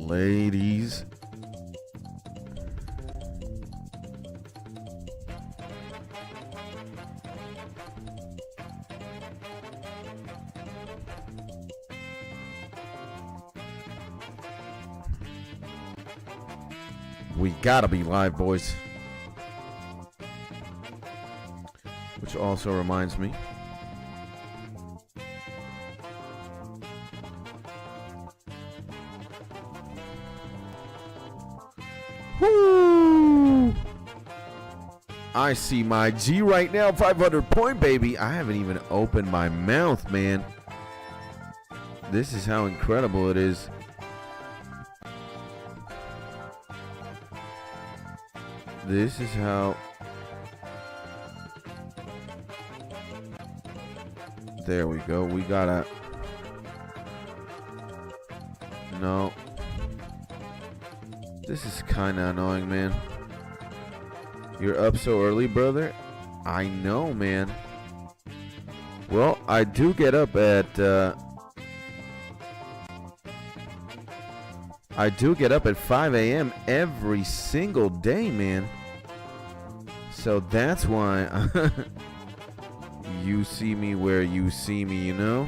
ladies. We gotta be live, boys. Which also reminds me. Woo! I see my G right now, 500 point, baby. I haven't even opened my mouth, man. This is how incredible it is. This is how. There we go. We gotta. No. This is kind of annoying, man. You're up so early, brother? I know, man. Well, I do get up at. I do get up at 5 a.m. every single day, man. So that's why you see me where you see me, you know?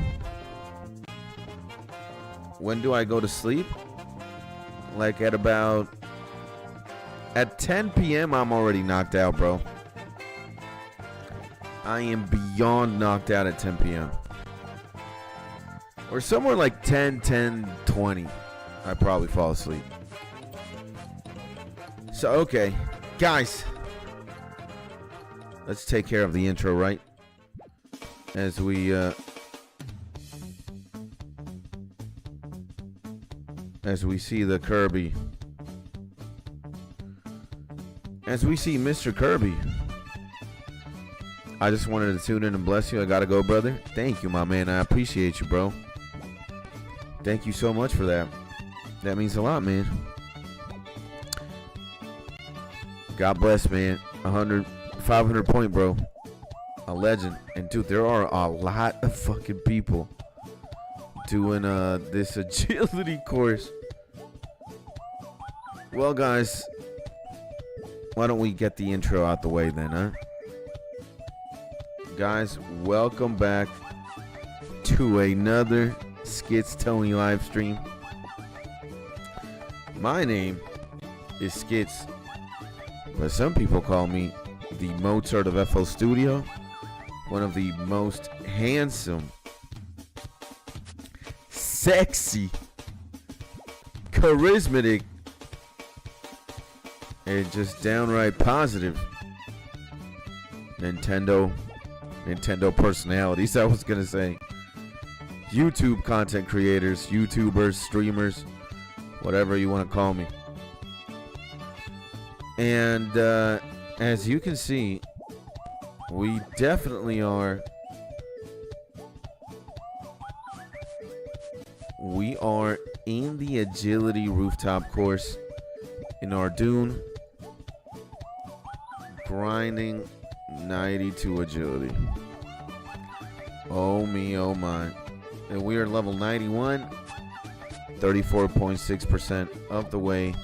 When do I go to sleep? Like at 10 p.m. I'm already knocked out, bro. I am beyond knocked out at 10 p.m. Or somewhere like 10:20. I probably fall asleep. So, okay. Guys. Let's take care of the intro, right? As we see the Kirby. As we see Mr. Kirby. I just wanted to tune in and bless you. I gotta go, brother. Thank you, my man. I appreciate you, bro. Thank you so much for that. That means a lot, man. God bless, man. 500 point, bro. A legend. And dude, there are a lot of fucking people doing this agility course. Well, guys, why don't we get the intro out the way then, huh? Guys, welcome back to another Skits Tony live stream. My name is Skits, but some people call me the Mozart of FL Studio, one of the most handsome, sexy, charismatic, and just downright positive Nintendo personalities, I was gonna say. YouTube content creators, YouTubers, streamers, whatever you want to call me. And as you can see, we definitely are. We are in the agility rooftop course in RDOUGNE, grinding 92 agility. Oh me, oh my. And we are level 91. 34.6% of the way.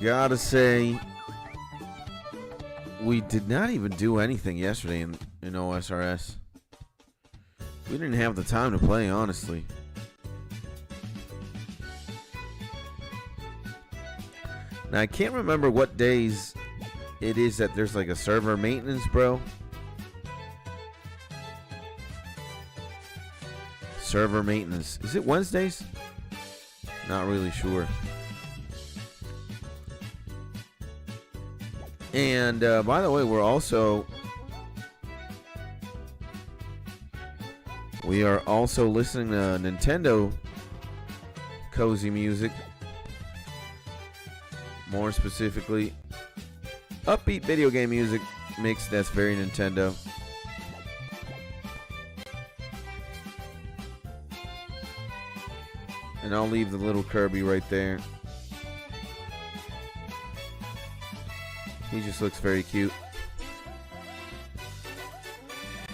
Gotta say, we did not even do anything yesterday in OSRS. We didn't have the time to play, honestly. Now, I can't remember what days it is that there's like a server maintenance, bro. Server maintenance. Is it Wednesdays? Not really sure. And by the way, we are also listening to Nintendo cozy music. More specifically, upbeat video game music mix that's very Nintendo. And I'll leave the little Kirby right there. He just looks very cute.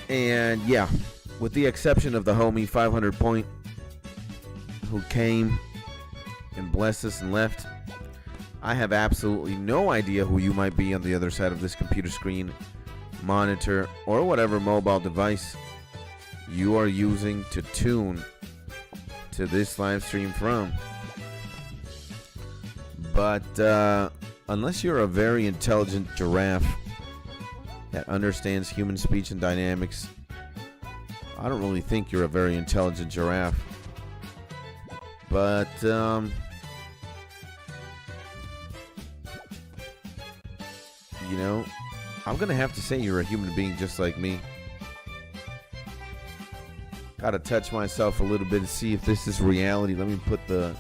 And yeah, with the exception of the homie 500 point who came and blessed us and left. I have absolutely no idea who you might be on the other side of this computer screen, monitor, or whatever mobile device you are using to tune to this live stream from. But unless you're a very intelligent giraffe that understands human speech and dynamics, I don't really think you're a very intelligent giraffe. But you know, I'm gonna have to say you're a human being just like me. Gotta touch myself a little bit to see if this is reality. Let me put the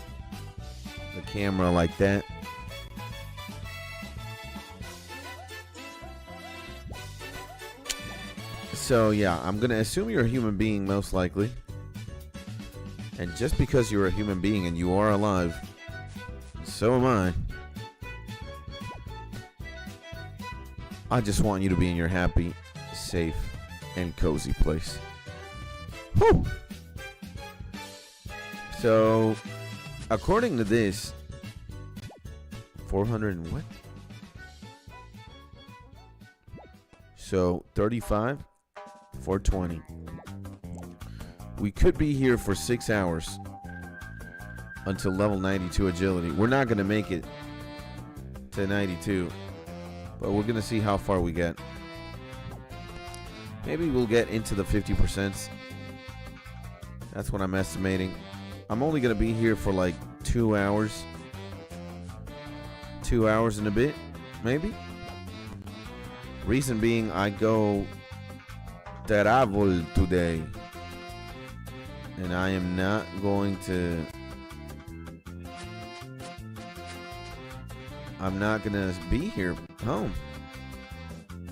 camera like that. So yeah, I'm gonna assume you're a human being most likely. And just because you're a human being and you are alive, so am I just want you to be in your happy, safe, and cozy place. Whew. So, according to this, 400 and what? So, 35, 420. We could be here for 6 hours until level 92 agility. We're not going to make it to 92, but we're going to see how far we get. Maybe we'll get into the 50%. That's what I'm estimating. I'm only going to be here for like 2 hours. 2 hours and a bit, maybe. Reason being, I go travel today. And I am not going to... I'm not going to be here home.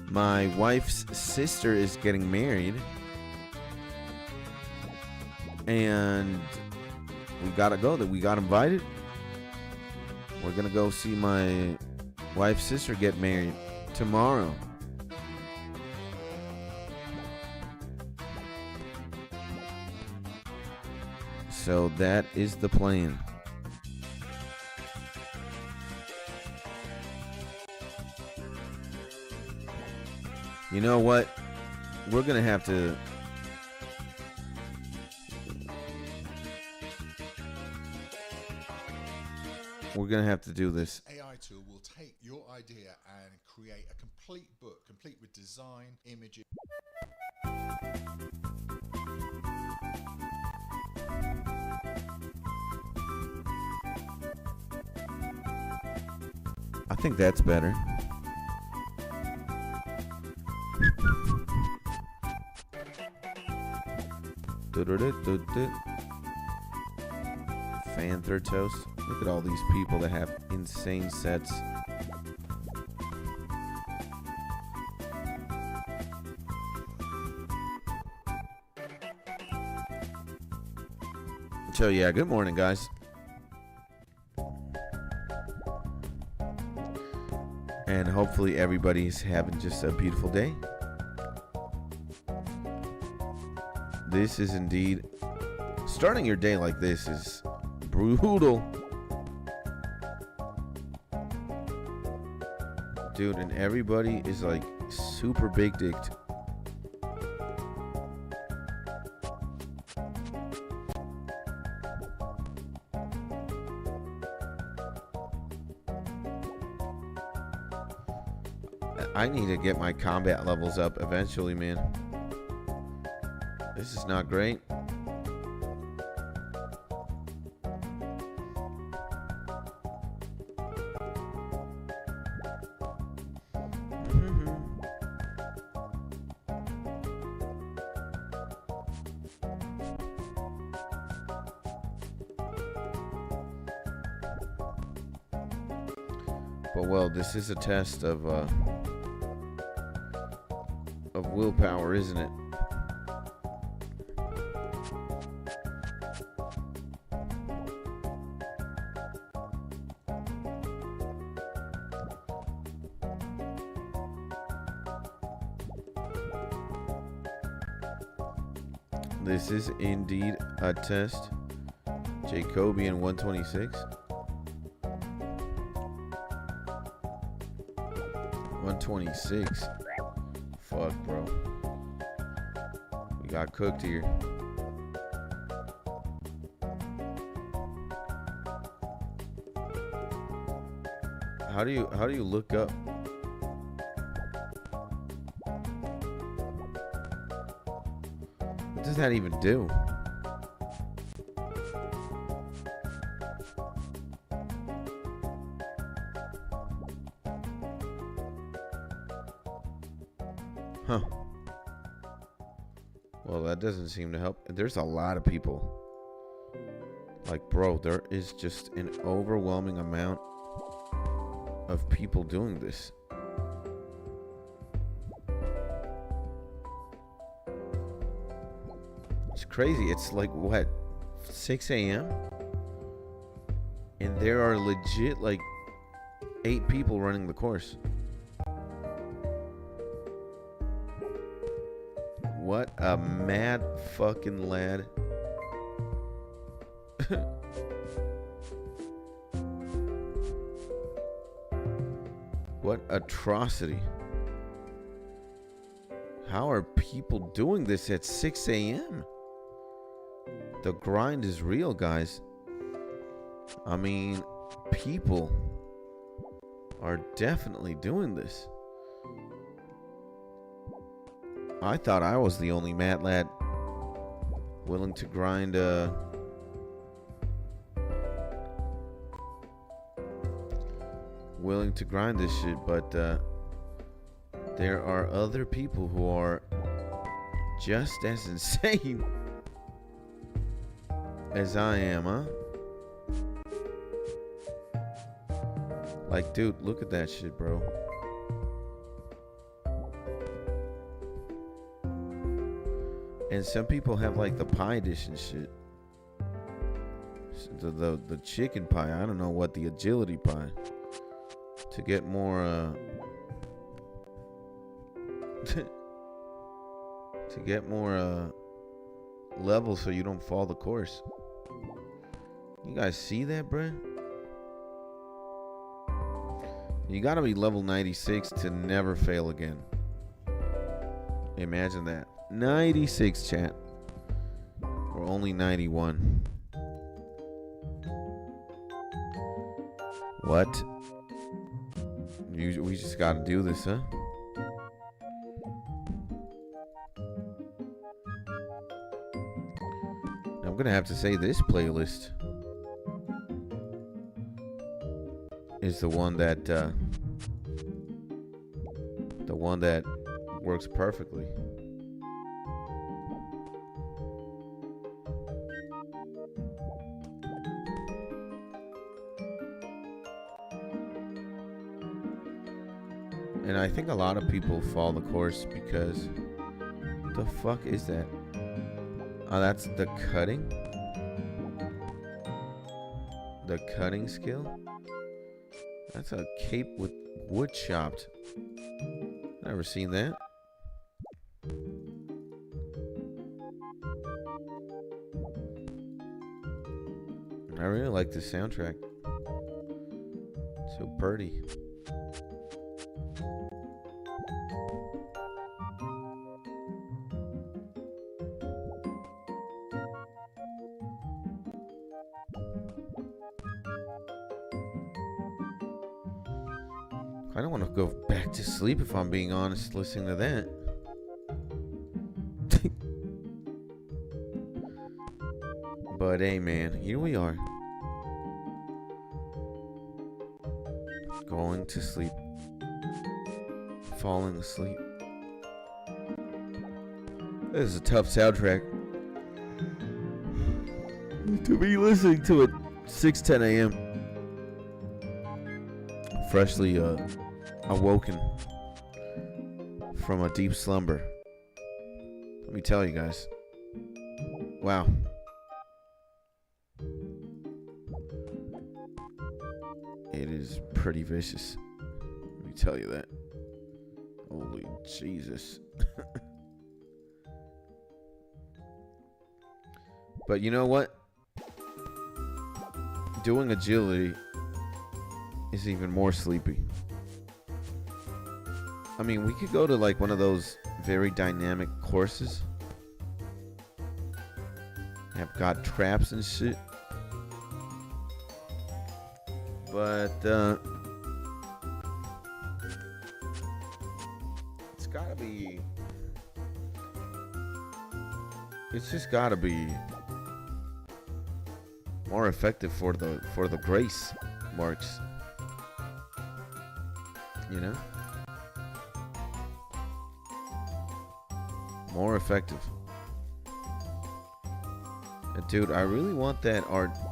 My wife's sister is getting married. And we got to go. We got invited. We're going to go see my wife's sister get married tomorrow. So that is the plan. You know what? We're going to have to... We're going to have to do this. AI tool will take your idea and create a complete book, complete with design, images. I think that's better. Fanther toast. Look at all these people that have insane sets. So yeah, good morning, guys. And hopefully everybody's having just a beautiful day. This is indeed... Starting your day like this is brutal. Dude, and everybody is like super big dicked. I need to get my combat levels up eventually, man. This is not great. But well, this is a test of willpower, isn't it? This is indeed a test Jacobian 126. 126. Fuck, bro. We got cooked here. How do you look up? What does that even do? Huh. Well, that doesn't seem to help. There's a lot of people. Like, bro, there is just an overwhelming amount of people doing this. It's crazy. It's like, what, 6 a.m.? And there are legit, like, 8 people running the course. What a mad fucking lad. What atrocity. How are people doing this at 6 a.m.? The grind is real, guys. I mean, people are definitely doing this. I thought I was the only mad lad willing to grind this shit, but there are other people who are just as insane as I am, huh? Like, dude, look at that shit, bro. And some people have like the pie dish and shit. The chicken pie. I don't know what, the agility pie. To get more to get more levels so you don't fall the course. You guys see that, bruh? You gotta be level 96 to never fail again. Imagine that. 96, chat. We're only 91. What? We just gotta do this, huh? I'm gonna have to say this playlist is the one that works perfectly. And I think a lot of people fall the course because the fuck is that? Oh, that's the cutting? The cutting skill? That's a cape with wood chopped. Never seen that. I really like this soundtrack. So pretty. I don't want to go back to sleep if I'm being honest listening to that. But hey, man, here we are. Going to sleep. Falling asleep. This is a tough soundtrack to be listening to at 6:10 a.m. Freshly awoken from a deep slumber. Let me tell you guys. Wow. It is pretty vicious. Let me tell you that. Holy Jesus. But you know what? doing agility is even more sleepy. I mean, we could go to like one of those very dynamic courses. Have got traps and shit. But it's gotta be. It's just gotta be more effective for the grace marks. You know? More effective. Dude, I really want that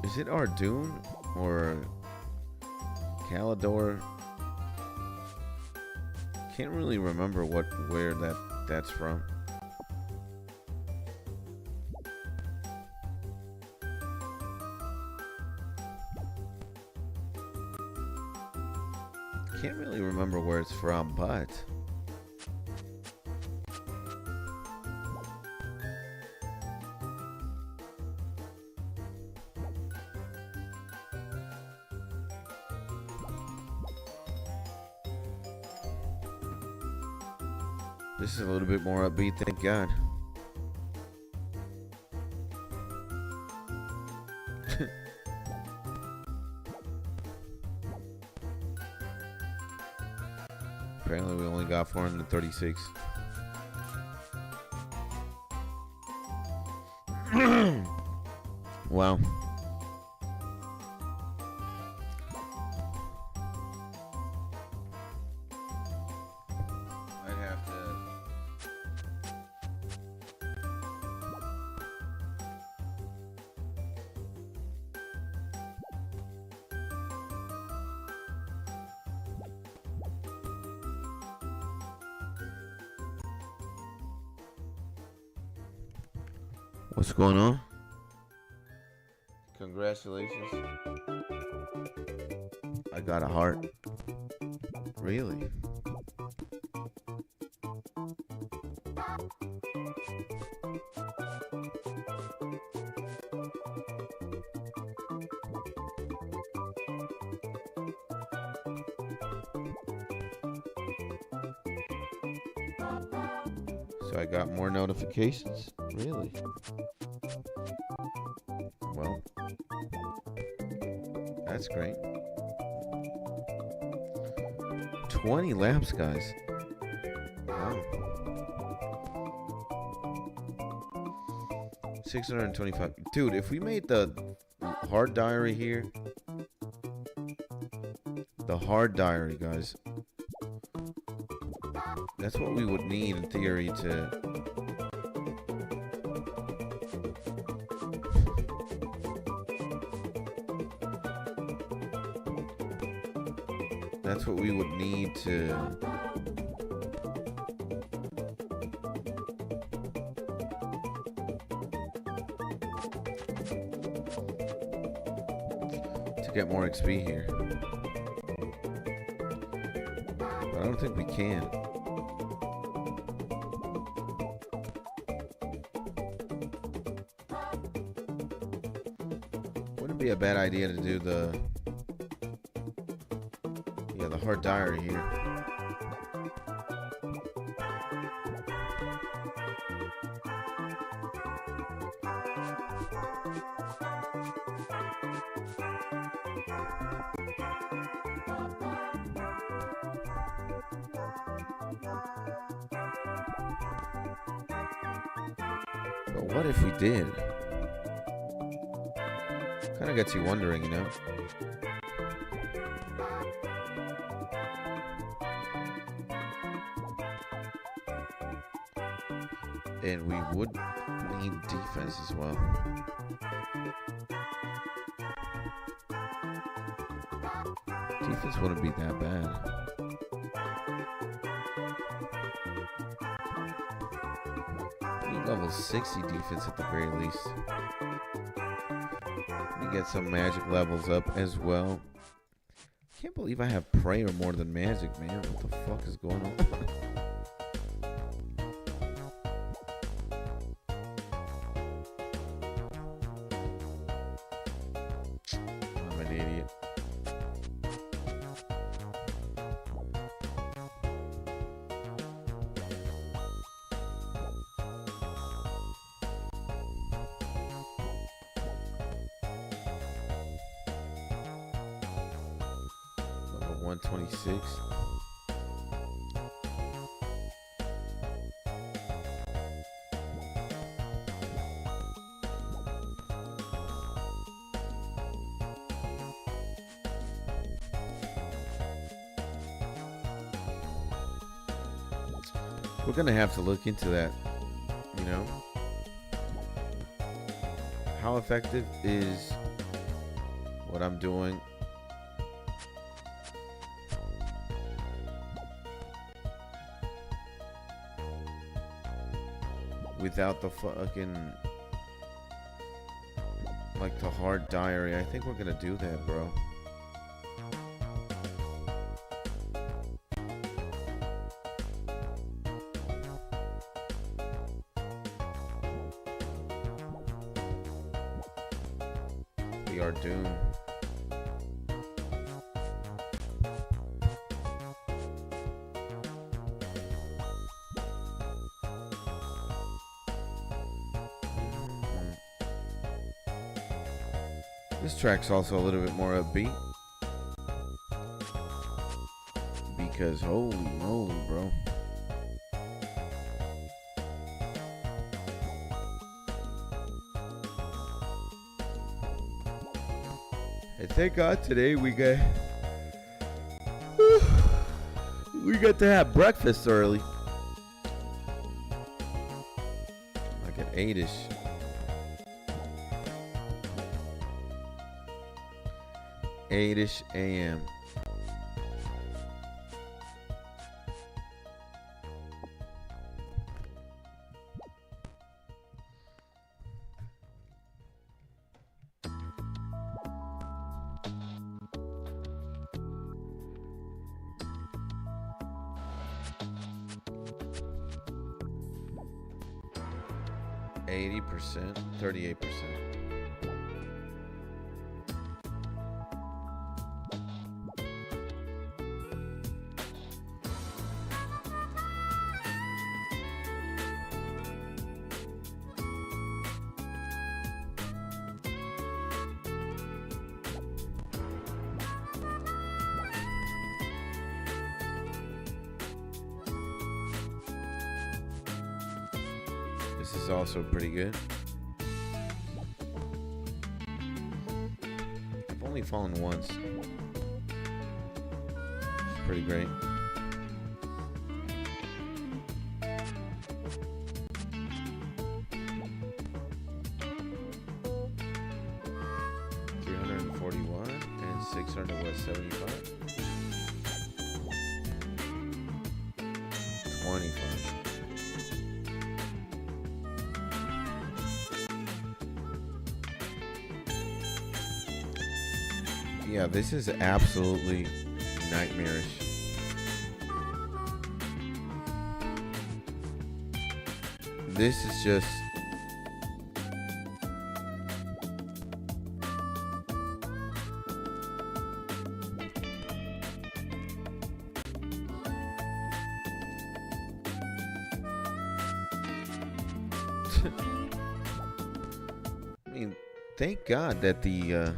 is it Ardougnes or Calidor? Can't really remember where that's from. Can't really remember where it's from, but this is a little bit more upbeat, thank God. Apparently we only got 436. Wow. I'd have to. What's going on? Congratulations. I got a heart. Really? So I got more notifications? Really? Well, that's great. 20 laps, guys. Wow. 625. Dude, if we made the hard diary here, the hard diary, guys, that's what we would need in theory to that's what we would need to get more XP here. But I don't think we can. Wouldn't be a bad idea to do the hard diary here. But what if we did? Kind of gets you wondering, you know? And we would need defense as well. Defense wouldn't be that bad. We need level 60 defense at the very least. We get some magic levels up as well. Can't believe I have prayer more than magic, man. What the fuck is going on? 126. We're gonna have to look into that, you know. How effective is what I'm doing? Without the fucking, like, the hard diary. I think we're gonna do that, bro. The RDOUGNE. This track's also a little bit more upbeat. Because holy moly, bro. And thank God today we got to have breakfast early. Like at 8-ish. 8-ish a.m. %, 38%. This is also pretty good. I've only fallen once. It's pretty great. $341 and 600 was 75. 25. Yeah, this is absolutely nightmarish. This is just I mean, thank God that the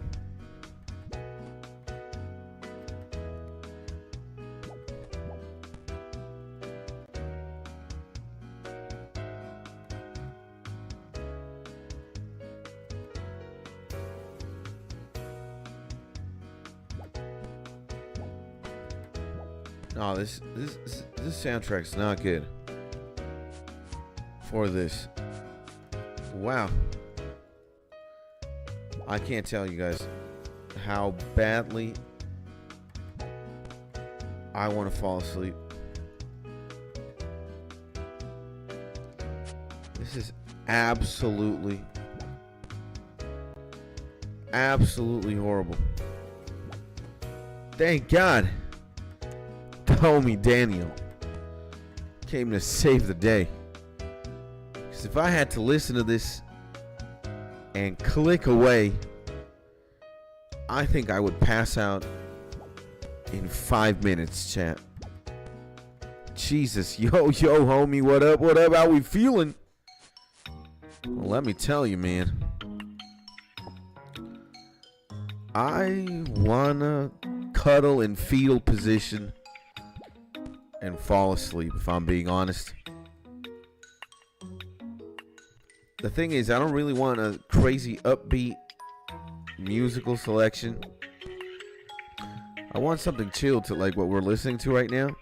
no, this soundtrack's not good for this. Wow. I can't tell you guys how badly I want to fall asleep. This is absolutely horrible. Thank God the homie Daniel came to save the day. Because if I had to listen to this and click away, I think I would pass out in 5 minutes, chat. Jesus, yo, homie, what up, how we feeling? Well, let me tell you, man. I wanna cuddle in fetal position and fall asleep, if I'm being honest. The thing is, I don't really want a crazy upbeat musical selection. I want something chill to like what we're listening to right now.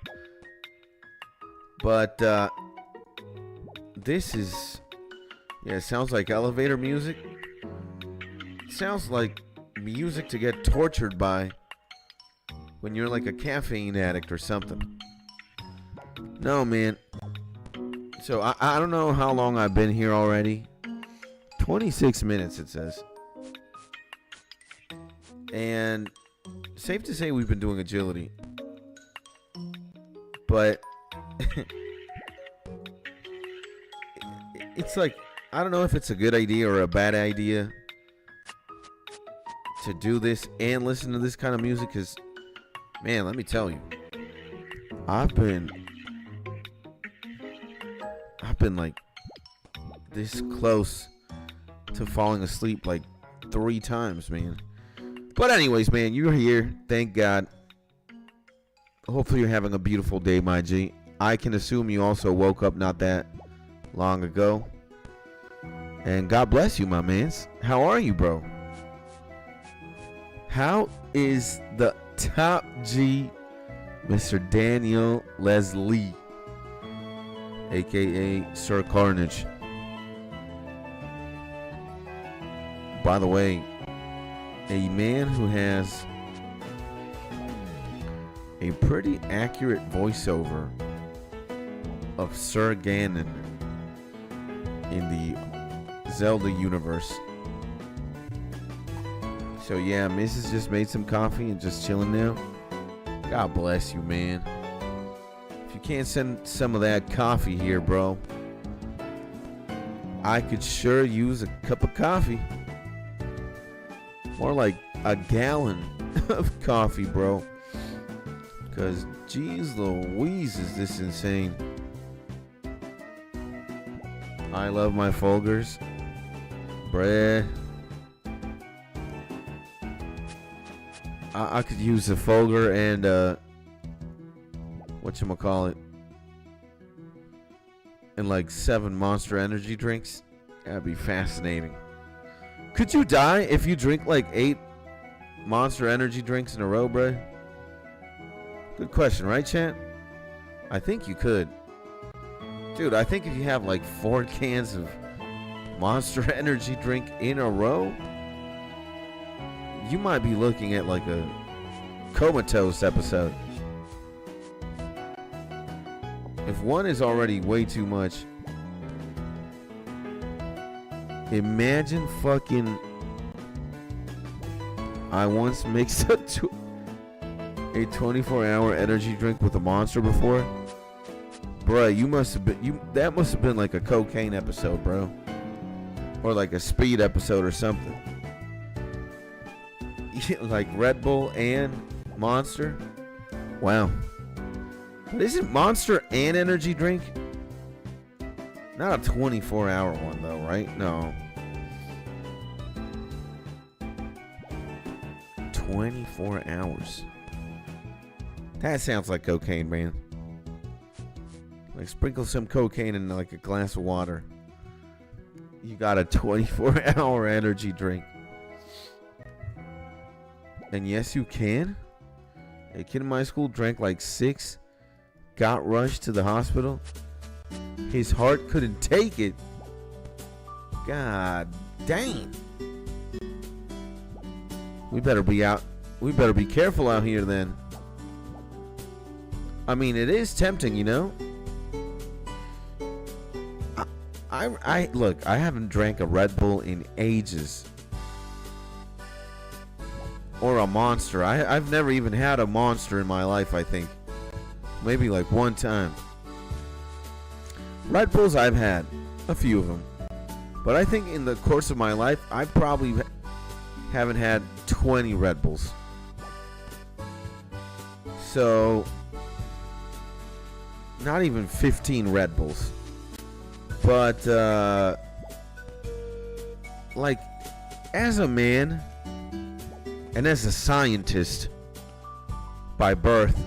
But this is, yeah, it sounds like elevator music. It sounds like music to get tortured by when you're like a caffeine addict or something. No, man. So I don't know how long I've been here already. 26 minutes, it says. And safe to say we've been doing agility. But it's like, I don't know if it's a good idea or a bad idea to do this and listen to this kind of music, because, man, let me tell you, I've been like this close to falling asleep like 3 times, man. But anyways, man, you're here. Thank God. Hopefully you're having a beautiful day, my G. I can assume you also woke up not that long ago. And God bless you, my mans. How are you, bro? How is the top G, Mr. Daniel Leslie, aka Sir Carnage? By the way, a man who has a pretty accurate voiceover of Sir Ganon in the Zelda universe. So yeah, Mrs. just made some coffee and just chilling now. God bless you, man. If you can't send some of that coffee here, bro, I could sure use a cup of coffee. More like a gallon of coffee, bro. Because, geez Louise, is this insane. I love my Folgers. Bruh. I could use a Folger and, whatchamacallit, and like 7 Monster Energy drinks. That'd be fascinating. Could you die if you drink like 8 Monster Energy drinks in a row, bruh? Good question, right, chat? I think you could. Dude, I think if you have like 4 cans of Monster Energy drink in a row, you might be looking at like a comatose episode. If one is already way too much, imagine fucking... I once mixed a 24-hour energy drink with a Monster before. Bruh, you must have been... that must have been like a cocaine episode, bro. Or like a speed episode or something. Like Red Bull and Monster. Wow. But isn't Monster an energy drink? Not a 24-hour one though, right? No. 24 hours. That sounds like cocaine, man. Like sprinkle some cocaine in like a glass of water. You got a 24-hour energy drink. And yes, you can. A kid in my school drank like 6, got rushed to the hospital. His heart couldn't take it. God dang. We better be careful out here then. I mean, it is tempting, you know. I look, I haven't drank a Red Bull in ages. Or a Monster. I've never even had a Monster in my life, I think. Maybe like one time. Red Bulls I've had. A few of them. But I think in the course of my life, I probably haven't had 20 Red Bulls. So, not even 15 Red Bulls. But, like, as a man... and as a scientist, by birth.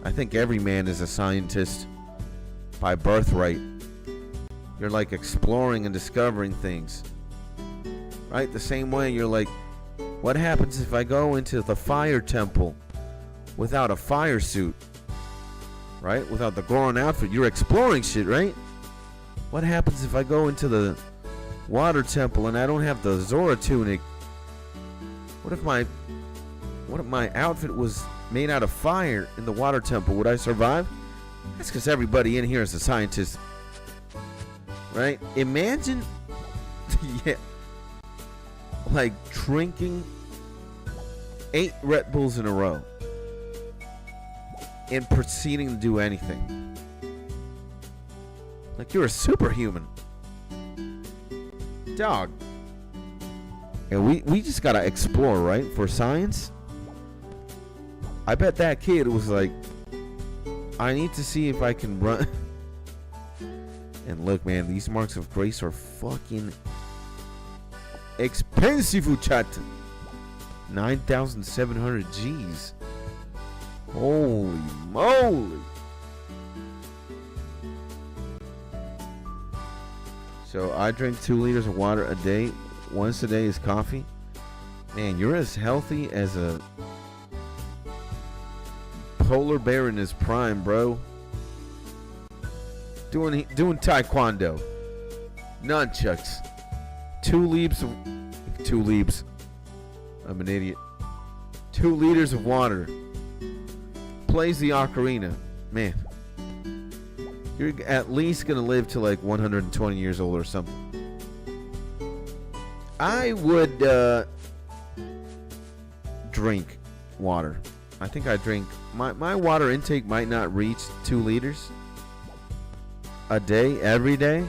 I think every man is a scientist by birthright. You're like exploring and discovering things. Right? The same way you're like, what happens if I go into the fire temple without a fire suit? Right? Without the Goron outfit. You're exploring shit, right? What happens if I go into the water temple and I don't have the Zora tunic? What if my outfit was made out of fire in the water temple? Would I survive? That's because everybody in here is a scientist. Right? Imagine yeah, like drinking 8 Red Bulls in a row and proceeding to do anything. Like you're a superhuman. Dog. And we just gotta explore, right? For science. I bet that kid was like, I need to see if I can run. And look, man, these marks of grace are fucking expensive, chat. 9,700 G's. Holy moly. So I drink 2 liters of water a day. Once a day is coffee. Man, you're as healthy as a polar bear in his prime, bro. Doing taekwondo. Nunchucks. 2 leaps. I'm an idiot. 2 liters of water. Plays the ocarina. Man. You're at least going to live to like 120 years old or something. I would drink water. I think I drink... My water intake might not reach 2 liters a day, every day.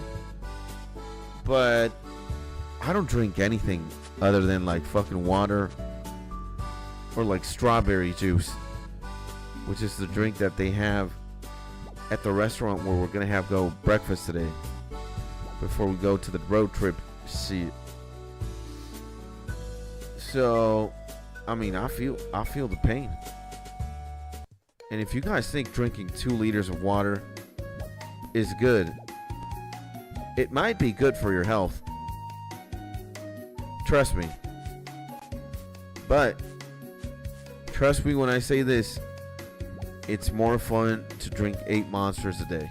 But I don't drink anything other than like fucking water or like strawberry juice, which is the drink that they have at the restaurant where we're gonna have go breakfast today before we go to the road trip. See. So, I mean, I feel the pain. And if you guys think drinking 2 liters of water is good, it might be good for your health. Trust me. But trust me when I say this, it's more fun to drink 8 monsters a day.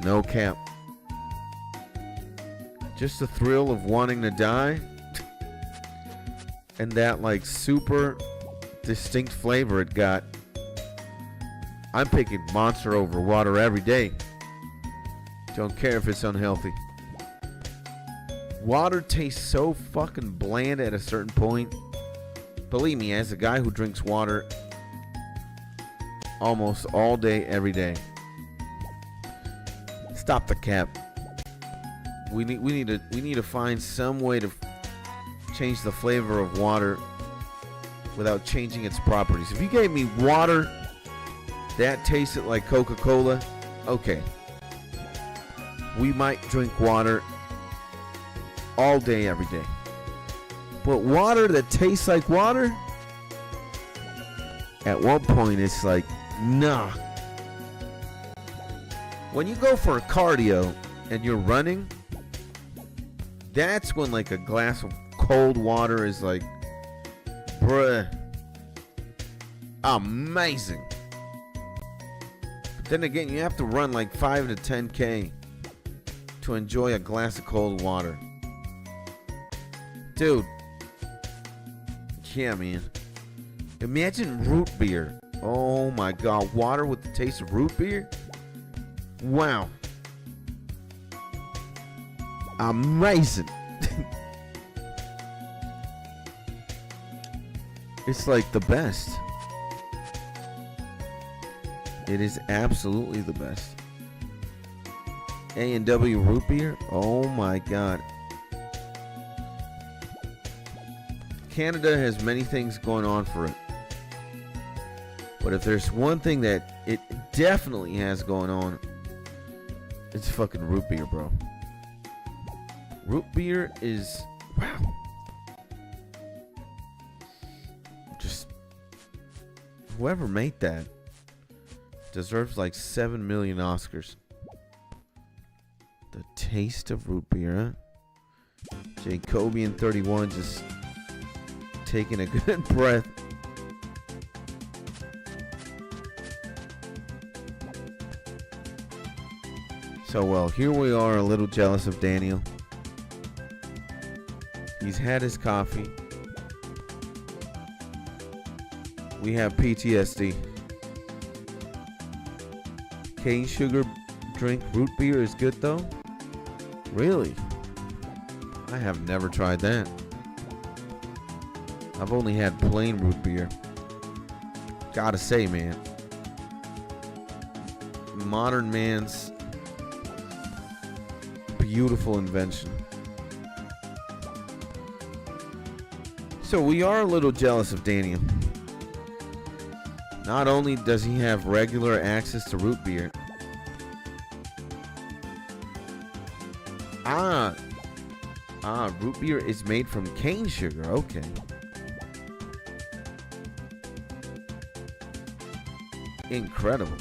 No cap. Just the thrill of wanting to die and that like super distinct flavor it got. I'm picking Monster over water every day. Don't care if it's unhealthy. Water tastes so fucking bland at a certain point. Believe me, as a guy who drinks water almost all day, every day. Stop the cap. We need to find some way to change the flavor of water without changing its properties. If you gave me water that tasted like Coca-Cola, okay. We might drink water all day, every day. But water that tastes like water, at one point it's like, nah. When you go for a cardio and you're running, that's when like a glass of cold water is like, bruh, amazing. But then again, you have to run like 5 to 10K to enjoy a glass of cold water. Dude. Yeah, man. Imagine root beer. Oh my god. Water with the taste of root beer? Wow. Amazing. It's like the best. It is absolutely the best. A&W root beer? Oh my god. Canada has many things going on for it. But if there's one thing that it definitely has going on, it's fucking root beer, bro. Root beer is, wow. Just whoever made that deserves like 7 million Oscars. The taste of root beer, huh? Jacobian 31 just taking a good breath. So, well, here we are, a little jealous of Daniel. He's had his coffee. We have PTSD. Cane sugar drink root beer is good though? Really? I have never tried that. I've only had plain root beer. Gotta say, man. Modern man's beautiful invention. So we are a little jealous of Daniel. Not only does he have regular access to root beer. Root beer is made from cane sugar. Okay. Incredible.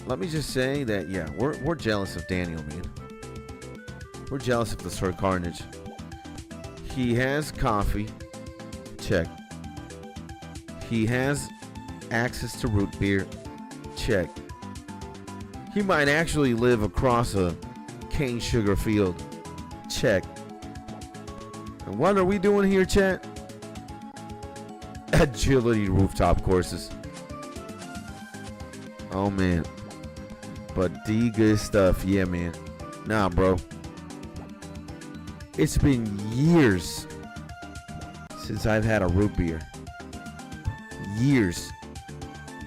Let me just say that, yeah, we're jealous of Daniel, man. We're jealous of the Sir Carnage. He has coffee. Check. He has access to root beer. Check. He might actually live across a cane sugar field. Check. And what are we doing here, chat? Agility rooftop courses. Oh, man. But D good stuff. Yeah, man. Nah, bro. It's been years since I've had a root beer. Years.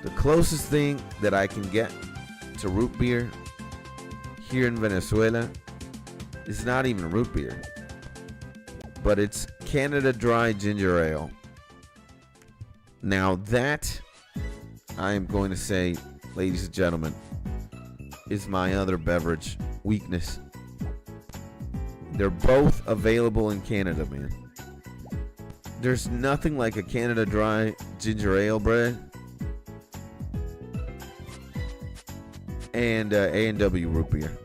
The closest thing that I can get to root beer here in Venezuela is not even root beer, but it's Canada Dry Ginger Ale. Now that, I am going to say, ladies and gentlemen, is my other beverage weakness. They're both available in Canada, man. There's nothing like a Canada Dry Ginger Ale bread and A&W root beer.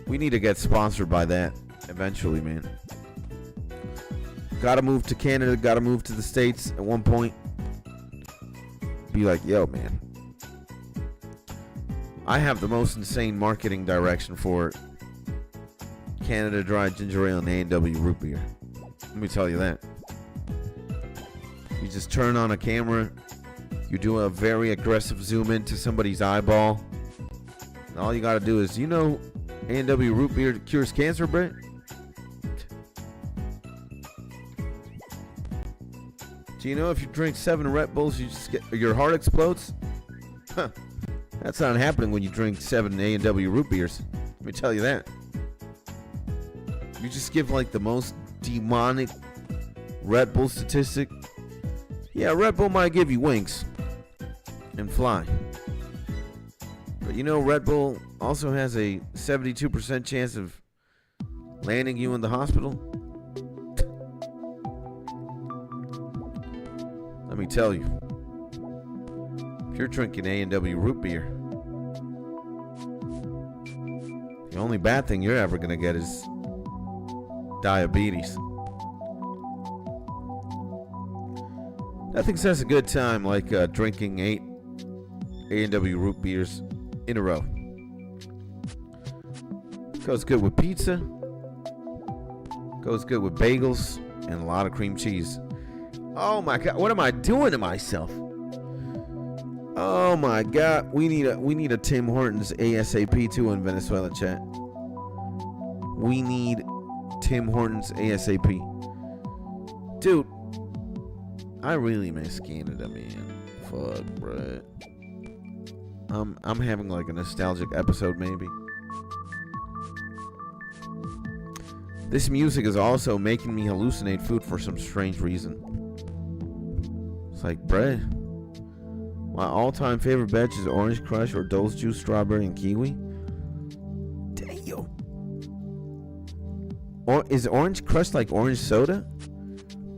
We need to get sponsored by that eventually, man. Gotta move to Canada, gotta move to the States at one point. Be like, yo, man. I have the most insane marketing direction for Canada Dry Ginger Ale and A&W root beer. Let me tell you that. You just turn on a camera, you do a very aggressive zoom into somebody's eyeball, and all you gotta do is, you know, A&W root beer cures cancer, Brett? Do you know if you drink 7 Red Bulls, you just your heart explodes? Huh. That's not happening when you drink 7 A&W root beers. Let me tell you that. You just give like the most demonic Red Bull statistic. Yeah, Red Bull might give you wings and fly. But you know, Red Bull also has a 72% chance of landing you in the hospital. Let me tell you, if you're drinking A&W root beer, the only bad thing you're ever going to get is diabetes. Nothing says a good time like drinking 8 A&W root beers in a row. Goes good with pizza. Goes good with bagels and a lot of cream cheese. Oh my God, what am I doing to myself? Oh my God, we need a Tim Hortons ASAP too in Venezuela, chat. We need Tim Hortons ASAP. Dude, I really miss Canada, man. Fuck, bro. I'm having like a nostalgic episode, maybe. This music is also making me hallucinate food for some strange reason. It's like, bruh, my all-time favorite batch is Orange Crush or Dose Juice, Strawberry, and Kiwi. Damn. Or is Orange Crush like orange soda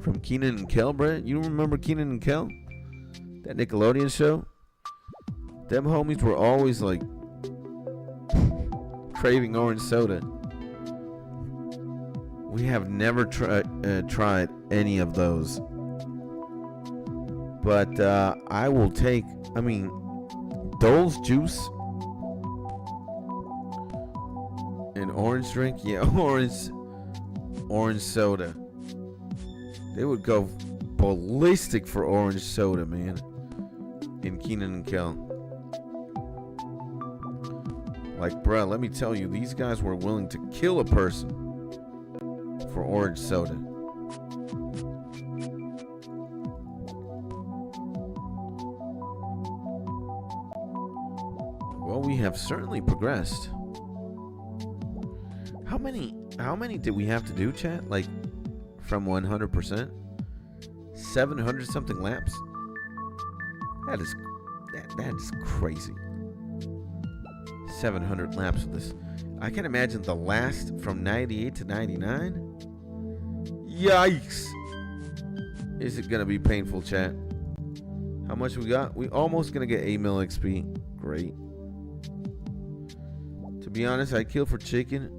from Keenan and Kel, bruh? You remember Keenan and Kel? That Nickelodeon show, them homies were always like craving orange soda. We have never tried any of those. But I will take, I mean, Dole's juice and orange drink. Yeah, orange soda. They would go ballistic for orange soda, man. In Kenan and Kel. Like, bruh, let me tell you, these guys were willing to kill a person for orange soda. Well, we have certainly progressed. How many did we have to do, chat? Like, from 100%? 700 something laps? That is crazy. 700 laps of this. I can imagine the last from 98 to 99. Yikes. Is it gonna be painful, chat? How much we got? We almost gonna get 8 mil XP. Great. To be honest, I kill for chicken.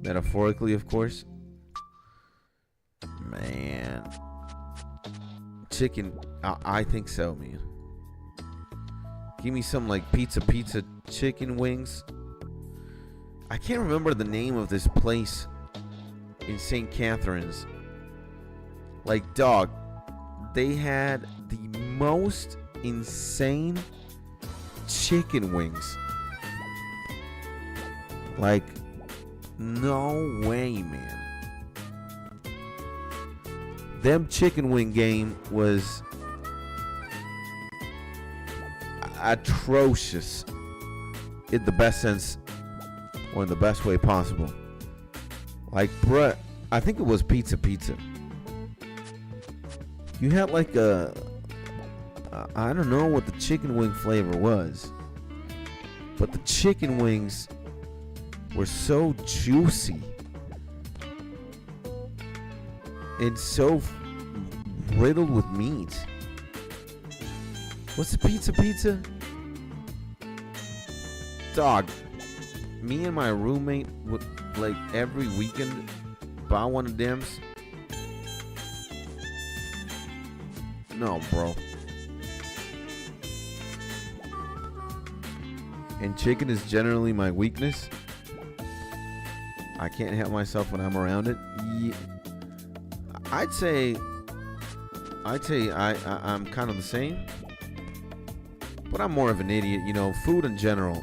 Metaphorically, of course. Man. Chicken, I think so, man. Give me some like pizza chicken wings. I can't remember the name of this place in St. Catharines. Like, dog, they had the most insane chicken wings. Like, no way, man. Them chicken wing game was atrocious in the best sense, or in the best way possible. Like, bruh, I think it was pizza. You had like I don't know what the chicken wing flavor was, but the chicken wings were so juicy and so riddled with meat. What's the pizza? Dog, me and my roommate would, like, every weekend buy one of them. No, bro. And chicken is generally my weakness. I can't help myself when I'm around it. Yeah. I'd say I'm kind of the same, but I'm more of an idiot. You know, food in general,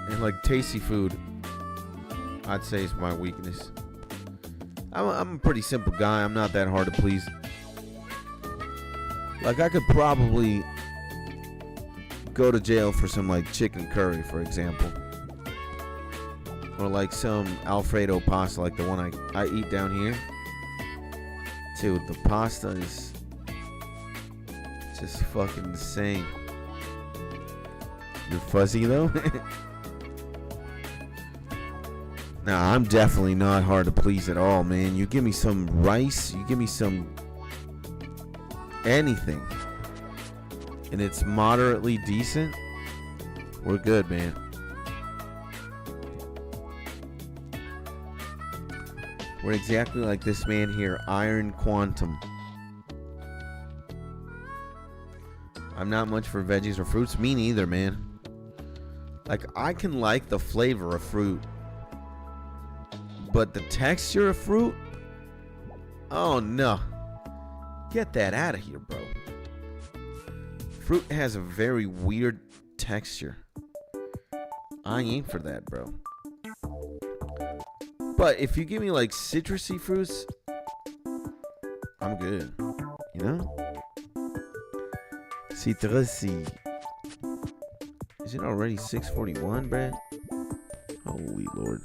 and like tasty food, I'd say is my weakness. I'm a pretty simple guy. I'm not that hard to please. Like, I could probably go to jail for some like chicken curry, for example, or like some Alfredo pasta, like the one I eat down here. Dude, the pasta is just fucking insane. You're fuzzy though? Nah, I'm definitely not hard to please at all, man. You give me some rice, you give me some anything, and it's moderately decent, we're good, man. We're exactly like this man here, Iron Quantum. I'm not much for veggies or fruits. Me neither, man. Like, I can like the flavor of fruit, but the texture of fruit? Oh, no. Get that out of here, bro. Fruit has a very weird texture. I ain't for that, bro. But if you give me like citrusy fruits, I'm good. You know? Citrusy. Is it already 6:41, bruh? Holy Lord.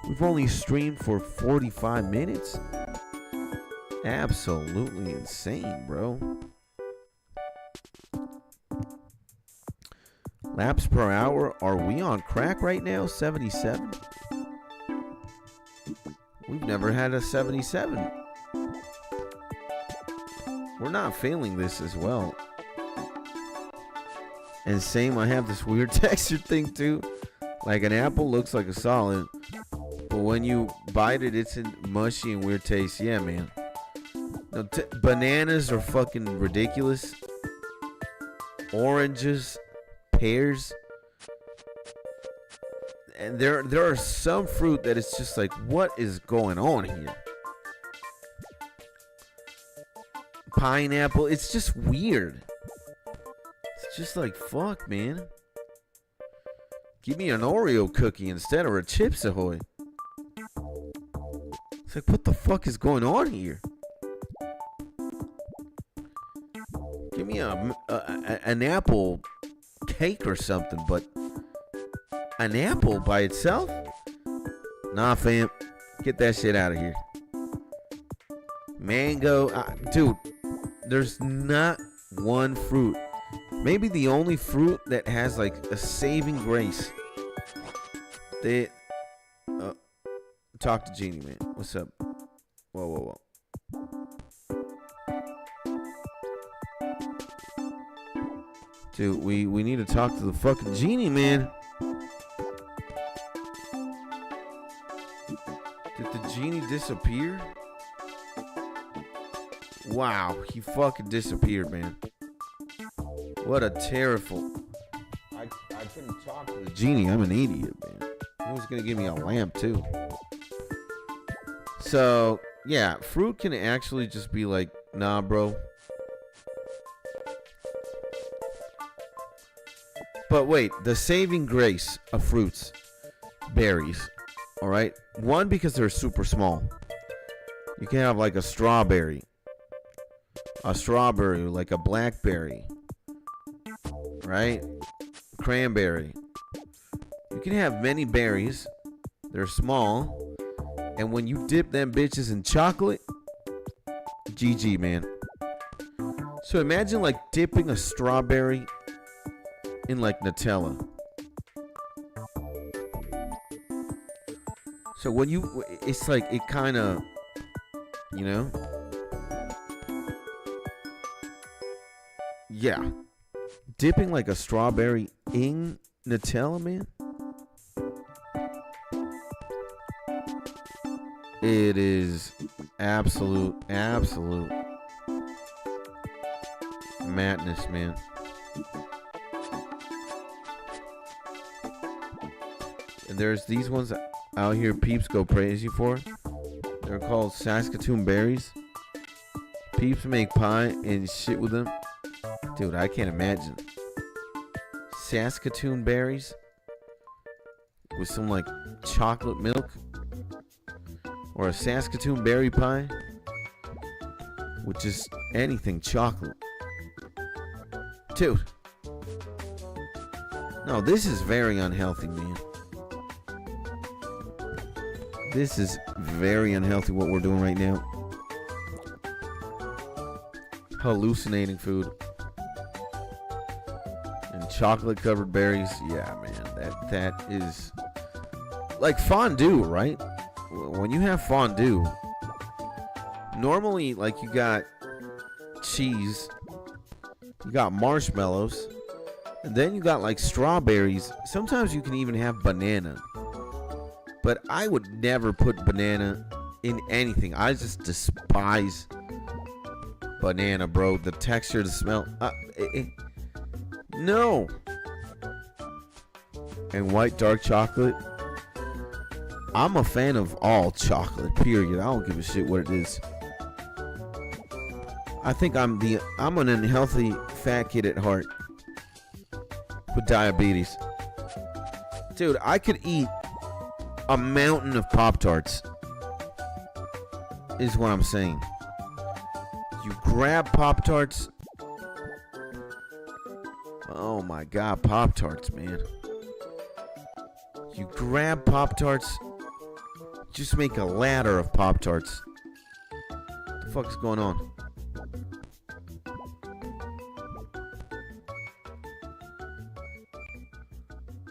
We've only streamed for 45 minutes? Absolutely insane, bro. Laps per hour. Are we on crack right now? 77? We've never had a 77. We're not failing this as well. And same, I have this weird texture thing too. Like an apple looks like a solid, but when you bite it, it's in mushy and weird taste. Yeah, man. No, bananas are fucking ridiculous. Oranges, pears. And there are some fruit that it's just like, what is going on here? Pineapple, it's just weird. It's just like, fuck, man. Give me an Oreo cookie instead or a Chips Ahoy. It's like, what the fuck is going on here? Give me an apple cake or something, but an apple by itself? Nah, fam. Get that shit out of here. Mango. Dude, there's not one fruit. Maybe the only fruit that has like a saving grace. They talk to Genie, man. What's up? Whoa. Dude, we need to talk to the fucking Genie, man. Did the Genie disappear? Wow, he fucking disappeared, man. What a terrible. I couldn't talk to the Genie. I'm an idiot, man. He was gonna give me a lamp too. So yeah, fruit can actually just be like, nah, bro. But wait, the saving grace of fruits, berries, all right? One, because they're super small. You can have like a strawberry, like a blackberry, right? Cranberry. You can have many berries. They're small. And when you dip them bitches in chocolate, GG, man. So imagine like dipping a strawberry in like Nutella. So when you, it's like, it kind of, you know? Yeah. Dipping like a strawberry in Nutella, man. It is absolute madness, man. And there's these ones out here peeps go crazy for. They're called Saskatoon berries. Peeps make pie and shit with them. Dude, I can't imagine. Saskatoon berries with some like chocolate milk. Or a Saskatoon berry pie with just anything chocolate. Dude. No, this is very unhealthy, man. This is very unhealthy what we're doing right now. Hallucinating food. And chocolate covered berries. Yeah, man. That is like fondue, right? When you have fondue, normally like you got cheese, you got marshmallows, and then you got like strawberries. Sometimes you can even have banana. But I would never put banana in anything. I just despise banana, bro. The texture, the smell. No. And white dark chocolate. I'm a fan of all chocolate, period. I don't give a shit what it is. I think I'm an unhealthy fat kid at heart with diabetes. Dude, I could eat a mountain of Pop-Tarts, is what I'm saying. You grab Pop-Tarts. Oh my God, Pop-Tarts, man. You grab Pop-Tarts. Just make a ladder of Pop-Tarts. What the fuck is going on?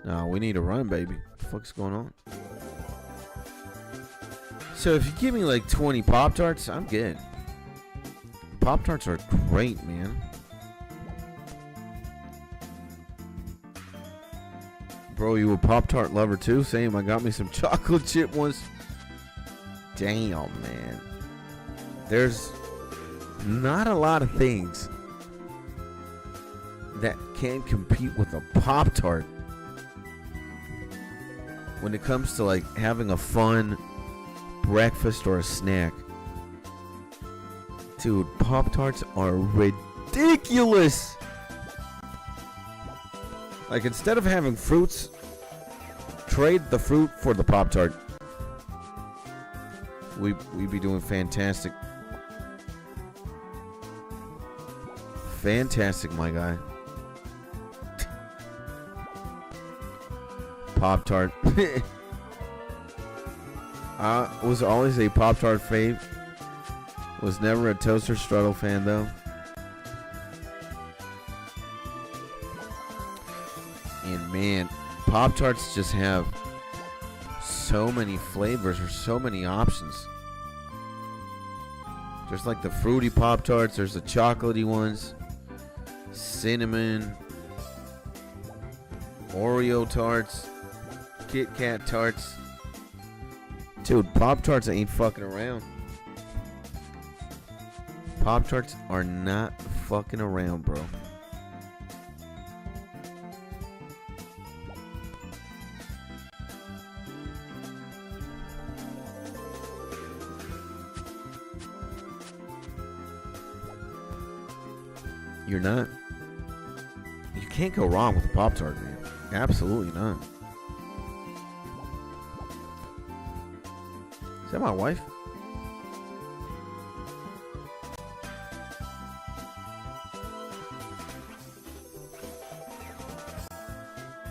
No, we need to run, baby. What the fuck's going on? So if you give me like 20 Pop-Tarts, I'm good. Pop-Tarts are great, man. Bro, you a Pop-Tart lover too? Same, I got me some chocolate chip ones. Damn, man. There's not a lot of things that can compete with a Pop-Tart when it comes to like having a fun breakfast or a snack. Dude, Pop-Tarts are ridiculous. Like, instead of having fruits, trade the fruit for the Pop-Tart. We'd be doing fantastic. Fantastic, my guy. Pop-Tart. I was always a Pop-Tart fave. Was never a Toaster Strudel fan, though. And man, Pop-Tarts just have so many flavors or so many options. There's like the fruity Pop-Tarts, there's the chocolatey ones, cinnamon, Oreo tarts, Kit Kat tarts. Dude, Pop-Tarts ain't fucking around. Pop-Tarts are not fucking around, bro. You're not. You can't go wrong with a Pop-Tart, man. Absolutely not. Is that my wife?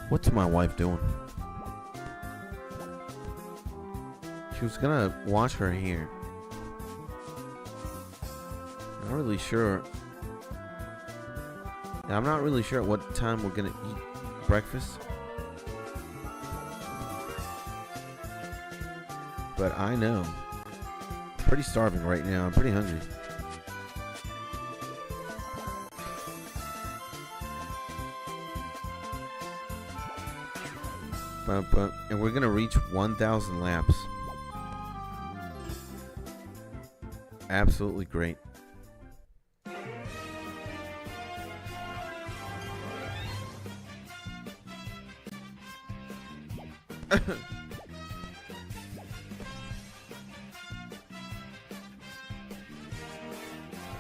What's my wife doing? She was gonna wash her hair. Not really sure. I'm not really sure at what time we're gonna eat breakfast. But I know. I'm pretty starving right now. I'm pretty hungry. And we're gonna reach 1,000 laps. Absolutely great.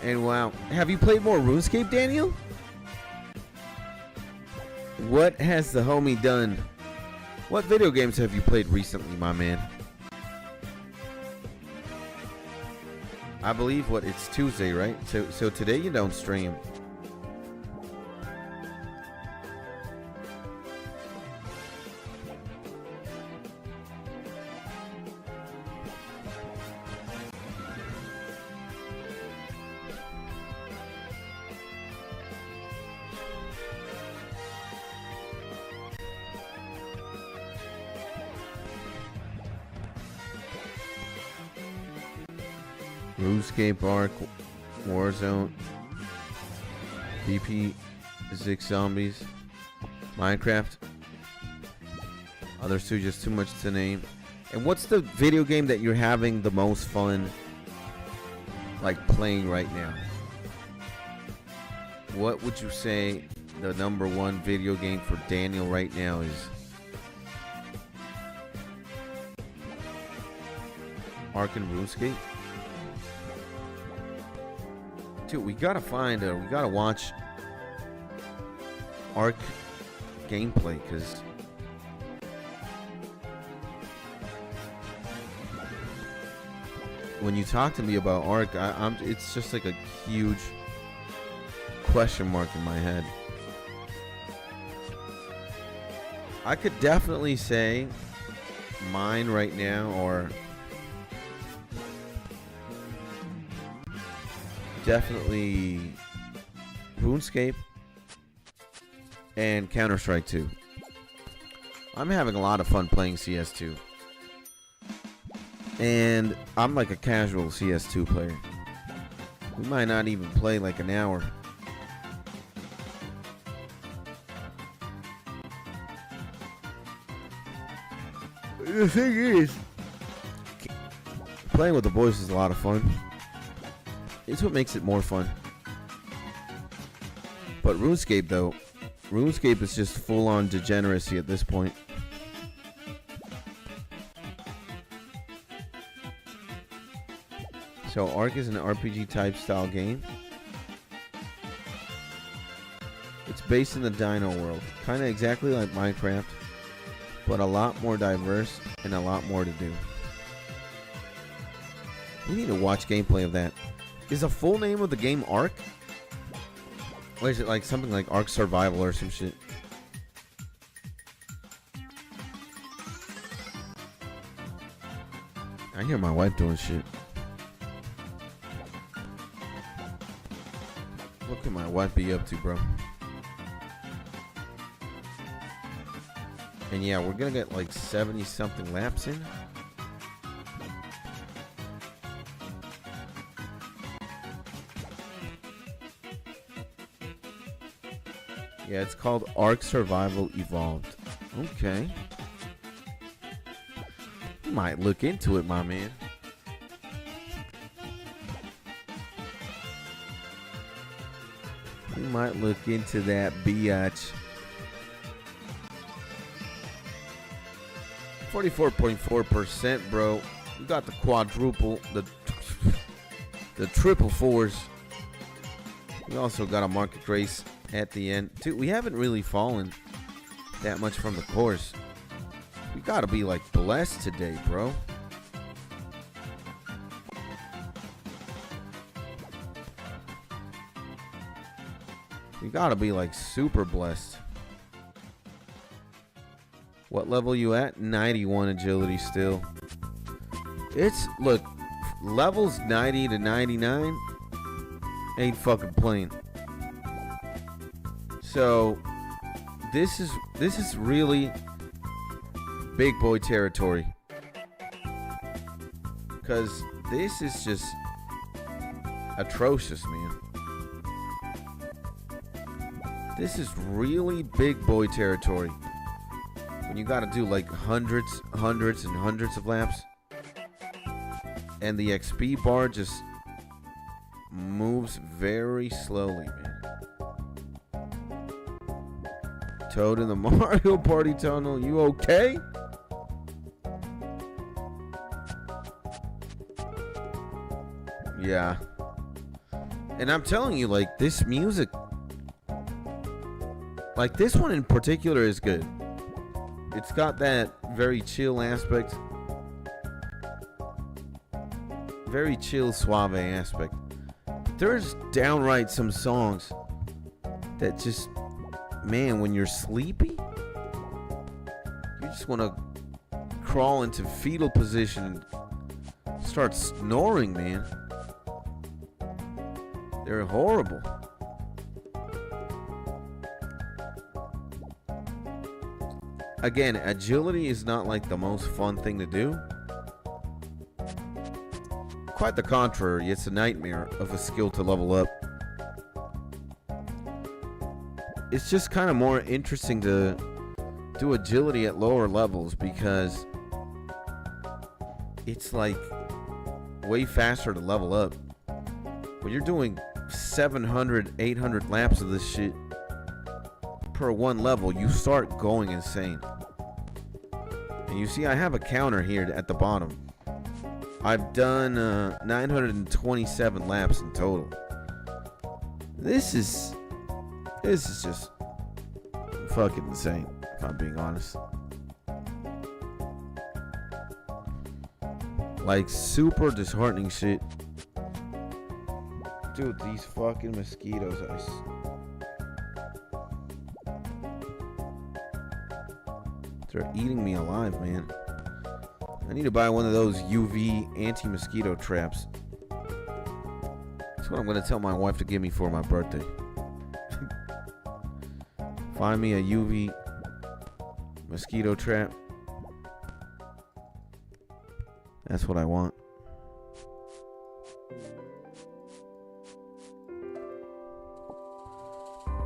And wow, have you played more RuneScape, Daniel? What has the homie done? What video games have you played recently, my man? I believe it's Tuesday, right? So today you don't stream. RuneScape, Ark, Warzone, BP, Zix Zombies, Minecraft. Others two, just too much to name. And what's the video game that you're having the most fun, like, playing right now? What would you say the #1 video game for Daniel right now is? Ark and RuneScape? Dude, we gotta watch Ark gameplay, because when you talk to me about Ark, it's just like a huge question mark in my head. I could definitely say mine right now, or definitely RuneScape and Counter-Strike 2. I'm having a lot of fun playing CS2. And I'm like a casual CS2 player. We might not even play like an hour. The thing is, playing with the boys is a lot of fun. It's what makes it more fun. But RuneScape, though, RuneScape is just full-on degeneracy at this point. So Ark is an RPG type style game. It's based in the dino world, kind of exactly like Minecraft, but a lot more diverse and a lot more to do. We need to watch gameplay of that. Is the full name of the game Ark? Or is it like something like Ark Survival or some shit? I hear my wife doing shit. What can my wife be up to, bro? And yeah, we're gonna get like 70 something laps in. Yeah, it's called Ark Survival Evolved. Okay. You might look into it, my man. You might look into that biatch. 44.4%, bro. We got the quadruple, the triple fours. We also got a market race at the end. Dude, we haven't really fallen that much from the course. We gotta be like blessed today, bro. We gotta be like super blessed. What level you at? 91 agility still. It's, look, levels 90 to 99 ain't fucking playing. So this is really big boy territory, because this is just atrocious, man. This is really big boy territory when you gotta do like hundreds and hundreds of laps, and the XP bar just moves very slowly, man. Toad in the Mario Party tunnel, you okay? Yeah. And I'm telling you, like, this music, like this one in particular is good. It's got that very chill aspect. Very chill, suave aspect. There's downright some songs that just, man, when you're sleepy, you just want to crawl into fetal position and start snoring, man. They're horrible. Again, agility is not like the most fun thing to do. Quite the contrary, it's a nightmare of a skill to level up. It's just kind of more interesting to do agility at lower levels, because it's like way faster to level up. When you're doing 700, 800 laps of this shit per one level, you start going insane. And you see, I have a counter here at the bottom. I've done 927 laps in total. This is just fucking insane, if I'm being honest. Like, super disheartening shit. Dude, these fucking mosquitoes. They're eating me alive, man. I need to buy one of those UV anti-mosquito traps. That's what I'm going to tell my wife to give me for my birthday. Find me a UV mosquito trap. That's what I want.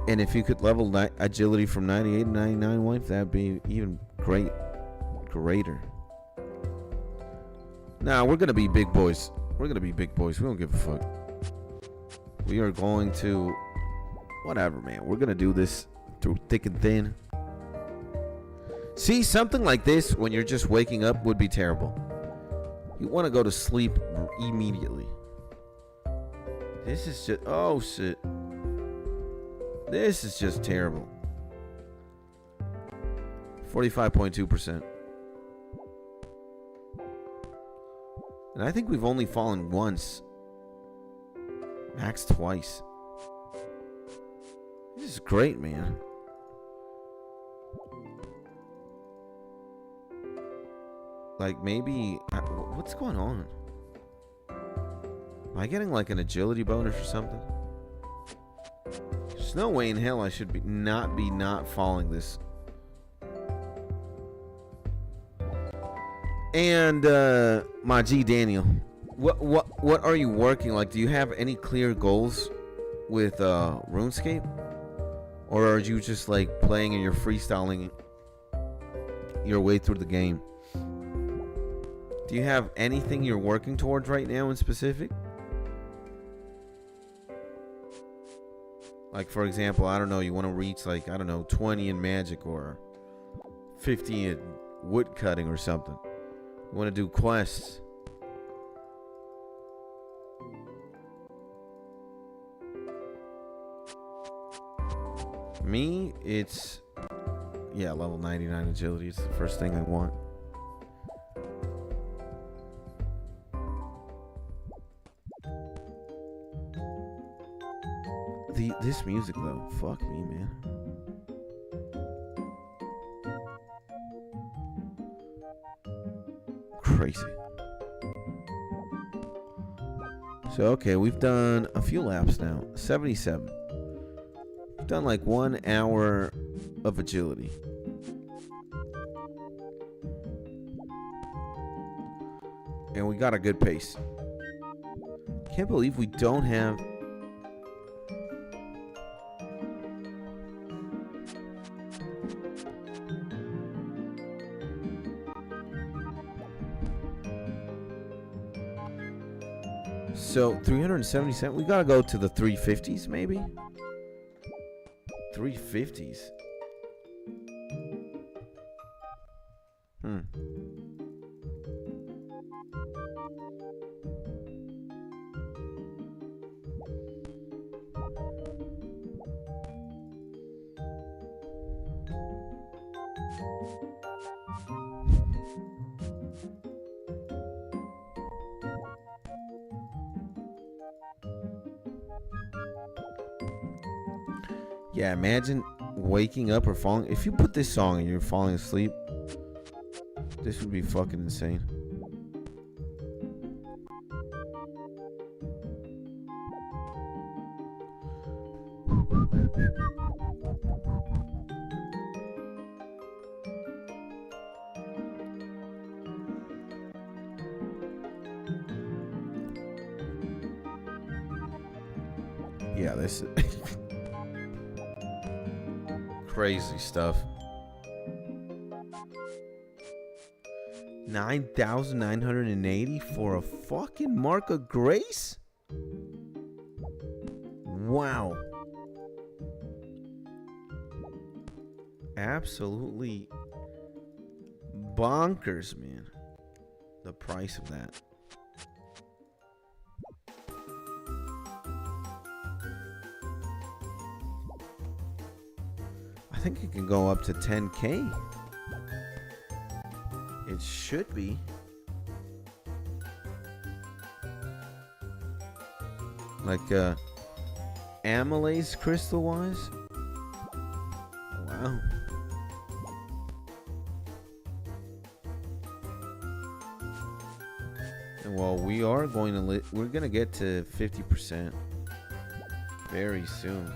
And if you could level agility from 98 to 99 wife, that'd be even greater. Nah, we're gonna be big boys. We're gonna be big boys. We don't give a fuck. We are going to, whatever, man. We're gonna do this through thick and thin. See, something like this when you're just waking up would be terrible. You want to go to sleep immediately. This is just, oh shit. This is just terrible. 45.2%. And I think we've only fallen once. Max twice. This is great, man. Like, maybe... what's going on? Am I getting like an agility bonus or something? There's no way in hell I should be not falling this. And my G Daniel, what are you working like? Do you have any clear goals with RuneScape, or are you just like playing and you're freestyling your way through the game? Do you have anything you're working towards right now in specific? Like, for example, I don't know, you want to reach like, I don't know, 20 in magic or 50 in wood cutting or something. You want to do quests. Me, it's, yeah, level 99 agility is the first thing I want. This music though, fuck me, man. Crazy. So okay, we've done a few laps now. 77. We've done like 1 hour of agility. And we got a good pace. Can't believe we don't have... So 377. We gotta go to the 350s, maybe. 350s. Yeah, imagine waking up or falling. If you put this song and you're falling asleep, this would be fucking insane. Yeah, this is crazy stuff. 9,980 for a fucking Mark of Grace? Wow. Absolutely bonkers, man. The price of that. I think it can go up to 10K. It should be. Like amylase crystal wise. Wow. And well, we are going to we're going to get to 50% very soon.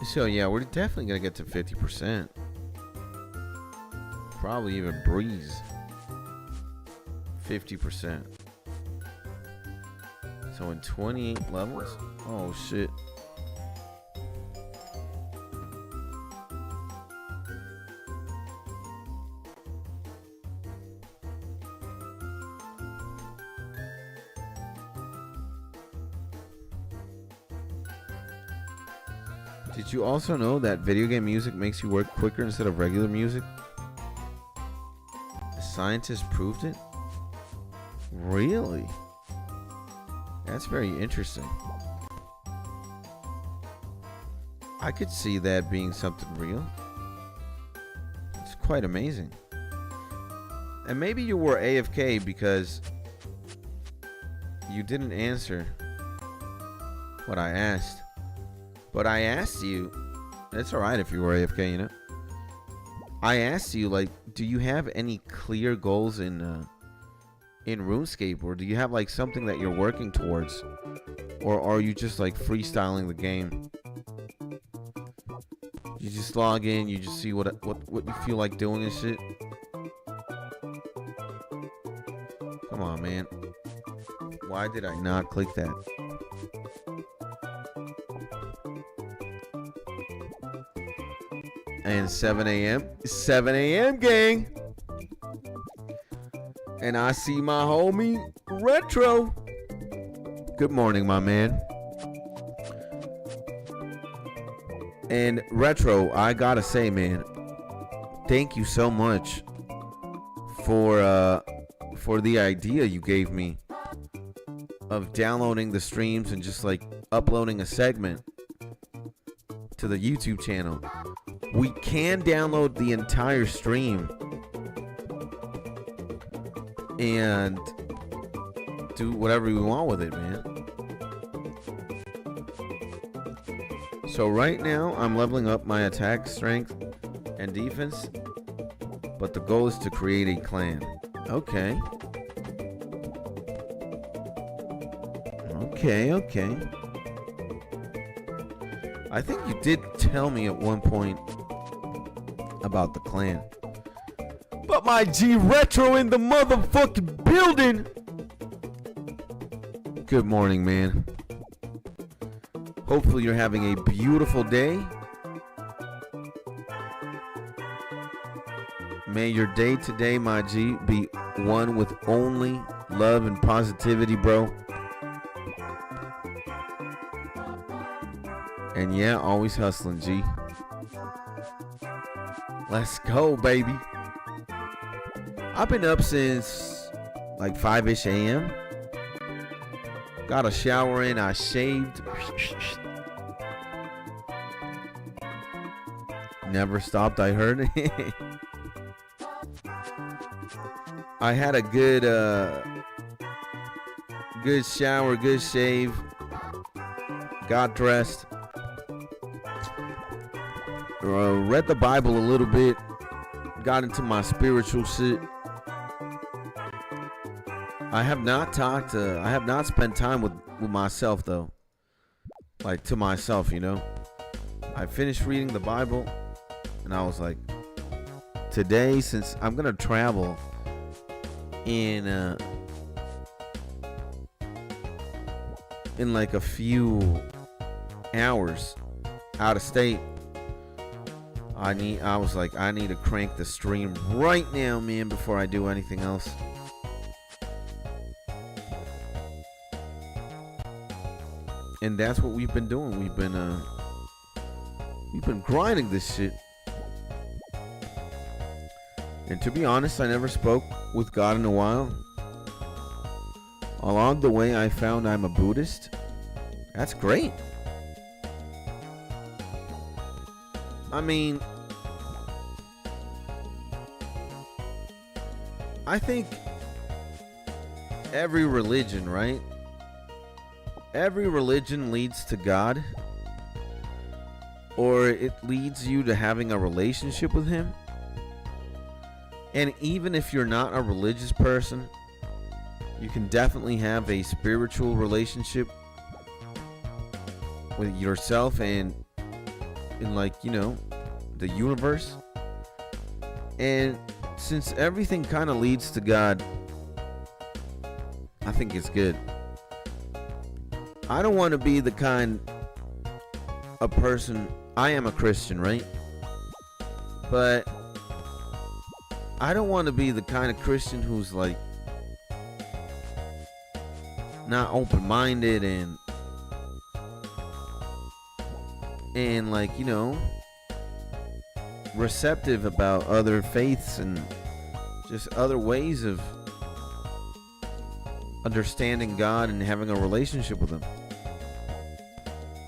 So yeah, we're definitely gonna get to 50%. Probably even breeze 50%. So in 28 levels? Oh shit. Did you also know that video game music makes you work quicker instead of regular music? The scientists proved it? Really? That's very interesting. I could see that being something real. It's quite amazing. And maybe you were AFK because you didn't answer what I asked. But I asked you, it's alright if you were AFK, you know. I asked you, like, do you have any clear goals in RuneScape, or do you have like something that you're working towards, or are you just like freestyling the game? You just log in, you just see what you feel like doing and shit. Come on, man. Why did I not click that? And 7 a.m. 7 a.m. gang. And I see my homie Retro. Good morning, my man. And Retro, I gotta say, man, thank you so much for the idea you gave me of downloading the streams and just like uploading a segment to the YouTube channel. We can download the entire stream and do whatever we want with it, man. So right now, I'm leveling up my attack, strength, and defense, but the goal is to create a clan. Okay. Okay. I think you did tell me at one point about the clan. But my G Retro in the motherfucking building. Good morning, man. Hopefully you're having a beautiful day. May your day today, my G, be one with only love and positivity, bro. And yeah, always hustling, G. Let's go, baby. I've been up since like 5-ish a.m. Got a shower in, I shaved. Never stopped, I heard. I had a good shower, good shave. Got dressed. Read the Bible a little bit. Got into my spiritual shit. I have not spent time with myself though. Like to myself, you know. I finished reading the Bible and I was like, today, since I'm gonna travel in like a few hours out of state, I was like, I need to crank the stream right now, man, before I do anything else. And that's what we've been doing. We've been grinding this shit. And to be honest, I never spoke with God in a while. Along the way, I found I'm a Buddhist. That's great. I mean, I think every religion, right? Every religion leads to God, or it leads you to having a relationship with Him. And even if you're not a religious person, you can definitely have a spiritual relationship with yourself and in, like, you know, the universe. And since everything kind of leads to God, I think it's good. I don't want to be the kind of person. I am a Christian, right? But I don't want to be the kind of Christian who's like not open-minded and like, you know, receptive about other faiths and just other ways of understanding God and having a relationship with Him.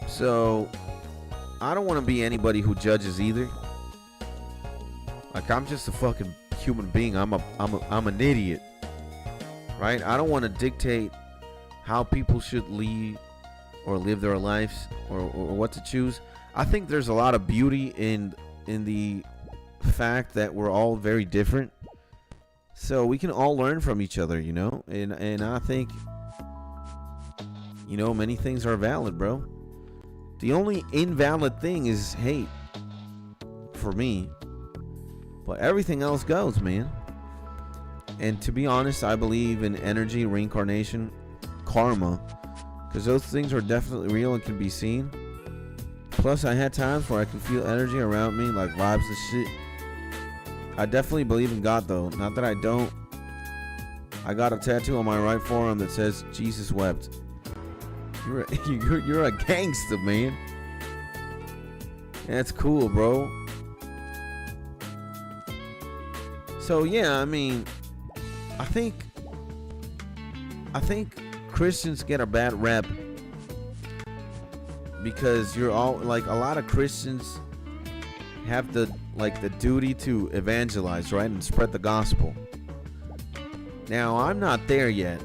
So I don't want to be anybody who judges either. Like, I'm just a fucking human being. I'm an idiot, right? I don't want to dictate how people should lead or live their lives or what to choose. I think there's a lot of beauty in the fact that we're all very different, so we can all learn from each other, you know. And I think, you know, many things are valid, bro. The only invalid thing is hate, for me. But everything else goes, man. And to be honest, I believe in energy, reincarnation, karma, because those things are definitely real and can be seen. Plus, I had times where I can feel energy around me, like vibes and shit. I definitely believe in God, though. Not that I don't. I got a tattoo on my right forearm that says Jesus wept. You're a gangster, man. That's cool, bro. So yeah, I mean, I think Christians get a bad rep because you're all like, a lot of Christians have the duty to evangelize, right, and spread the gospel. Now, I'm not there yet.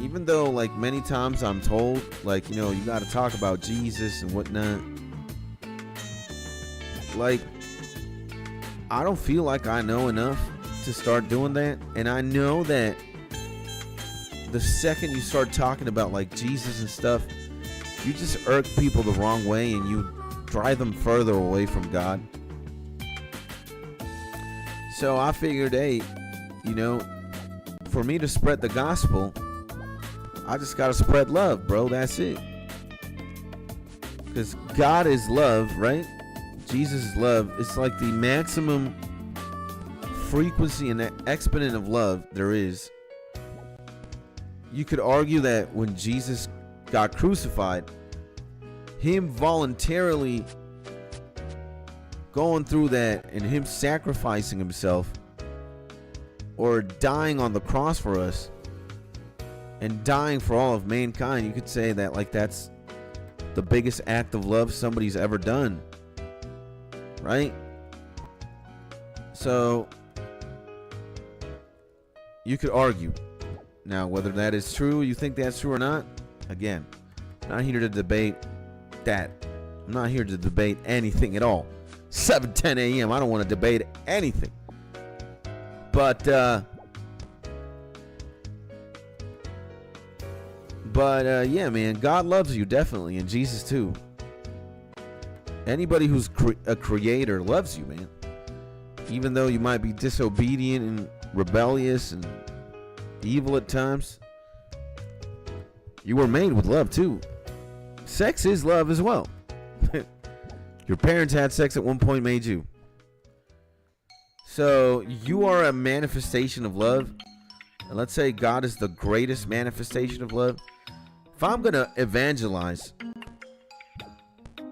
Even though, like, many times I'm told, like, you know, you got to talk about Jesus and whatnot. Like, I don't feel like I know enough to start doing that. And I know that the second you start talking about, like, Jesus and stuff, you just irk people the wrong way and you drive them further away from God. So I figured, hey, you know, for me to spread the gospel, I just gotta spread love, bro. That's it. Because God is love, right? Jesus is love. It's like the maximum frequency and exponent of love there is. You could argue that when Jesus got crucified, him voluntarily going through that and him sacrificing himself or dying on the cross for us and dying for all of mankind, you could say that, like, that's the biggest act of love somebody's ever done, right? So you could argue. Now, whether that is true, you think that's true or not, again, I'm not here to debate that. I'm not here to debate anything at all. 7:10 a.m. I don't want to debate anything. But yeah, man, God loves you, definitely, and Jesus too. Anybody who's a creator loves you, man. Even though you might be disobedient and rebellious and evil at times, you were made with love too. Sex is love as well. Your parents had sex at one point, made you. So you are a manifestation of love. And let's say God is the greatest manifestation of love. If I'm going to evangelize,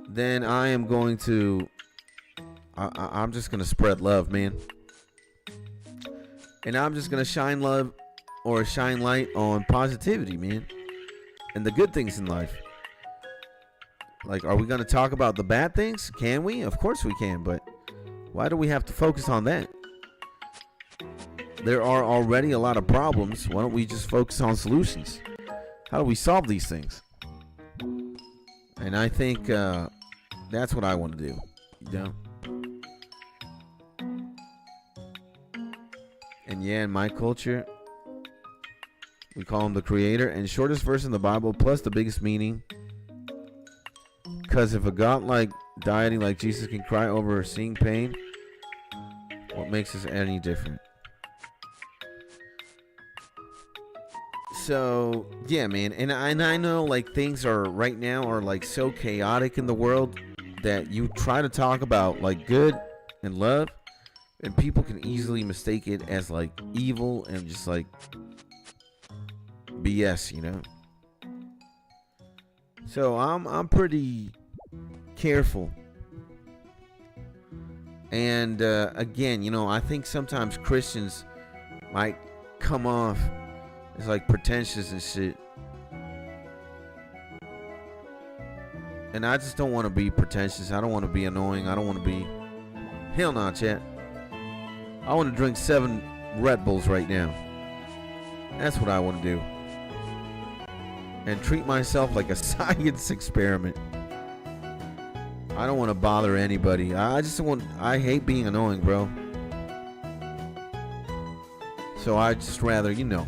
then I am going to, I'm just going to spread love, man. And I'm just going to shine love or shine light on positivity, man. And the good things in life. Like, are we going to talk about the bad things? Can we? Of course we can, but why do we have to focus on that? There are already a lot of problems. Why don't we just focus on solutions? How do we solve these things? And I think that's what I want to do. You know? And yeah, in my culture, we call him the creator. And shortest verse in the Bible, plus the biggest meaning. Because if a God like deity like Jesus can cry over seeing pain, what makes us any different? So yeah, man, and I know like things are right now are like so chaotic in the world that you try to talk about like good and love, and people can easily mistake it as like evil and just like BS, you know. So I'm pretty careful. And again, you know, I think sometimes Christians might come off as like pretentious and shit. And I just don't want to be pretentious. I don't want to be annoying. I don't want to be... Hell no, chat. I want to drink 7 Red Bulls right now. That's what I want to do. And treat myself like a science experiment. I don't want to bother anybody. I hate being annoying, bro. So I just rather, you know.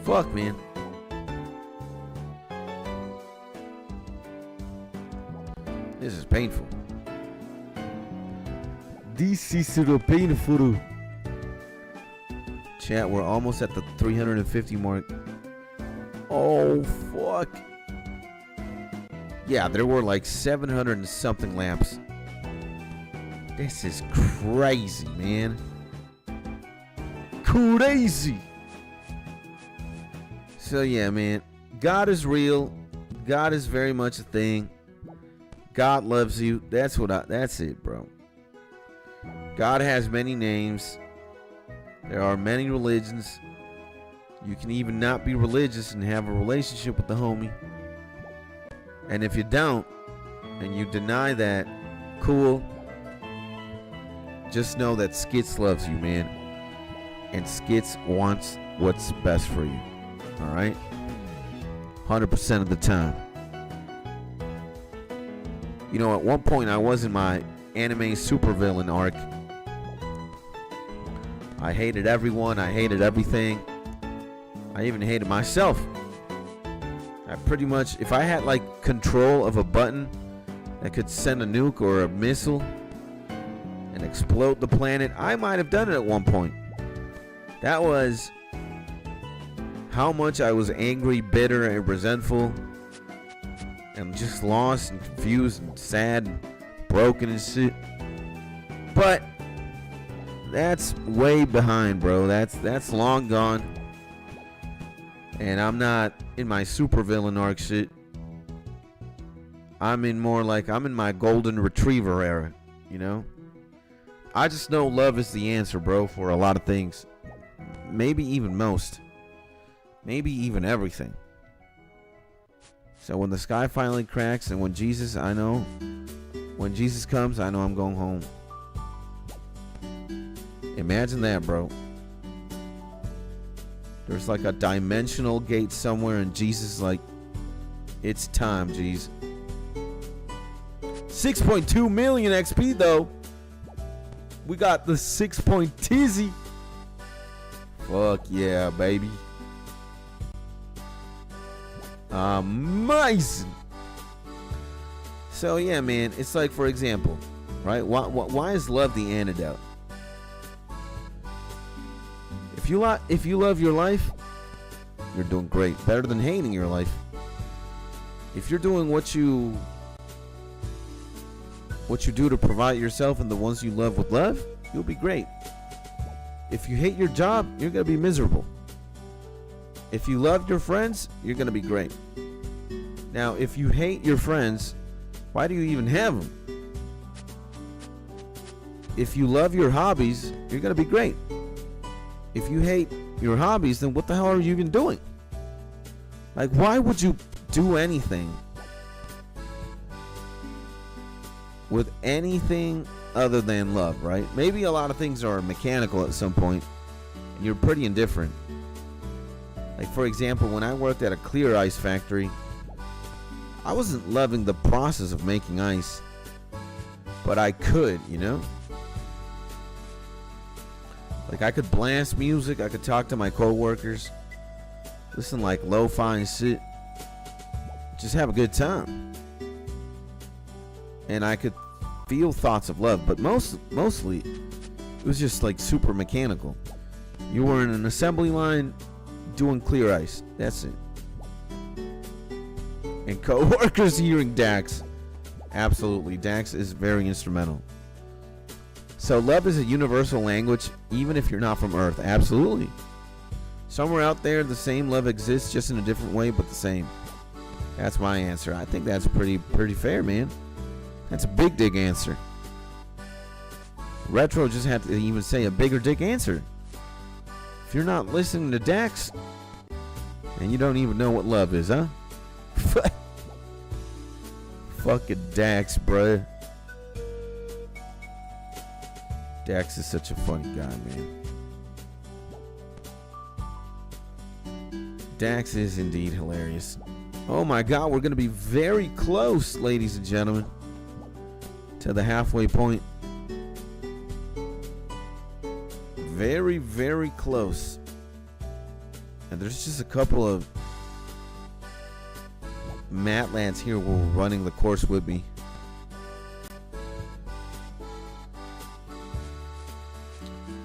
Fuck, man. This is painful. This is so painful. Chat, we're almost at the 350 mark. Oh, fuck. Yeah, there were like 700 and something lamps. This is crazy, man. Crazy. So yeah, man. God is real. God is very much a thing. God loves you. That's it, bro. God has many names. There are many religions. You can even not be religious and have a relationship with the homie. And if you don't, and you deny that, cool. Just know that Skits loves you, man. And Skits wants what's best for you. Alright? 100% of the time. You know, at one point I was in my anime supervillain arc. I hated everyone. I hated everything. I even hated myself. I pretty much, if I had like control of a button that could send a nuke or a missile and explode the planet, I might have done it at one point. That was how much I was angry, bitter, and resentful, and just lost and confused and sad and broken and shit. But that's way behind, bro. That's long gone. And I'm not in my supervillain arc shit. I'm in my golden retriever era, you know? I just know love is the answer, bro, for a lot of things. Maybe even most. Maybe even everything. So when the sky finally cracks and when Jesus comes, I know I'm going home. Imagine that, bro. There's like a dimensional gate somewhere and Jesus is like, it's time, G's. 6.2 million XP though. We got the 6 tizzy. Fuck yeah, baby. Amazing. So yeah, man, it's like, for example, right? Why is love the antidote? If you love your life, you're doing great. Better than hating your life. If you're doing what you do to provide yourself and the ones you love with love, you'll be great. If you hate your job, you're gonna be miserable. If you love your friends, you're gonna be great. Now, if you hate your friends, why do you even have them? If you love your hobbies, you're gonna be great. If you hate your hobbies, then what the hell are you even doing? Like, why would you do anything with anything other than love, right? Maybe a lot of things are mechanical at some point, and you're pretty indifferent. Like, for example, when I worked at a clear ice factory, I wasn't loving the process of making ice, but I could, you know? Like, I could blast music, I could talk to my coworkers, listen like lo-fi and shit, just have a good time. And I could feel thoughts of love, but mostly it was just like super mechanical. You were in an assembly line doing clear ice. That's it. And co-workers hearing Dax. Absolutely. Dax is very instrumental. So love is a universal language, even if you're not from Earth. Absolutely. Somewhere out there, the same love exists, just in a different way, but the same. That's my answer. I think that's pretty fair, man. That's a big dick answer. Retro just had to even say a bigger dick answer. If you're not listening to Dax, and you don't even know what love is, huh? Fucking Dax, bruh. Dax is such a funny guy, man. Dax is indeed hilarious. Oh my god, we're going to be very close, ladies and gentlemen, to the halfway point. Very, very close. And there's just a couple of Matlands here who are running the course with me.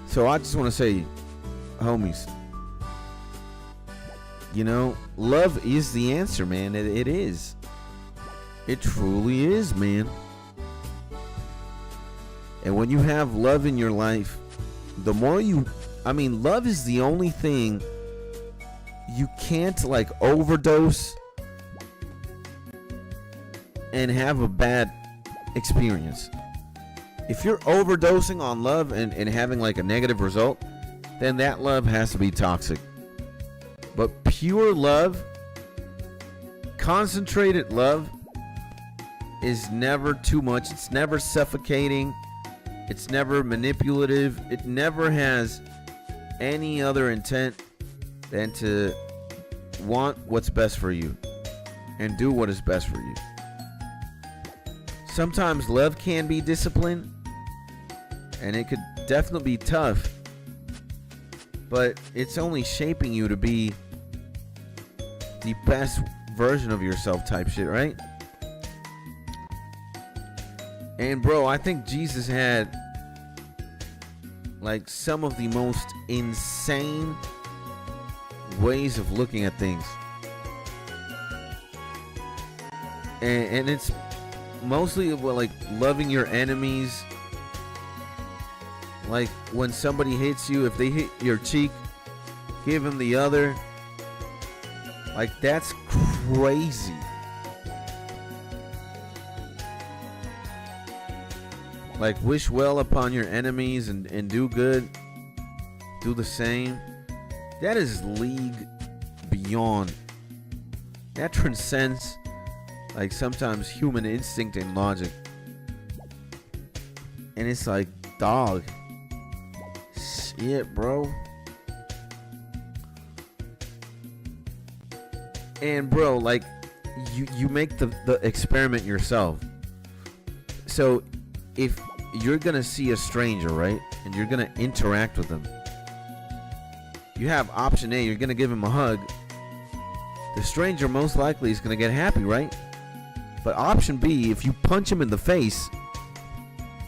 So I just want to say, homies, you know, love is the answer, man. It is. It truly is, man. And when you have love in your life, the more you, I mean, love is the only thing you can't like overdose and have a bad experience. If you're overdosing on love and having like a negative result, then that love has to be toxic. But pure love, concentrated love, is never too much. It's never suffocating. It's never manipulative. It never has any other intent than to want what's best for you and do what is best for you. Sometimes love can be discipline, and it could definitely be tough, but it's only shaping you to be the best version of yourself type shit, right? And bro, I think Jesus had like some of the most insane ways of looking at things. And it's mostly like loving your enemies. Like when somebody hits you, if they hit your cheek, give them the other. Like that's crazy. Like wish well upon your enemies and do good. Do the same. That is league beyond. That transcends like sometimes human instinct and logic. And it's like, dog. Shit, bro. And bro, like you make the experiment yourself. So if you're gonna see a stranger, right, and you're gonna interact with them, you have option A, you're gonna give him a hug. The stranger most likely is gonna get happy, right? But option B, if you punch him in the face,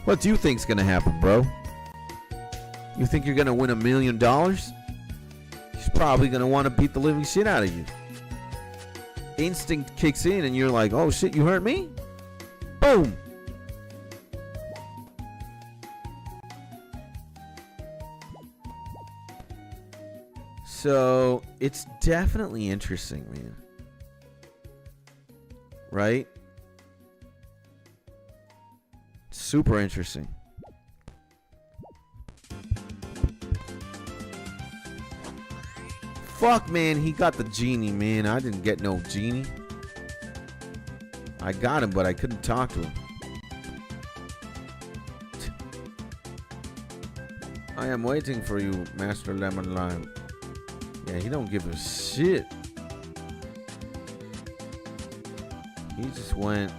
what do you think's gonna happen, bro? You think you're gonna win $1 million? He's probably gonna want to beat the living shit out of you. Instinct kicks in and you're like, oh shit, you hurt me? Boom. So it's definitely interesting, man. Right? Super interesting. Fuck, man, he got the genie, man. I didn't get no genie. I got him, but I couldn't talk to him. I am waiting for you, Master Lemon Lime. Yeah, he don't give a shit. He just went.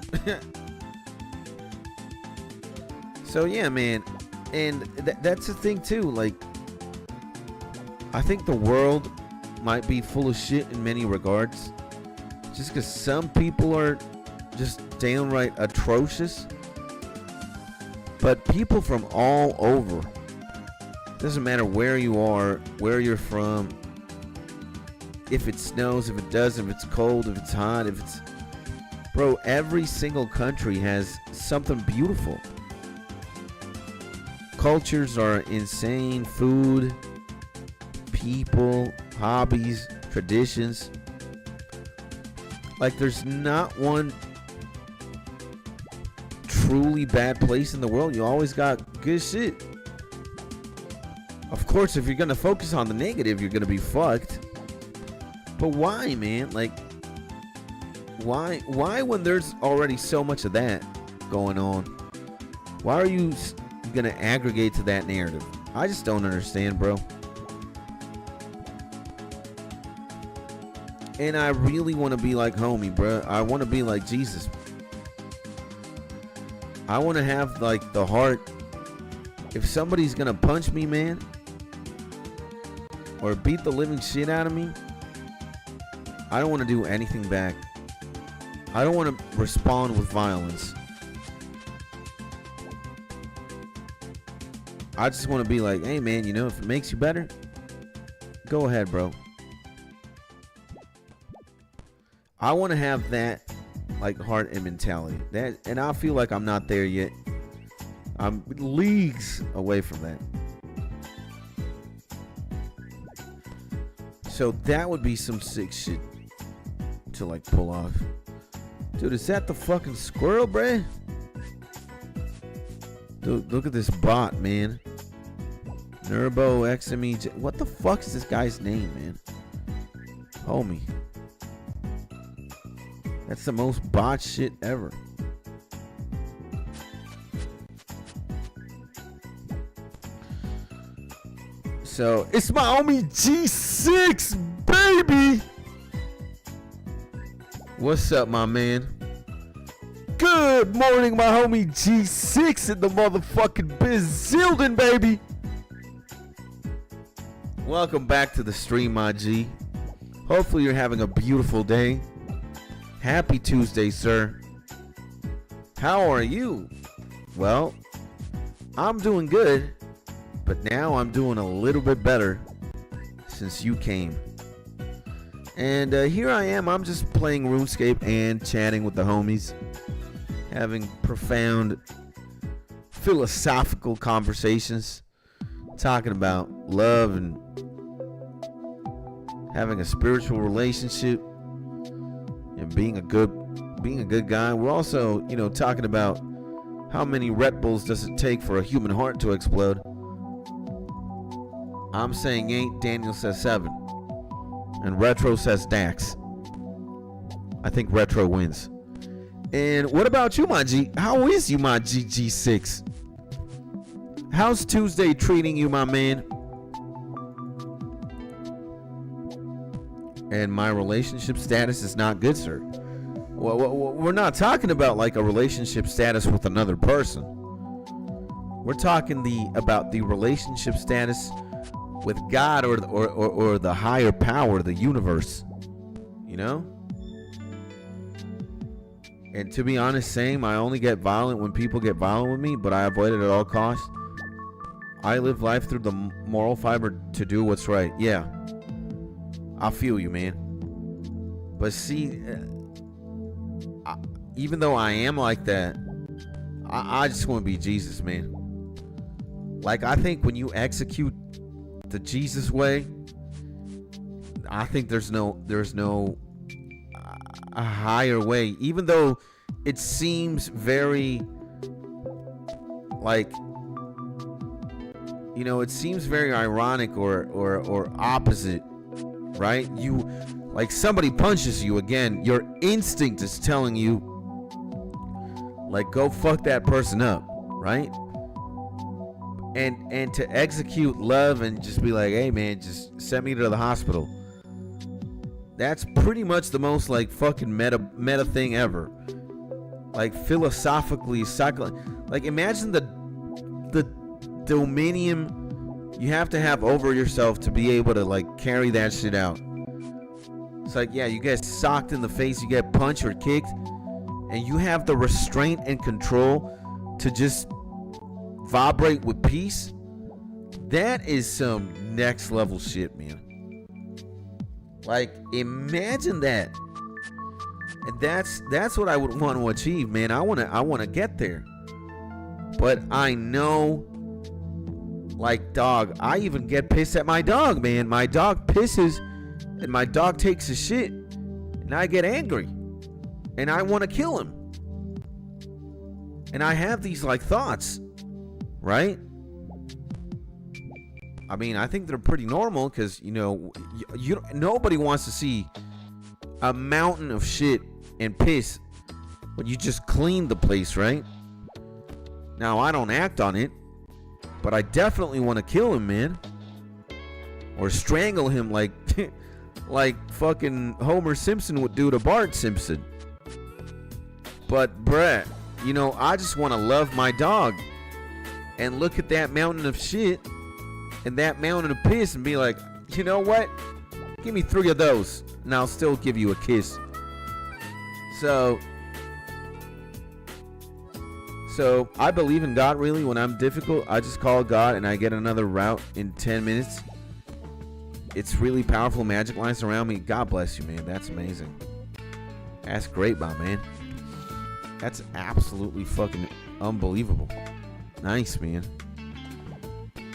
So yeah, man, and that's the thing too. Like, I think the world might be full of shit in many regards, just because some people are just downright atrocious. But people from all over, doesn't matter where you are, where you're from, if it snows, if it doesn't, if it's cold, if it's hot, if it's... Bro, every single country has something beautiful. Cultures are insane. Food, people, hobbies, traditions. Like, there's not one truly bad place in the world. You always got good shit. Of course, if you're gonna focus on the negative, you're gonna be fucked. But why, man? Like, why when there's already so much of that going on? Why are you gonna aggregate to that narrative? I just don't understand, bro. And I really want to be like homie, bro. I want to be like Jesus. I want to have like the heart. If somebody's gonna punch me, man, or beat the living shit out of me, I don't want to do anything back. I don't want to respond with violence. I just want to be like, hey man, you know, if it makes you better, go ahead, bro. I want to have that like heart and mentality. That, and I feel like I'm not there yet. I'm leagues away from that. So that would be some sick shit to like pull off. Dude, is that the fucking squirrel, bruh? Dude, look at this bot, man. Nerbo XME. What the fuck is this guy's name, man? Homie. That's the most bot shit ever. So, it's my homie G6, baby! What's up, my man? Good morning, my homie G6 in the motherfucking Bizilden, baby! Welcome back to the stream, my G. Hopefully you're having a beautiful day. Happy Tuesday, sir. How are you? Well, I'm doing good, but now I'm doing a little bit better since you came. And here I am. I'm just playing RuneScape and chatting with the homies, having profound philosophical conversations, talking about love and having a spiritual relationship and being a good guy. We're also, you know, talking about how many Red Bulls does it take for a human heart to explode. I'm saying 8, Daniel says 7, and Retro says Dax. I think Retro wins. And what about you, my G? How is you, my GG6? How's Tuesday treating you, my man? And my relationship status is not good, sir. Well, we're not talking about like a relationship status with another person. We're talking about the relationship status with God or the higher power, the universe. You know? And to be honest, same. I only get violent when people get violent with me, but I avoid it at all costs. I live life through the moral fiber to do what's right. Yeah. I feel you, man. But see, even though I am like that, I just want to be Jesus, man. Like, I think when you execute the Jesus way, I think there's no a higher way. Even though it seems very, like, you know, it seems very ironic or opposite. Right? You, like, somebody punches you, again, your instinct is telling you, like, go fuck that person up, right? And to execute love and just be like, hey man, just send me to the hospital. That's pretty much the most like fucking meta thing ever. Like, philosophically, like, imagine the dominion you have to have over yourself to be able to like carry that shit out. It's like, yeah, you get socked in the face, you get punched or kicked, and you have the restraint and control to just vibrate with peace. That is some next level shit, man. Like, imagine that. And that's what I would want to achieve, man. I want to get there. But I know, like, dog, I even get pissed at my dog, man. My dog pisses and my dog takes a shit and I get angry and I want to kill him. And I have these, like, thoughts, right? I mean, I think they're pretty normal because, you know, nobody wants to see a mountain of shit and piss when you just clean the place, right? Now, I don't act on it, but I definitely want to kill him, man. Or strangle him like like fucking Homer Simpson would do to Bart Simpson. But, bruh, you know, I just want to love my dog and look at that mountain of shit and that mountain of piss and be like, you know what? Give me 3 of those and I'll still give you a kiss. So I believe in God, really. When I'm difficult, I just call God and I get another route in 10 minutes. It's really powerful magic lines around me. God bless you, man. That's amazing. That's great, my man. That's absolutely fucking unbelievable. Nice, man.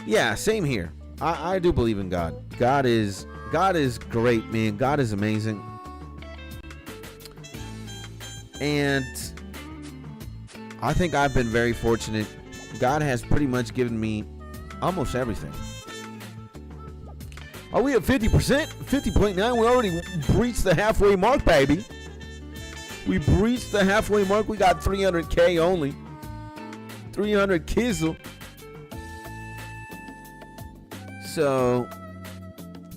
Yeah, same here. I do believe in God. God is great, man. God is amazing. And I think I've been very fortunate. God has pretty much given me almost everything. Are we at 50%? 50.9? We already breached the halfway mark, baby. We breached the halfway mark. We got 300K only. 300 kizzle. So,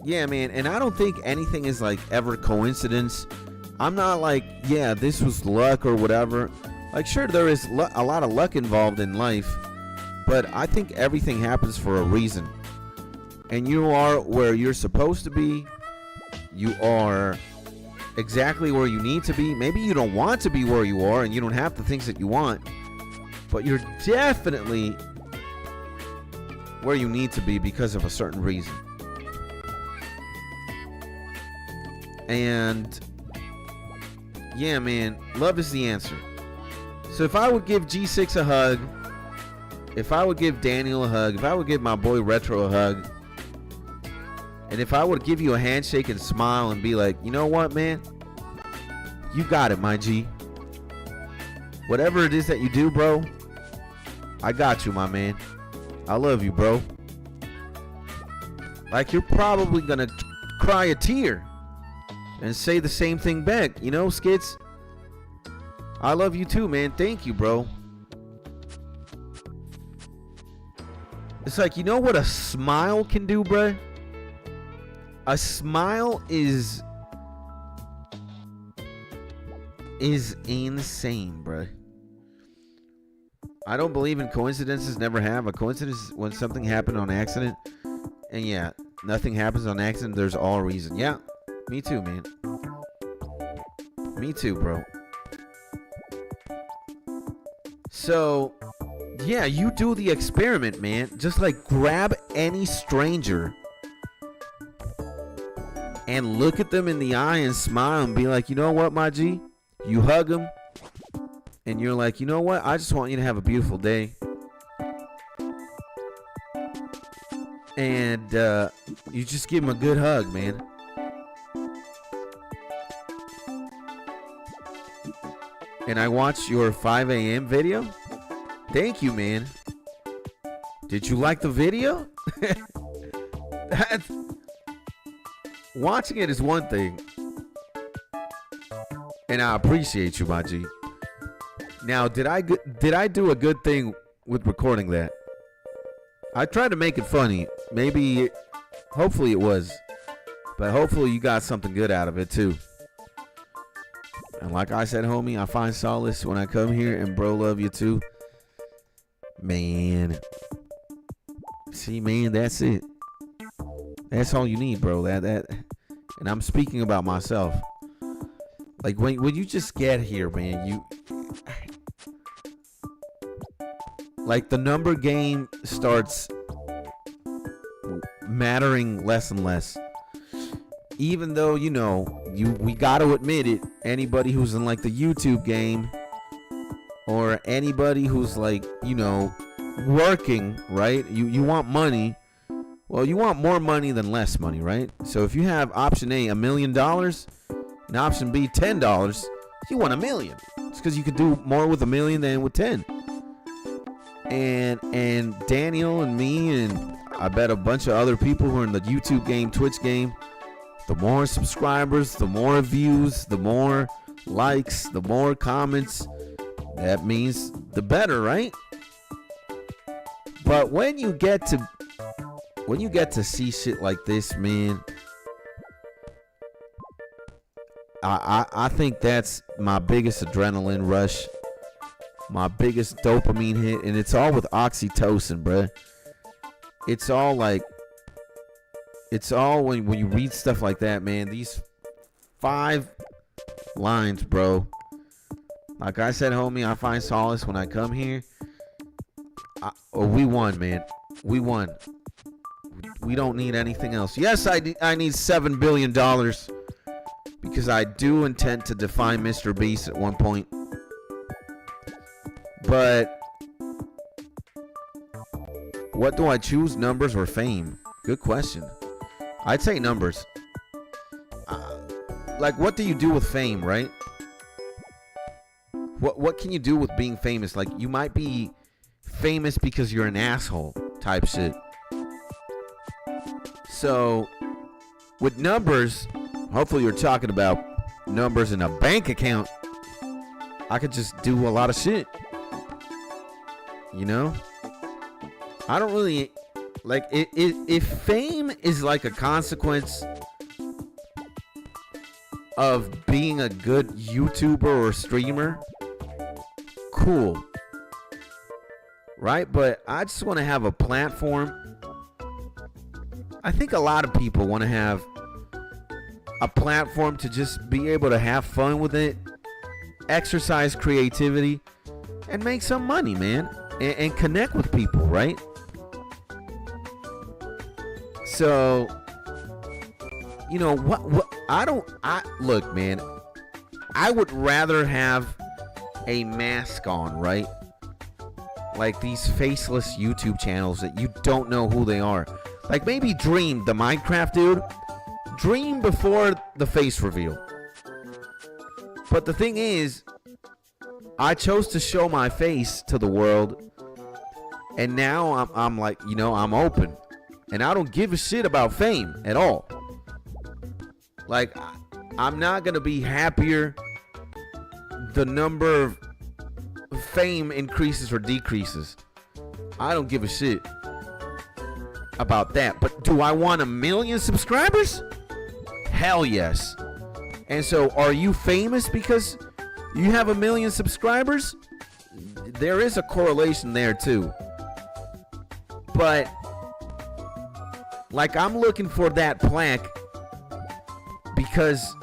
yeah, man. And I don't think anything is, like, ever coincidence. I'm not like, yeah, this was luck or whatever. Like, sure, there is a lot of luck involved in life, but I think everything happens for a reason. And you are where you're supposed to be. You are exactly where you need to be. Maybe you don't want to be where you are and you don't have the things that you want, but you're definitely where you need to be because of a certain reason. And yeah, man, love is the answer. So if I would give G6 a hug, if I would give Daniel a hug, if I would give my boy Retro a hug, and if I would give you a handshake and smile and be like, you know what, man? You got it, my G. Whatever it is that you do, bro, I got you, my man. I love you, bro. Like, you're probably gonna cry a tear and say the same thing back. You know, Skits? I love you too, man. Thank you, bro. It's like, you know what a smile can do, bruh? A smile is insane, bruh. I don't believe in coincidences, never have. A coincidence is when something happened on accident. And yeah, nothing happens on accident. There's all reason. Yeah, me too, man. Me too, bro. So, yeah, you do the experiment, man. Just like grab any stranger and look at them in the eye and smile and be like, you know what, my G? You hug them and you're like, you know what? I just want you to have a beautiful day. And you just give them a good hug, man. And I watched your 5 a.m. video. Thank you, man. Did you like the video? Watching it is one thing. And I appreciate you, my G. Now, did I do a good thing with recording that? I tried to make it funny. Maybe, hopefully it was. But hopefully you got something good out of it, too. And like I said, homie, I find solace when I come here, and bro, love you too. Man. See, man, that's it. That's all you need, bro. That and I'm speaking about myself. Like when you just get here, man, you like the number game starts mattering less and less. Even though, you know, we got to admit it, anybody who's in like the YouTube game or anybody who's like, you know, working, right? You want money. Well, you want more money than less money, right? So if you have option A, $1 million, and option B, $10, you want $1 million. It's because you can do more with $1 million than with 10. And Daniel and me and I bet a bunch of other people who are in the YouTube game, Twitch game, the more subscribers, the more views, the more likes, the more comments, that means the better, right? But when you get to see shit like this, man, I think that's my biggest adrenaline rush, my biggest dopamine hit, and it's all with oxytocin, bruh. It's all like, it's all when you read stuff like that, man. These 5 lines, bro. Like I said, homie, I find solace when I come here. We won, man. We won. We don't need anything else. Yes, I need $7 billion because I do intend to define Mr. Beast at one point. But what do I choose, numbers or fame? Good question. I'd say numbers. Like, what do you do with fame, right? What can you do with being famous? Like, you might be famous because you're an asshole type shit. So, with numbers, hopefully you're talking about numbers in a bank account. I could just do a lot of shit. You know? I don't really... Like, if fame is like a consequence of being a good YouTuber or streamer, cool. Right? But I just want to have a platform. I think a lot of people want to have a platform to just be able to have fun with it, exercise creativity, and make some money, man. And connect with people, right? So, you know, look, man, I would rather have a mask on, right? Like these faceless YouTube channels that you don't know who they are. Like maybe Dream, the Minecraft dude. Dream before the face reveal. But the thing is, I chose to show my face to the world. And now I'm like, you know, I'm open. And I don't give a shit about fame at all. Like, I'm not going to be happier the number of fame increases or decreases. I don't give a shit about that. But do I want 1 million subscribers? Hell yes. And so, are you famous because you have 1 million subscribers? There is a correlation there too. But like, I'm looking for that plaque because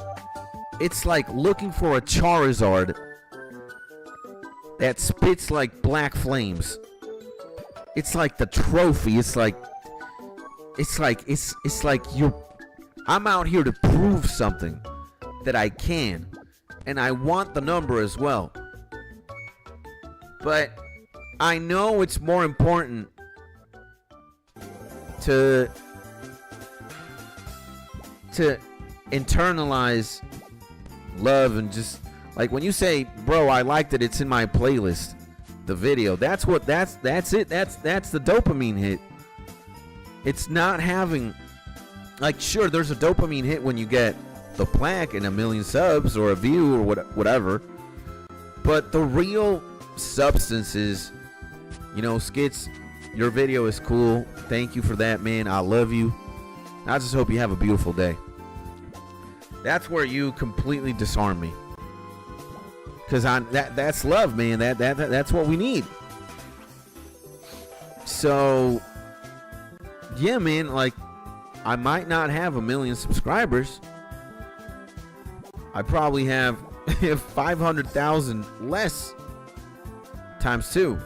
it's like looking for a Charizard that spits like black flames. It's like the trophy. It's like I'm out here to prove something that I can, and I want the number as well. But I know it's more important to internalize love and just like when you say, bro, I liked it, it's in my playlist, the video, that's it, that's the dopamine hit. It's not having, like, sure, there's a dopamine hit when you get the plaque and 1 million subs or a view or whatever, but the real substance is, you know, Skits, your video is cool, thank you for that, man, I love you, I just hope you have a beautiful day. That's where you completely disarm me. Cause that's love, man. That's what we need. So yeah, man, like I might not have 1 million subscribers, I probably have 500,000 less times 2.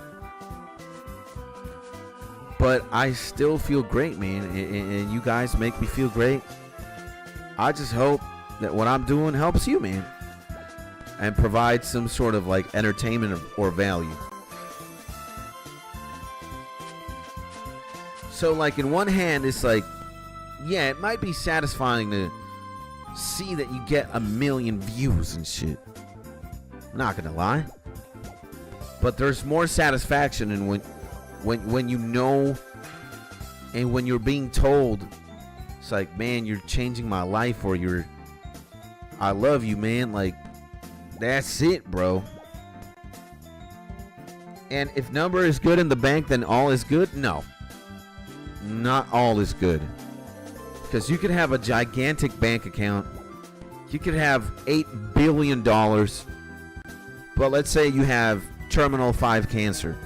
But I still feel great, man, and you guys make me feel great. I just hope that what I'm doing helps you, man, and provides some sort of like entertainment or value. So like in one hand, it's like, yeah, it might be satisfying to see that you get 1 million views and shit. Not gonna lie. But there's more satisfaction in when you know, and when you're being told, it's like, man, you're changing my life, or I love you, man. Like, that's it, bro. And if number is good in the bank, then all is good? No. Not all is good. Because you could have a gigantic bank account. You could have $8 billion. But let's say you have terminal 5 cancer.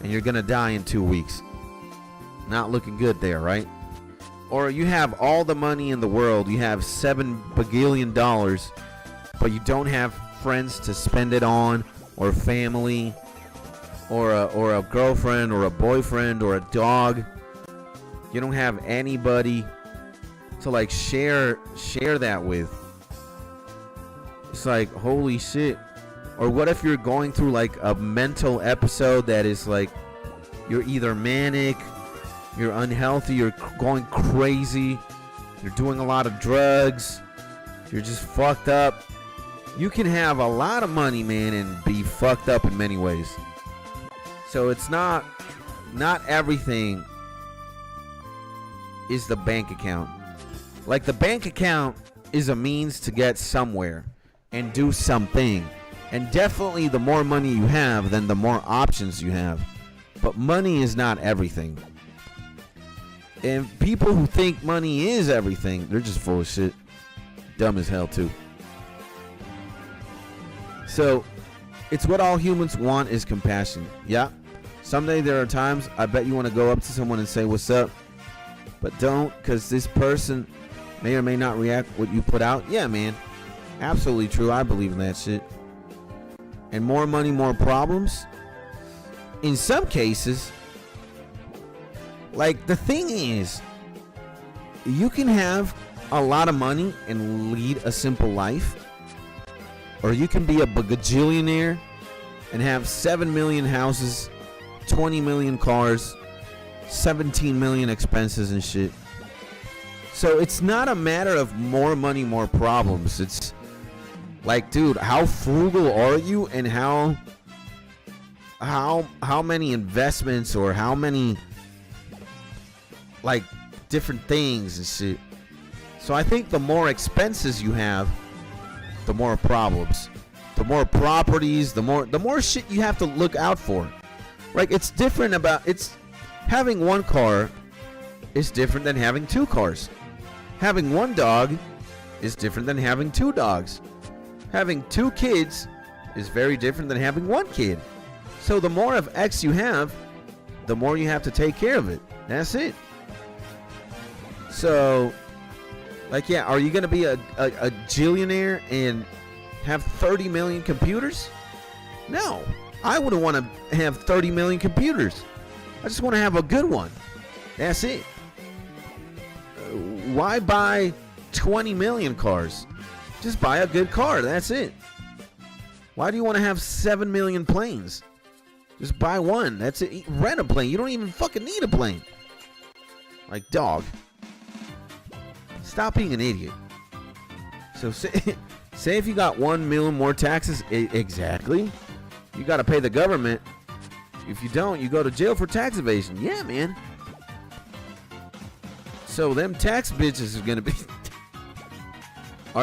And you're going to die in 2 weeks. Not looking good there, right? Or you have all the money in the world. You have $7 bagillion. But you don't have friends to spend it on. Or family. Or a girlfriend. Or a boyfriend. Or a dog. You don't have anybody to like share that with. It's like, holy shit. Or what if you're going through like a mental episode that is like, you're either manic, you're unhealthy, you're going crazy, you're doing a lot of drugs, you're just fucked up. You can have a lot of money, man, and be fucked up in many ways. So it's not everything is the bank account. Like, the bank account is a means to get somewhere and do something. And definitely the more money you have, then the more options you have. But money is not everything. And people who think money is everything, they're just full of shit. Dumb as hell too. So, it's what all humans want is compassion. Yeah. Someday there are times I bet you want to go up to someone and say, what's up? But don't, because this person may or may not react what you put out. Yeah, man. Absolutely true. I believe in that shit. And more money, more problems. In some cases, like, the thing is, you can have a lot of money and lead a simple life. Or you can be a bajillionaire and have 7 million houses, 20 million cars, 17 million expenses and shit. So it's not a matter of more money, more problems. It's like, dude, how frugal are you, and how many investments, or how many like different things and shit. So I think the more expenses you have, the more problems, the more properties, the more shit you have to look out for. Like, it's different it's having one car is different than having 2 cars. Having 1 dog is different than having 2 dogs. Having 2 kids is very different than having 1 kid. So the more of X you have, the more you have to take care of it. That's it. So, like, yeah, are you going to be a gillionaire and have 30 million computers? No. I wouldn't want to have 30 million computers. I just want to have a good one. That's it. Why buy 20 million cars? Just buy a good car. That's it. Why do you want to have 7 million planes? Just buy one. That's it. Rent a plane. You don't even fucking need a plane. Like, dog. Stop being an idiot. So say if you got 1 million more taxes, exactly. You got to pay the government. If you don't, you go to jail for tax evasion. Yeah, man. So them tax bitches are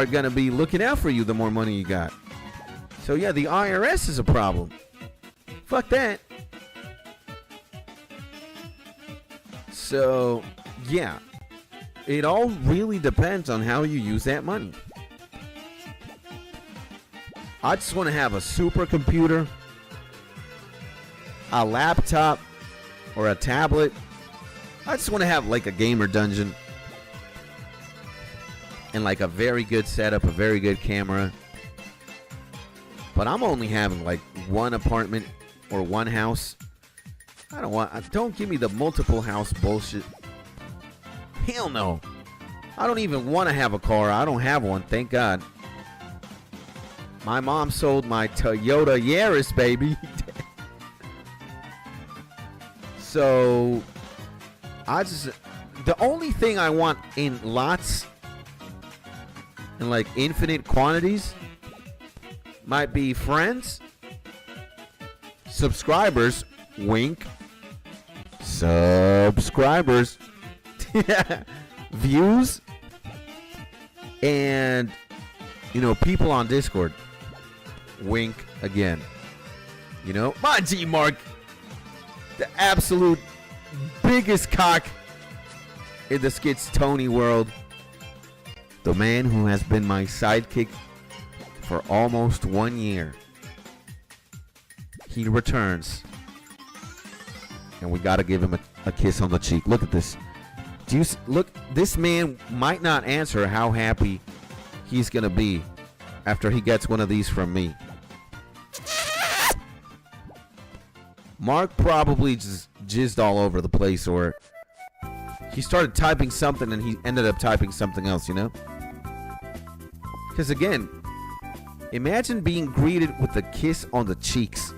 gonna be looking out for you the more money you got. So yeah, the IRS is a problem. Fuck that. So yeah, it all really depends on how you use that money. I just want to have a supercomputer, a laptop, or a tablet. I just want to have like a gamer dungeon. and like a very good setup, a very good camera. But I'm only having like one apartment or one house. Don't give me the multiple house bullshit. Hell no. I don't even want to have a car. I don't have one, thank God. My mom sold my Toyota Yaris, baby. So, the only thing I want in lots, in like infinite quantities, might be friends, subscribers, wink, subscribers, views, and, you know, people on Discord, wink again. You know, my G Mark, the absolute biggest cock in the Skits Tony world, the man who has been my sidekick for almost 1 year. He returns, and we gotta give him a kiss on the cheek. Look at this. Look, this man might not answer how happy he's gonna be after he gets one of these from me. Mark probably just jizzed all over the place, or he started typing something and he ended up typing something else, you know? Because again, imagine being greeted with a kiss on the cheeks.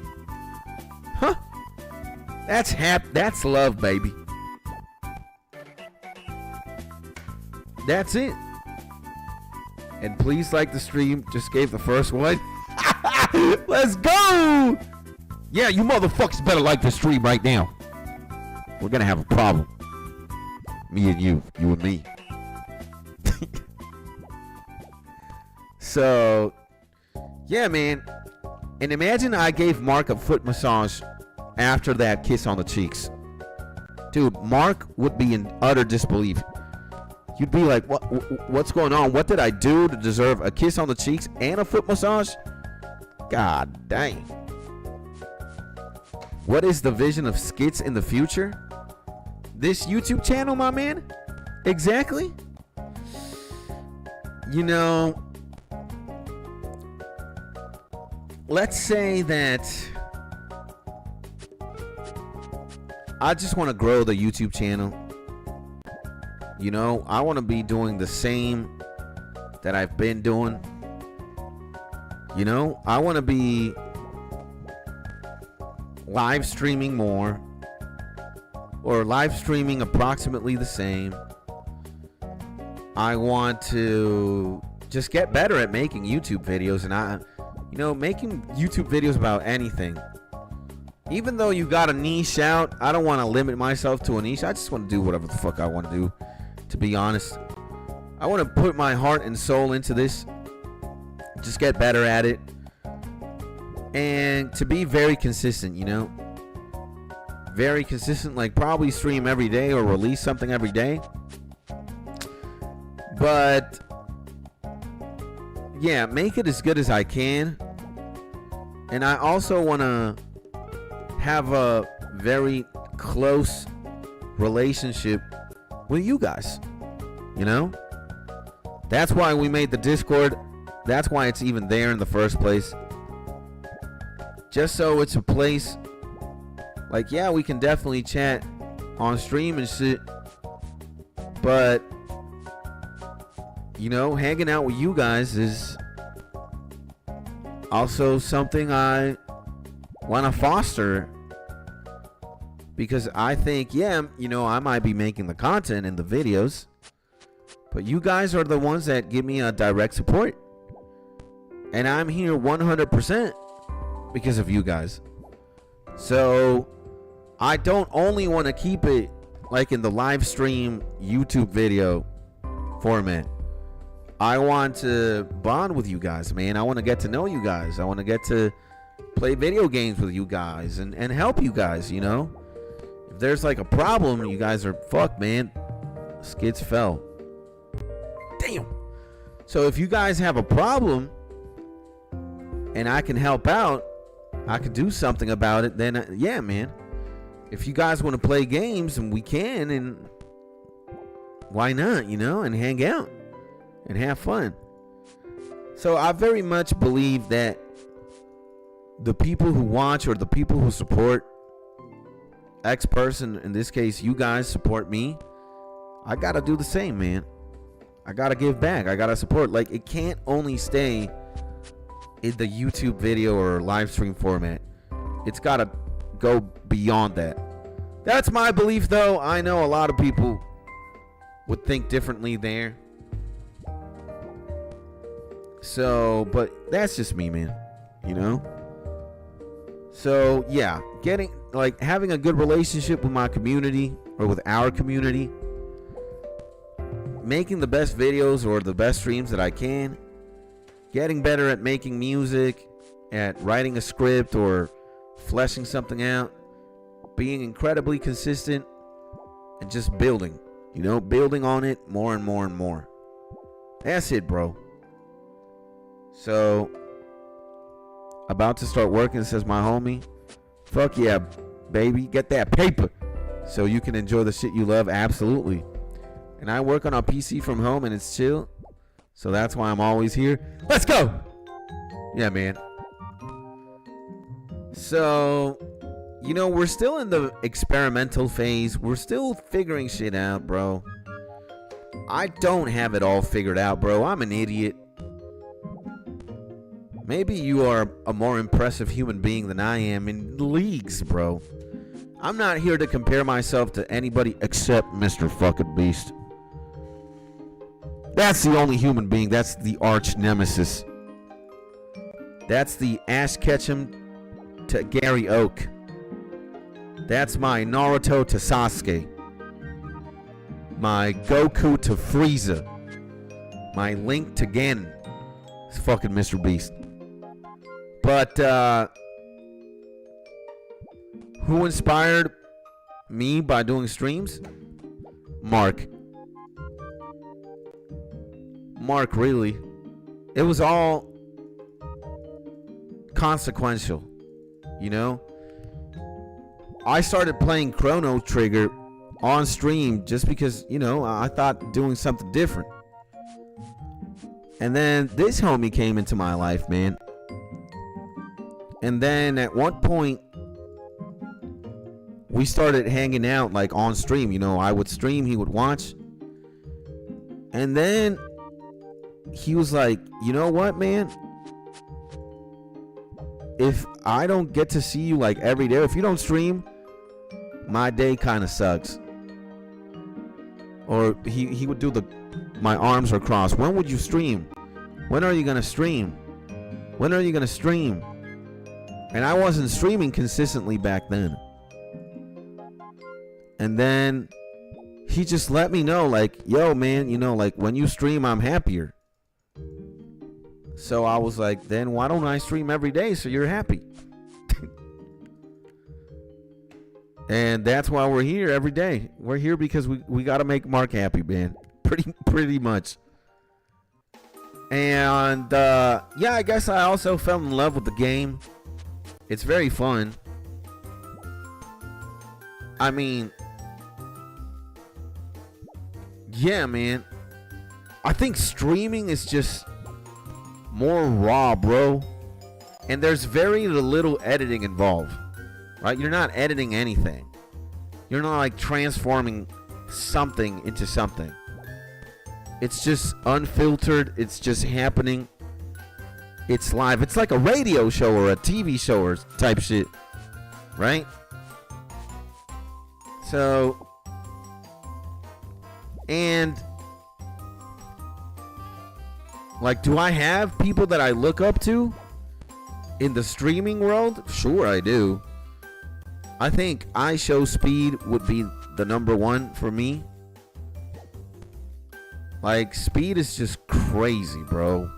Huh? That's love, baby. That's it. And please like the stream. Just gave the first one. Let's go! Yeah, you motherfuckers better like the stream right now. We're gonna have a problem. Me and you and me. So, yeah, man. And imagine I gave Mark a foot massage after that kiss on the cheeks. Dude, Mark would be in utter disbelief. You'd be like, what's going on? What did I do to deserve a kiss on the cheeks and a foot massage? God dang. What is the vision of Skits in the future? This YouTube channel, my man? Exactly. You know, let's say that I just want to grow the YouTube channel. You know, I want to be doing the same that I've been doing. You know, I want to be live streaming more, or live streaming approximately the same. I want to just get better at making YouTube videos, and making YouTube videos about anything. Even though you got a niche out, I don't want to limit myself to a niche. I just want to do whatever the fuck I want to do, to be honest. I want to put my heart and soul into this, just get better at it, and to be very consistent, you know? Very consistent, like probably stream every day or release something every day. But yeah, make it as good as I can. And I also want to have a very close relationship with you guys. You know? That's why we made the Discord. That's why it's even there in the first place. Just so it's a place, like, yeah, we can definitely chat on stream and shit, but, you know, hanging out with you guys is also something I want to foster, because I think, yeah, you know, I might be making the content and the videos, but you guys are the ones that give me a direct support, and I'm here 100% because of you guys. So I don't only want to keep it like in the live stream YouTube video format. I want to bond with you guys, man. I want to get to know you guys. I want to get to play video games with you guys and help you guys, you know? If there's like a problem, you guys are fucked, man. Skits fell. Damn. So if you guys have a problem and I can help out, I could do something about it, then yeah, man. If you guys want to play games, and we can, and why not, you know, and hang out and have fun. So I very much believe that the people who watch or the people who support X person, in this case, you guys support me, I gotta do the same, man. I gotta give back. I gotta support. Like, it can't only stay in the YouTube video or live stream format. It's gotta go beyond that. That's my belief, though. I know a lot of people would think differently there. So, but that's just me, man. You know? So, yeah, having a good relationship with my community or with our community, making the best videos or the best streams that I can, getting better at making music, at writing a script or fleshing something out, being incredibly consistent, and just building, building on it more and more and more. That's it, bro. So, about to start working, says my homie. Fuck yeah, baby. Get that paper so you can enjoy the shit you love. Absolutely. And I work on a PC from home and it's chill. So that's why I'm always here. Let's go. Yeah, man. So, we're still in the experimental phase. We're still figuring shit out, bro. I don't have it all figured out, bro. I'm an idiot. Maybe you are a more impressive human being than I am in leagues, bro. I'm not here to compare myself to anybody except Mr. fucking Beast. That's the only human being. That's the arch nemesis. That's the Ash Ketchum to Gary Oak. That's my Naruto to Sasuke. My Goku to Frieza. My Link to Ganon. It's fucking Mr. Beast. But, who inspired me by doing streams? Mark, really. It was all consequential, I started playing Chrono Trigger on stream just because, I thought doing something different. And then this homie came into my life, man. And then at one point, we started hanging out like on stream. I would stream, he would watch. And then he was like, you know what, man? If I don't get to see you like every day, if you don't stream, my day kind of sucks. Or he would do my arms are crossed. When would you stream? When are you going to stream? When are you going to stream? And I wasn't streaming consistently back then. And then he just let me know, like, yo, man, when you stream, I'm happier. So I was like, then why don't I stream every day so you're happy? And that's why we're here every day. We're here because we got to make Mark happy, man. Pretty much. And, yeah, I guess I also fell in love with the game. It's very fun. I mean, yeah, man. I think streaming is just more raw, bro. And there's very little editing involved, right? You're not editing anything. You're not like transforming something into something. It's just unfiltered. It's just happening. It's live. It's like a radio show or a TV show or type shit, right? So, and like, do I have people that I look up to in the streaming world? Sure, I do. I think iShowSpeed would be the number one for me. Like, Speed is just crazy, bro.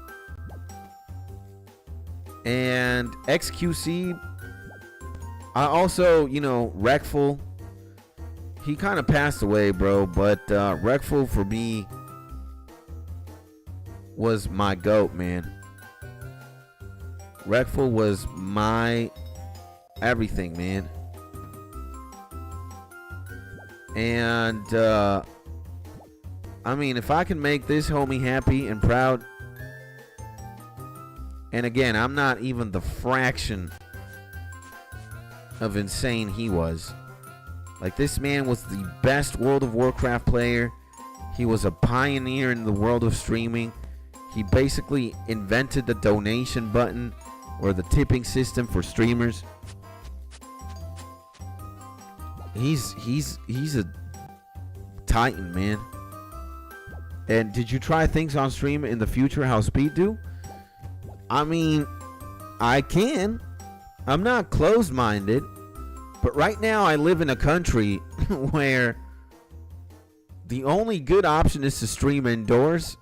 And XQC, I also, Wreckful. He kind of passed away, bro, but Wreckful for me was my GOAT, man. Wreckful was my everything, man. And I mean, if I can make this homie happy and proud, and again, I'm not even the fraction of insane he was. Like, this man was the best World of Warcraft player. He was a pioneer in the world of streaming. He basically invented the donation button or the tipping system for streamers. He's a titan, man. And did you try things on stream in the future how Speed do? I mean, I can. I'm not closed-minded. But right now I live in a country where the only good option is to stream indoors.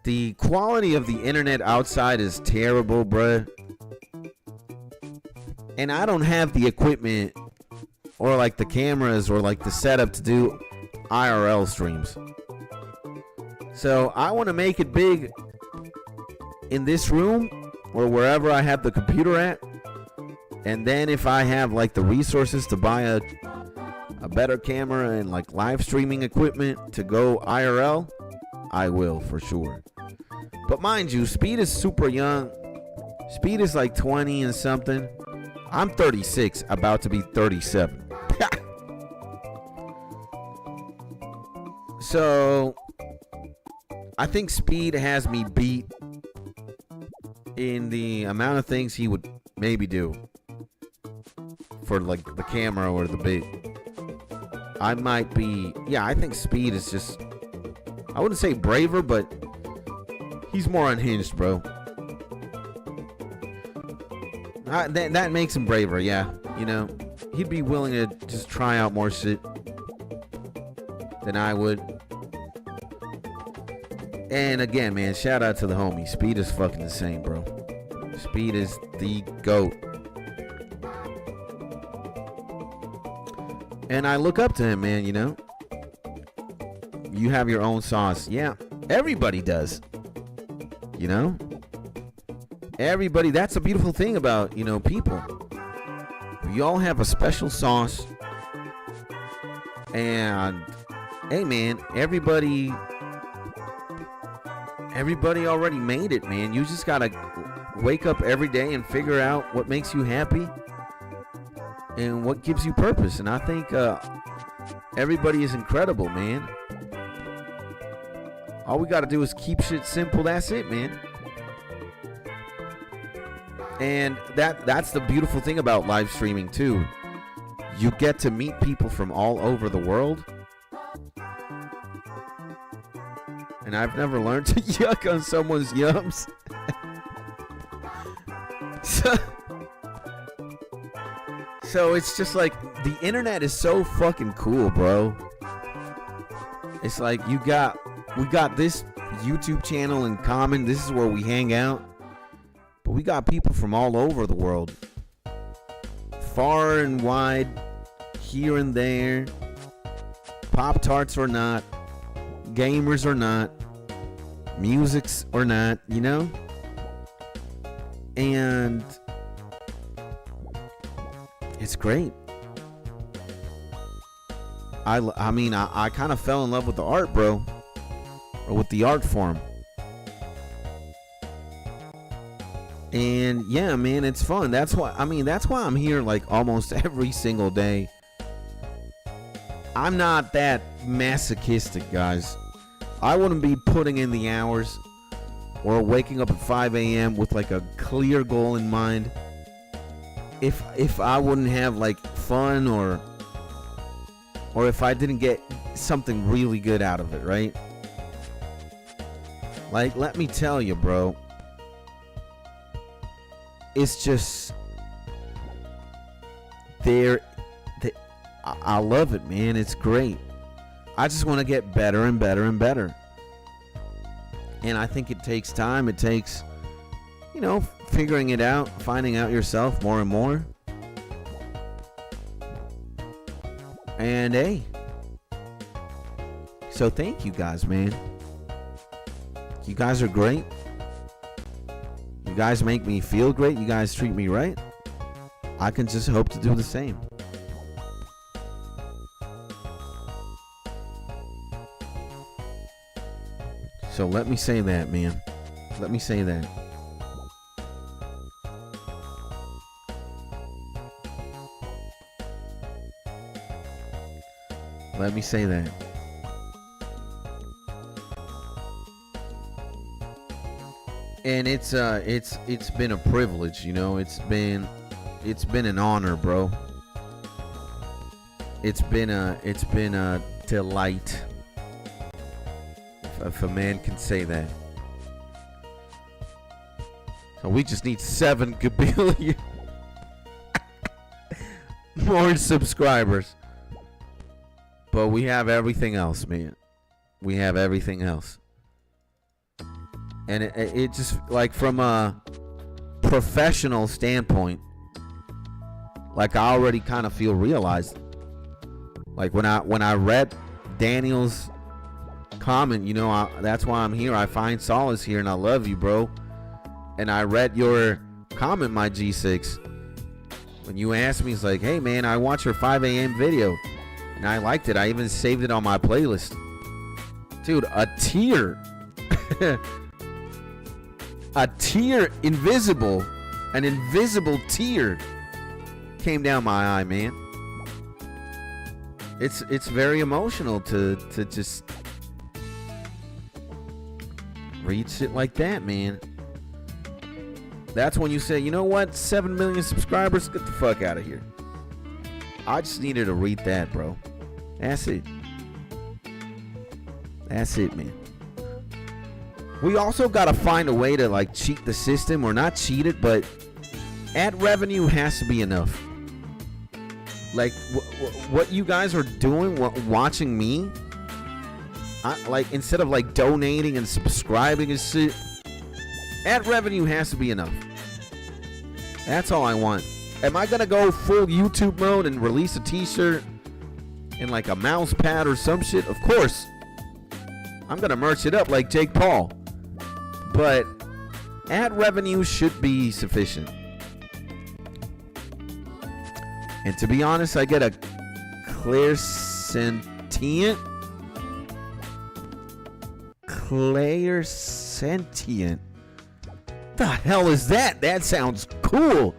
The quality of the internet outside is terrible, bruh. And I don't have the equipment or like the cameras or like the setup to do IRL streams. So I want to make it big in this room or wherever I have the computer at. And then if I have like the resources to buy a better camera and like live streaming equipment to go IRL, I will for sure. But mind you, Speed is super young. Speed is like 20 and something. I'm 36, about to be 37. So I think Speed has me beat in the amount of things he would maybe do for like the camera or the big. I might be, yeah, I think Speed is just, I wouldn't say braver, but he's more unhinged, bro. That makes him braver, yeah. You know, he'd be willing to just try out more shit than I would. And again, man, shout out to the homie. Speed is fucking insane, bro. Speed is the GOAT. And I look up to him, man, you know. You have your own sauce. Yeah, everybody does. You know? Everybody, that's a beautiful thing about, you know, people. We all have a special sauce. And, hey, man, everybody already made it, man. You just gotta wake up every day and figure out what makes you happy and what gives you purpose. And I think everybody is incredible, man. All we gotta do is keep shit simple. That's it, man. And that's the beautiful thing about live streaming too. You get to meet people from all over the world. And I've never learned to yuck on someone's yums. So it's just like the internet is so fucking cool, bro. It's like we got this YouTube channel in common. This is where we hang out. But we got people from all over the world. Far and wide, here and there. Pop-Tarts or not. Gamers or not. Musics or not, you know? And it's great. I mean, I kind of fell in love with the art, bro. Or with the art form. And yeah, man, it's fun. That's why I'm here like almost every single day. I'm not that masochistic, guys. I wouldn't be putting in the hours or waking up at 5 a.m. with like a clear goal in mind if I wouldn't have like fun or if I didn't get something really good out of it, right? Like, let me tell you, bro. It's just I love it, man. It's great. I just want to get better and better and better. And I think it takes time. It takes, you know, figuring it out, finding out yourself more and more. And hey, so thank you guys, man. You guys are great. You guys make me feel great. You guys treat me right. I can just hope to do the same. So let me say that, man. Let me say that. Let me say that. And it's been a privilege, you know. It's been an honor, bro. It's been a delight, if a man can say that. So we just need 7 gabillion more subscribers. But we have everything else, man. We have everything else. And it just, like, from a professional standpoint, like, I already kind of feel realized. Like, when I read Daniel's comment, you know, that's why I'm here. I find solace here, and I love you, bro. And I read your comment, my G6. When you asked me, it's like, hey, man, I watched your 5 a.m. video. And I liked it. I even saved it on my playlist. Dude, a tear. A tear, an invisible tear came down my eye, man. It's very emotional to just read shit like that, man. That's when you say, you know what, 7 million subscribers, get the fuck out of here. I just needed to read that, bro. That's it. That's it, man. We also got to find a way to, like, cheat the system, or not cheat it, but ad revenue has to be enough. Like, what you guys are doing, watching me, like, instead of, like, donating and subscribing and shit, ad revenue has to be enough. That's all I want. Am I going to go full YouTube mode and release a t-shirt and, like, a mouse pad or some shit? Of course. I'm going to merch it up like Jake Paul. But ad revenue should be sufficient. And to be honest, I get a clairsentient. The hell is that? That sounds cool.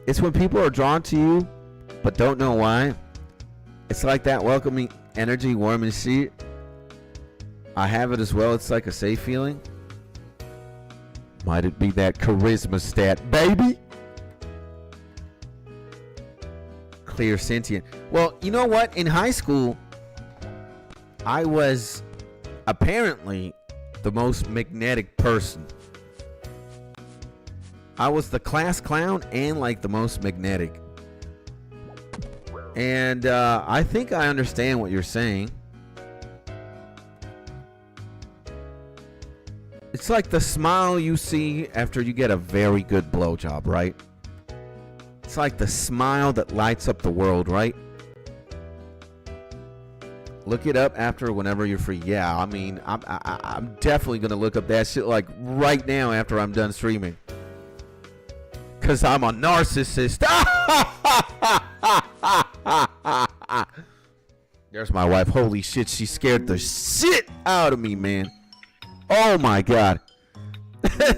It's when people are drawn to you, but don't know why. It's like that welcoming energy, warm and shit. I have it as well. It's like a safe feeling. Might it be that charisma stat, baby? Clairsentient. Well, you know what? In high school, I was apparently the most magnetic person. I was the class clown and, like, the most magnetic. And I think I understand what you're saying. It's like the smile you see after you get a very good blowjob, right? It's like the smile that lights up the world, right? Look it up after, whenever you're free. Yeah, I mean, I'm definitely going to look up that shit, like, right now after I'm done streaming. Because I'm a narcissist. There's my wife. Holy shit, she scared the shit out of me, man. Oh my God.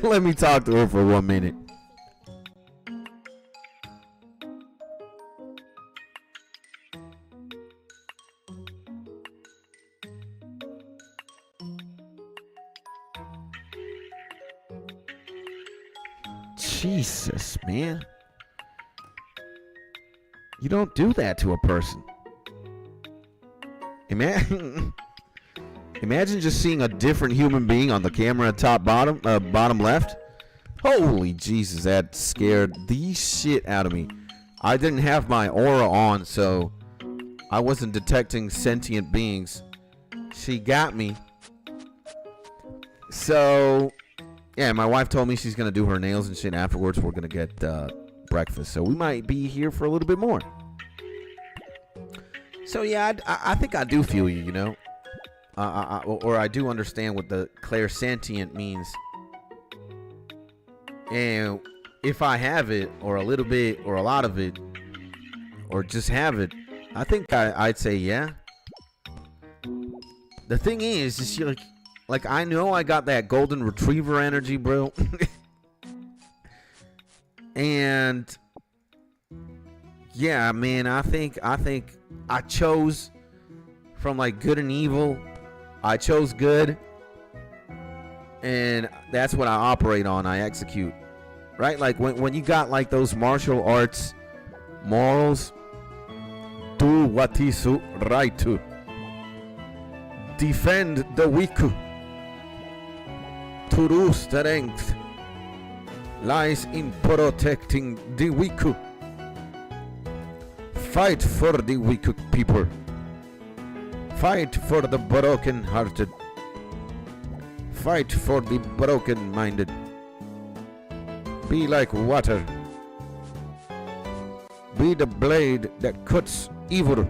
Let me talk to her for 1 minute. Jesus, man. You don't do that to a person. Imagine just seeing a different human being on the camera, bottom left. Holy Jesus, that scared the shit out of me. I didn't have my aura on, so I wasn't detecting sentient beings. She got me. So, yeah, my wife told me she's going to do her nails and shit. Afterwards, we're going to get breakfast. So we might be here for a little bit more. So, yeah, I think I do feel you, you know. Or I do understand what the clairsentient means. And if I have it, or a little bit, or a lot of it, or just have it, I think I'd say yeah. The thing is you're Like, I know I got that golden retriever energy, bro. And yeah, man, I think I chose from like good and evil. I chose good, and that's what I operate on. I execute, right? Like when you got like those martial arts morals, do what is right to defend the weak. True strength lies in protecting the weak. Fight for the weak people. Fight for the broken hearted. Fight for the broken minded. Be like water. Be the blade that cuts evil.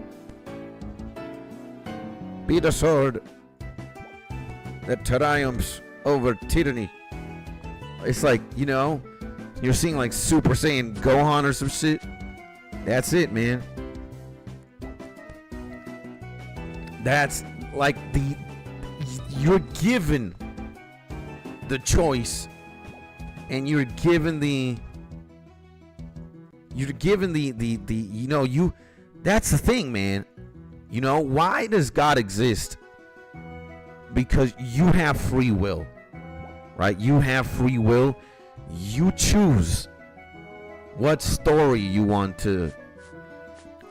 Be the sword that triumphs over tyranny. It's like, you know, you're seeing like Super Saiyan Gohan or some shit. That's it, man. That's like you're given the choice, and you're given the you know, that's the thing, man. You know, why does God exist? Because you have free will, right? You have free will. You choose what story you want to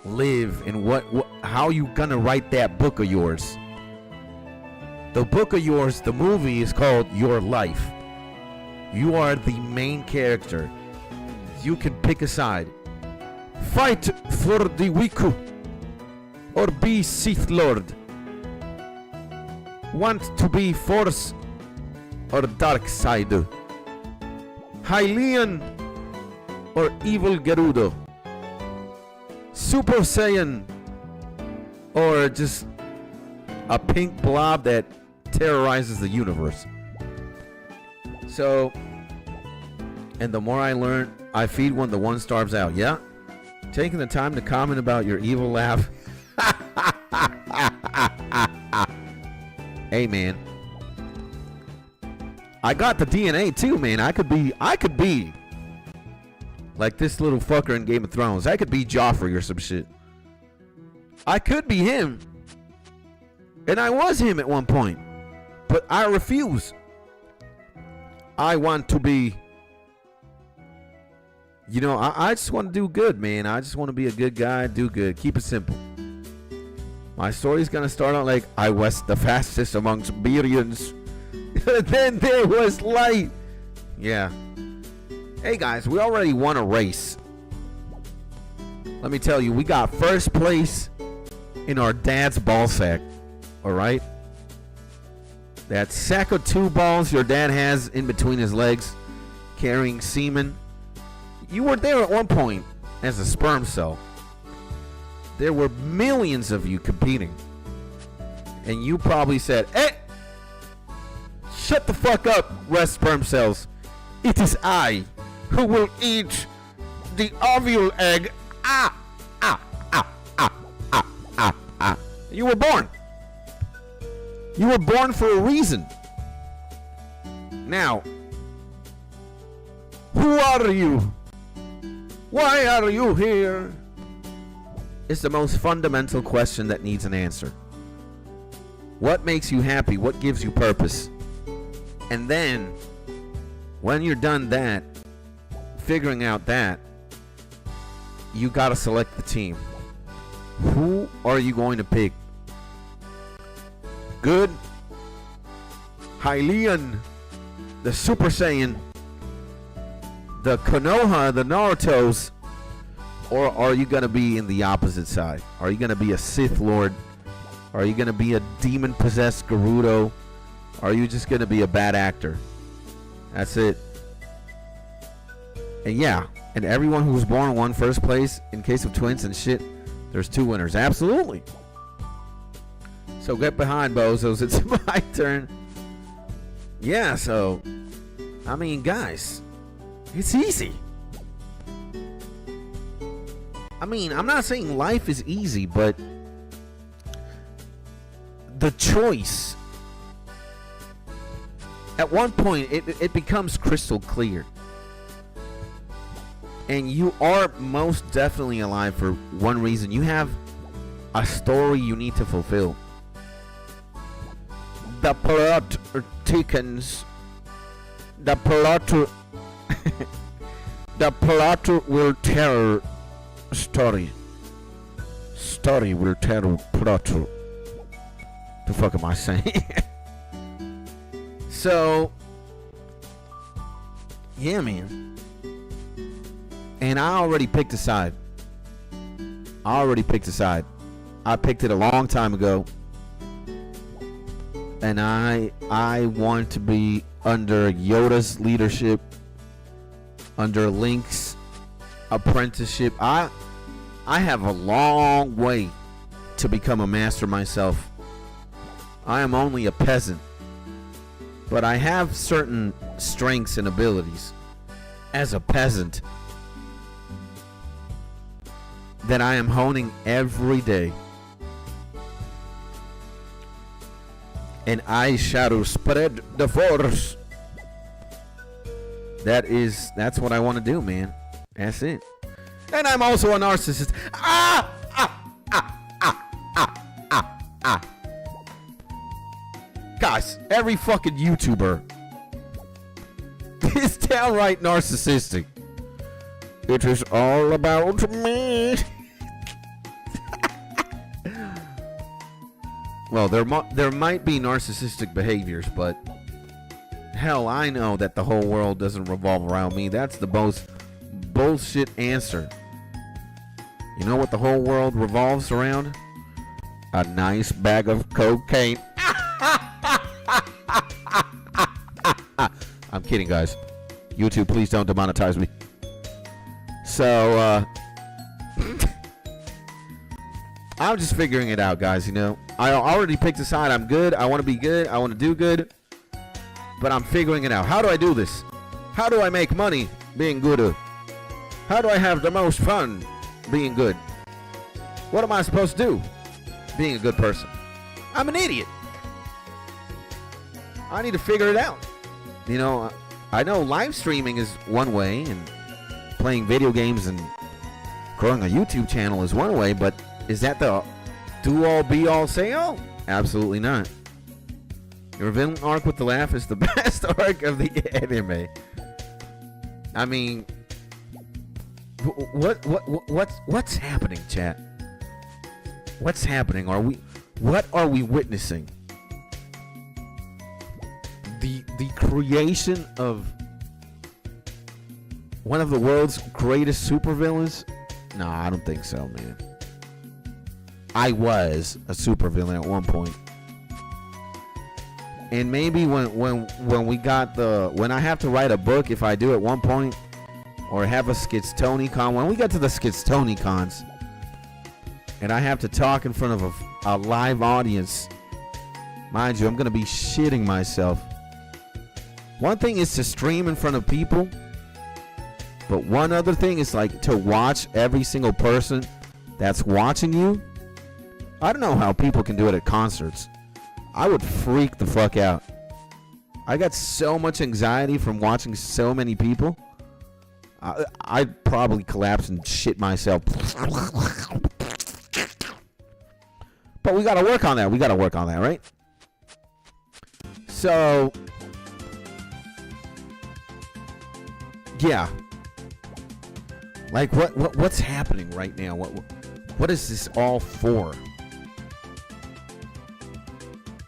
live and how you gonna write that book of yours. The book of yours, the movie, is called Your Life. You are the main character. You can pick a side. Fight for the weak or be Sith Lord. Want to be Force or dark side. Hylian or evil Gerudo. Super Saiyan or just a pink blob that terrorizes the universe. So, and the more I learn, I feed when the one starves out. Yeah? Taking the time to comment about your evil laugh. Hey, man. I got the DNA too, man. I could be like this little fucker in Game of Thrones. I could be Joffrey or some shit. I could be him. And I was him at one point. But I refuse. I want to be, you know, I just want to do good, man. I just want to be a good guy, do good. Keep it simple. My story's going to start out like, I was the fastest amongst Berians. Then there was light. Yeah. Hey, guys, we already won a race. Let me tell you, we got first place in our dad's ball sack. All right? That sack of 2 balls your dad has in between his legs, carrying semen. You were there at one point as a sperm cell. There were millions of you competing. And you probably said, hey, shut the fuck up, rest sperm cells. It is I who will eat the ovule egg. You were born. You were born for a reason. Now, who are you? Why are you here? It's the most fundamental question that needs an answer. What makes you happy? What gives you purpose? And then, when you're done that, figuring out that, you gotta select the team. Who are you going to pick? Good, Hylian, the Super Saiyan, the Konoha, the Narutos, or are you going to be in the opposite side? Are you going to be a Sith Lord? Are you going to be a demon-possessed Gerudo? Are you just going to be a bad actor? That's it. And yeah, and everyone who was born won first place. In case of twins and shit, there's 2 winners. Absolutely. So get behind, bozos. It's my turn. Yeah, so, I mean, guys, it's easy. I mean, I'm not saying life is easy, but the choice At one point, it becomes crystal clear. And you are most definitely alive for one reason. You have a story you need to fulfill. The plot thickens. The plot the plot will tell story. Story will tell plot. The fuck am I saying? So, yeah, man. And I already picked a side. I picked it a long time ago. And I want to be under Yoda's leadership, under Link's apprenticeship. I have a long way to become a master myself. I am only a peasant, but I have certain strengths and abilities as a peasant that I am honing every day. And I shall spread the force. That's what I want to do, man. That's it. And I'm also a narcissist. Guys, every fucking YouTuber is downright narcissistic. It is all about me. Well, there might be narcissistic behaviors, but hell, I know that the whole world doesn't revolve around me. That's the most bullshit answer. You know what the whole world revolves around? A nice bag of cocaine. I'm kidding, guys. YouTube, please don't demonetize me. So, I'm just figuring it out, guys, you know. I already picked a side. I'm good. I want to be good. I want to do good. But I'm figuring it out. How do I do this? How do I make money being good? How do I have the most fun being good? What am I supposed to do being a good person? I'm an idiot. I need to figure it out. You know, I know live streaming is one way, and playing video games and growing a YouTube channel is one way, but is that the do-all, be-all, say-all? Absolutely not. Your villain arc with the laugh is the best arc of the anime. I mean, what's happening, chat? What's happening? What are we witnessing? The creation of one of the world's greatest supervillains? No, I don't think so, man. I was a supervillain at one point. And maybe when I have to write a book, if I do at one point, or have a Skitstonicon, when we get to the Skitstonicons, and I have to talk in front of a live audience, mind you, I'm going to be shitting myself. One thing is to stream in front of people, but one other thing is like to watch every single person that's watching you. I don't know how people can do it at concerts. I would freak the fuck out. I got so much anxiety from watching so many people. I'd probably collapse and shit myself. But we gotta work on that. Right? So, yeah. Like what's happening right now? What is this all for?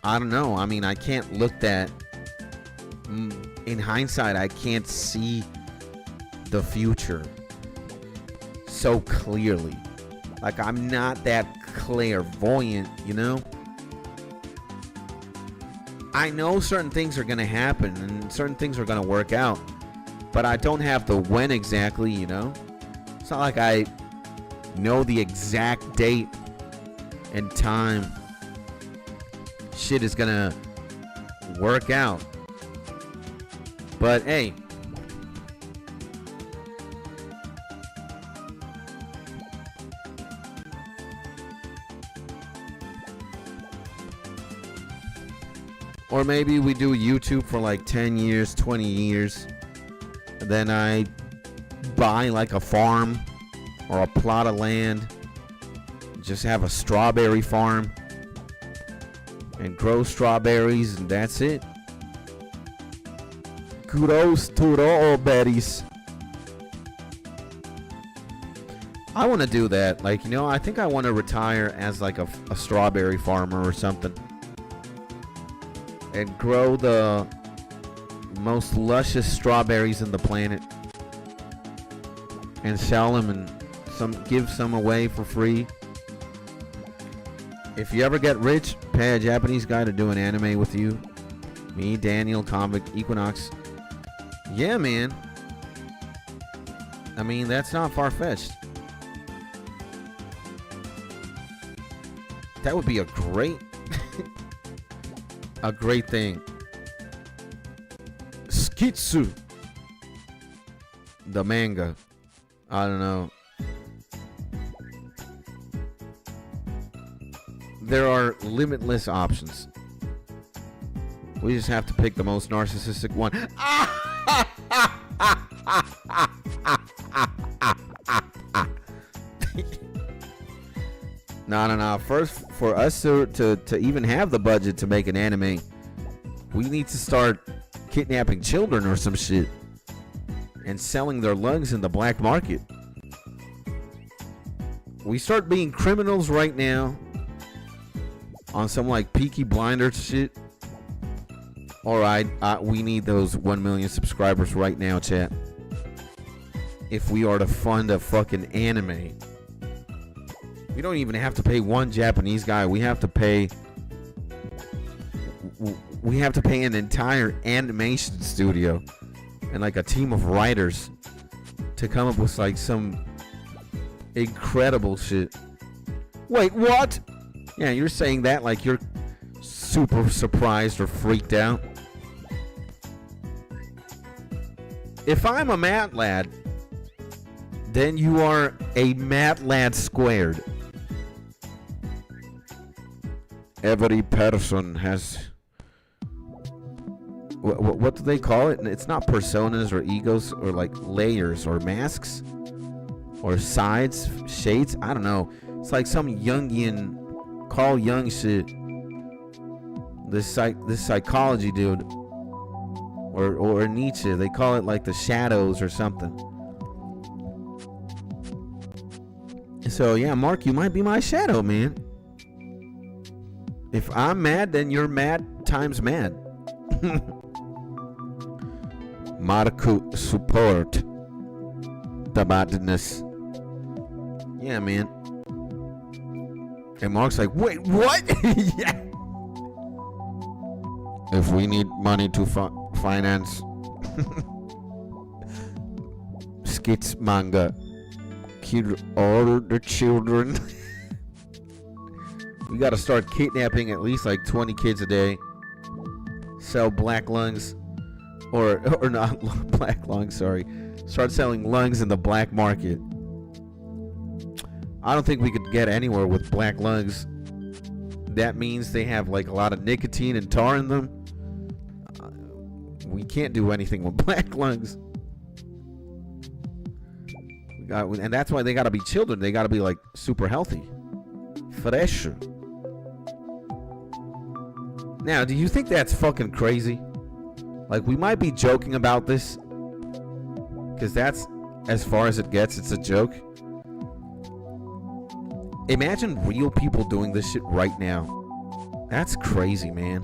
I don't know. I mean, I can't look that. In hindsight, I can't see the future so clearly. Like, I'm not that clairvoyant, you know? I know certain things are going to happen and certain things are going to work out, but I don't have the when exactly, you know? It's not like I know the exact date and time shit is gonna work out. But hey, Or maybe we do YouTube for like 10 years, 20 years. And then I buy like a farm or a plot of land. Just have a strawberry farm. And grow strawberries, and that's it. Kudos to the berries. I want to do that. Like, you know, I think I want to retire as like a strawberry farmer or something. And grow the most luscious strawberries in the planet. And sell them and give some away for free. If you ever get rich, pay a Japanese guy to do an anime with you. Me, Daniel, Convict, Equinox. Yeah, man. I mean, that's not far-fetched. That would be a great a great thing. Skitsu. The manga. I don't know. There are limitless options. We just have to pick the most narcissistic one. No. First, for us to even have the budget to make an anime, we need to start kidnapping children or some shit and selling their lungs in the black market. We start being criminals right now on some like Peaky Blinders shit. Alright, we need those 1 million subscribers right now, chat. If we are to fund a fucking anime. We don't even have to pay one Japanese guy. We have to pay an entire animation studio and like a team of writers to come up with like some incredible shit. Wait, what? Yeah, you're saying that like you're super surprised or freaked out. If I'm a Mad Lad, then you are a Mad Lad squared. Every person has... What do they call it? It's not personas or egos or like layers or masks or sides, shades. I don't know. It's like some Jungian Carl Jung shit. This psychology dude, or Nietzsche. They call it like the shadows or something. So yeah, Mark, you might be my shadow, man. If I'm mad, then you're mad times mad. Marku support the badness. Yeah, man. And Mark's like, wait, what? Yeah. If we need money to finance skits manga, kill all the children. We gotta start kidnapping at least like 20 kids a day. Sell black lungs. Or not black lungs, sorry. Start selling lungs in the black market. I don't think we could get anywhere with black lungs. That means they have like a lot of nicotine and tar in them. We can't do anything with black lungs. And that's why they gotta be children. They gotta be like super healthy. Fresh. Now, do you think that's fucking crazy? Like, we might be joking about this, because that's as far as it gets. It's a joke. Imagine real people doing this shit right now. That's crazy, man.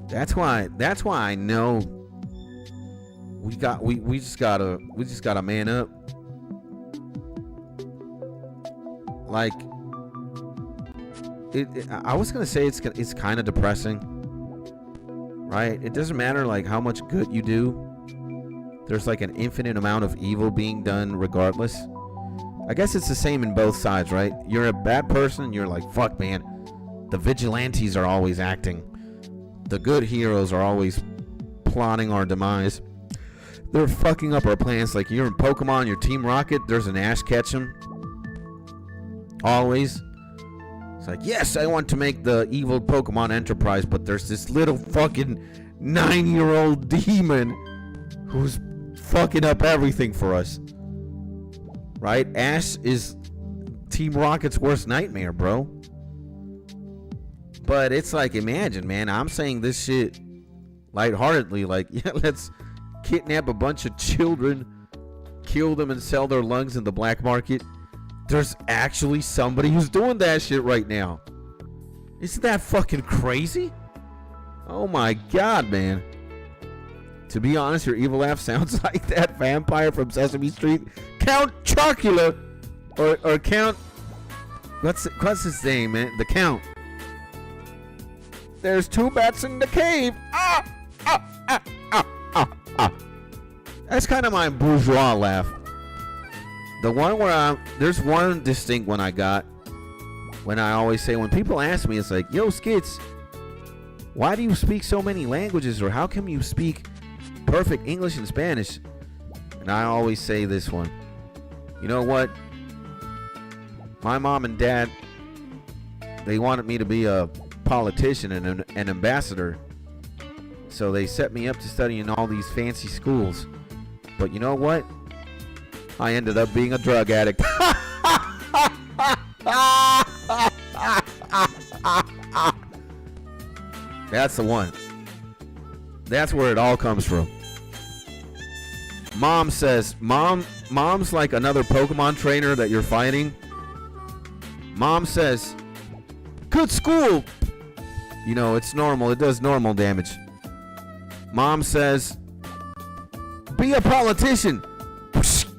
That's why I know we just gotta man up. Like, I was gonna say it's kind of depressing, right? It doesn't matter like how much good you do. There's like an infinite amount of evil being done regardless. I guess it's the same in both sides, right? You're a bad person, you're like, fuck, man. The vigilantes are always acting. The good heroes are always plotting our demise. They're fucking up our plans. Like, you're in Pokemon, you're Team Rocket, there's an Ash Ketchum. Always. It's like, yes, I want to make the evil Pokemon Enterprise, but there's this little fucking 9-year-old demon who's fucking up everything for us. Right? Ash is Team Rocket's worst nightmare, bro. But it's like, imagine, man, I'm saying this shit lightheartedly, like, yeah, let's kidnap a bunch of children, kill them, and sell their lungs in the black market. There's actually somebody who's doing that shit right now. Isn't that fucking crazy? Oh my god, man. To be honest, your evil laugh sounds like that vampire from Sesame Street, Count Chocula, or Count, what's his name, man? The Count. There's 2 bats in the cave. That's kind of my bourgeois laugh. The one where there's one distinct one I got when I always say, when people ask me, it's like, yo, Skits, why do you speak so many languages, or how come you speak perfect English and Spanish? And I always say this one. You know what? My mom and dad, they wanted me to be a politician and an ambassador. So they set me up to study in all these fancy schools. But you know what? I ended up being a drug addict. That's the one. That's where it all comes from. Mom says, mom's like another Pokemon trainer that you're fighting. Mom says, good school. You know, it's normal. It does normal damage. Mom says, be a politician.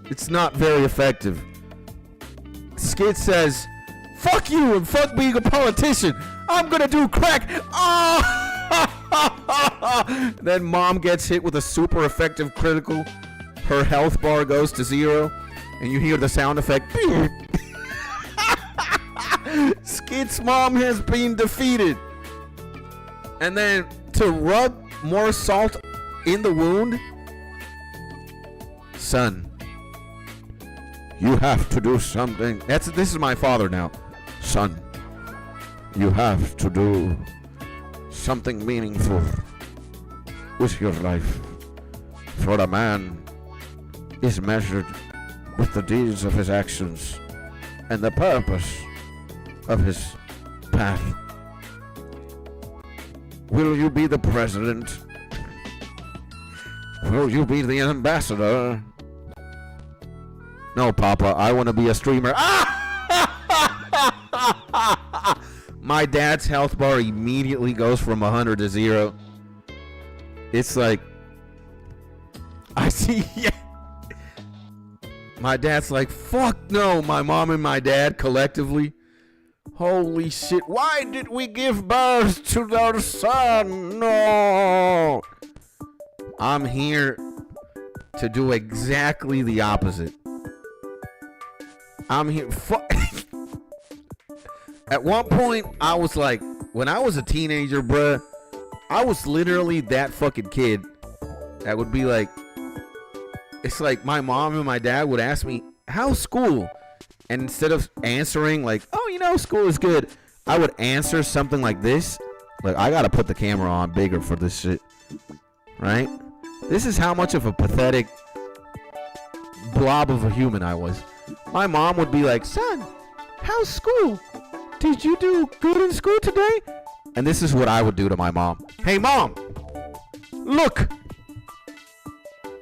It's not very effective. Skid says, fuck you and fuck being a politician. I'm gonna do crack. Oh! Then mom gets hit with a super effective critical. Her health bar goes to 0, and you hear the sound effect. Skid's mom has been defeated. And then to rub more salt in the wound, son, you have to do something. This is my father now. Son, you have to do something meaningful with your life. For a man is measured with the deeds of his actions and the purpose of his path. Will you be the president? Will you be the ambassador? No, Papa, I want to be a streamer. My dad's health bar immediately goes from 100 to 0. It's like, I see, yeah. My dad's like, fuck no, my mom and my dad collectively. Holy shit, why did we give birth to our son? No. I'm here to do exactly the opposite. I'm here. At one point, I was like, when I was a teenager, bruh, I was literally that fucking kid that would be like, it's like my mom and my dad would ask me, how's school? And instead of answering like, oh, you know, school is good, I would answer something like this. Like, I gotta put the camera on bigger for this shit. Right? This is how much of a pathetic blob of a human I was. My mom would be like, son, how's school? Did you do good in school today? And this is what I would do to my mom. Hey, mom, look.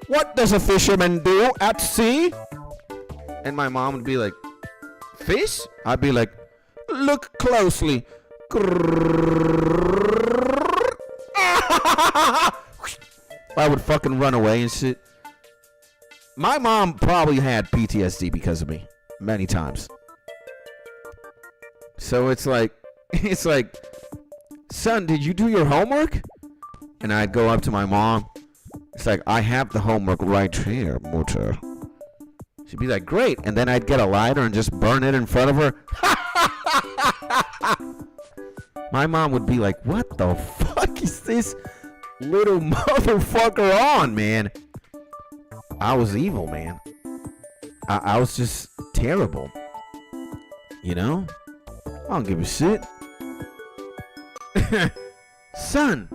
What does a fisherman do at sea? And my mom would be like, fish? I'd be like, look closely. I would fucking run away and shit. My mom probably had PTSD because of me many times. So it's like, son, did you do your homework? And I'd go up to my mom. It's like, I have the homework right here, Mutter. She'd be like, great. And then I'd get a lighter and just burn it in front of her. My mom would be like, what the fuck is this little motherfucker on, man? I was evil, man. I was just terrible. You know? I don't give a shit. Son,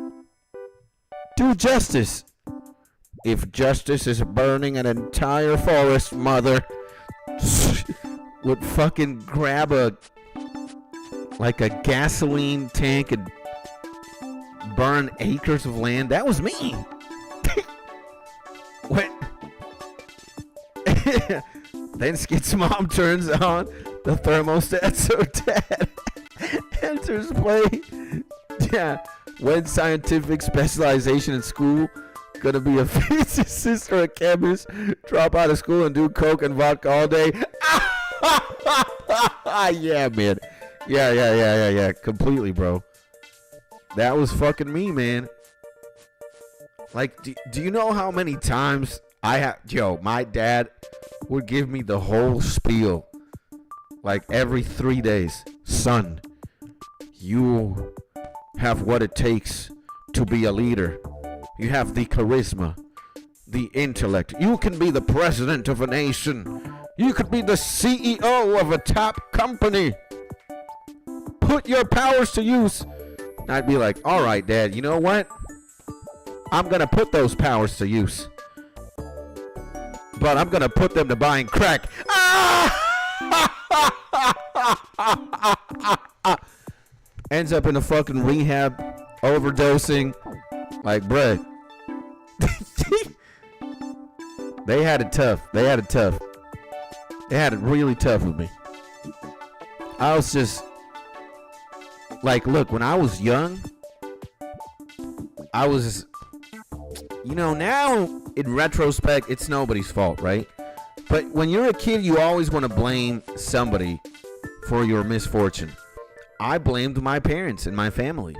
do justice. If justice is burning an entire forest, mother would fucking grab a gasoline tank and burn acres of land. That was me. What? Then Skid's mom turns on the thermostat so Dad enters play. Yeah, when scientific specialization in school, gonna be a physicist or a chemist, drop out of school and do coke and vodka all day. Yeah, man. Yeah, completely, bro. That was fucking me, man. Like, do you know how many times my dad would give me the whole spiel, like every 3 days. Son, you have what it takes to be a leader. You have the charisma, the intellect. You can be the president of a nation. You could be the CEO of a top company. Put your powers to use. And I'd be like, all right, Dad, you know what? I'm going to put those powers to use. But I'm going to put them to buying crack. Ends up in a fucking rehab, overdosing. Like, bruh. They had it tough. They had it really tough with me. I was just like, look, when I was young, I was, now in retrospect, it's nobody's fault, right? But when you're a kid, you always want to blame somebody for your misfortune. I blamed my parents and my family.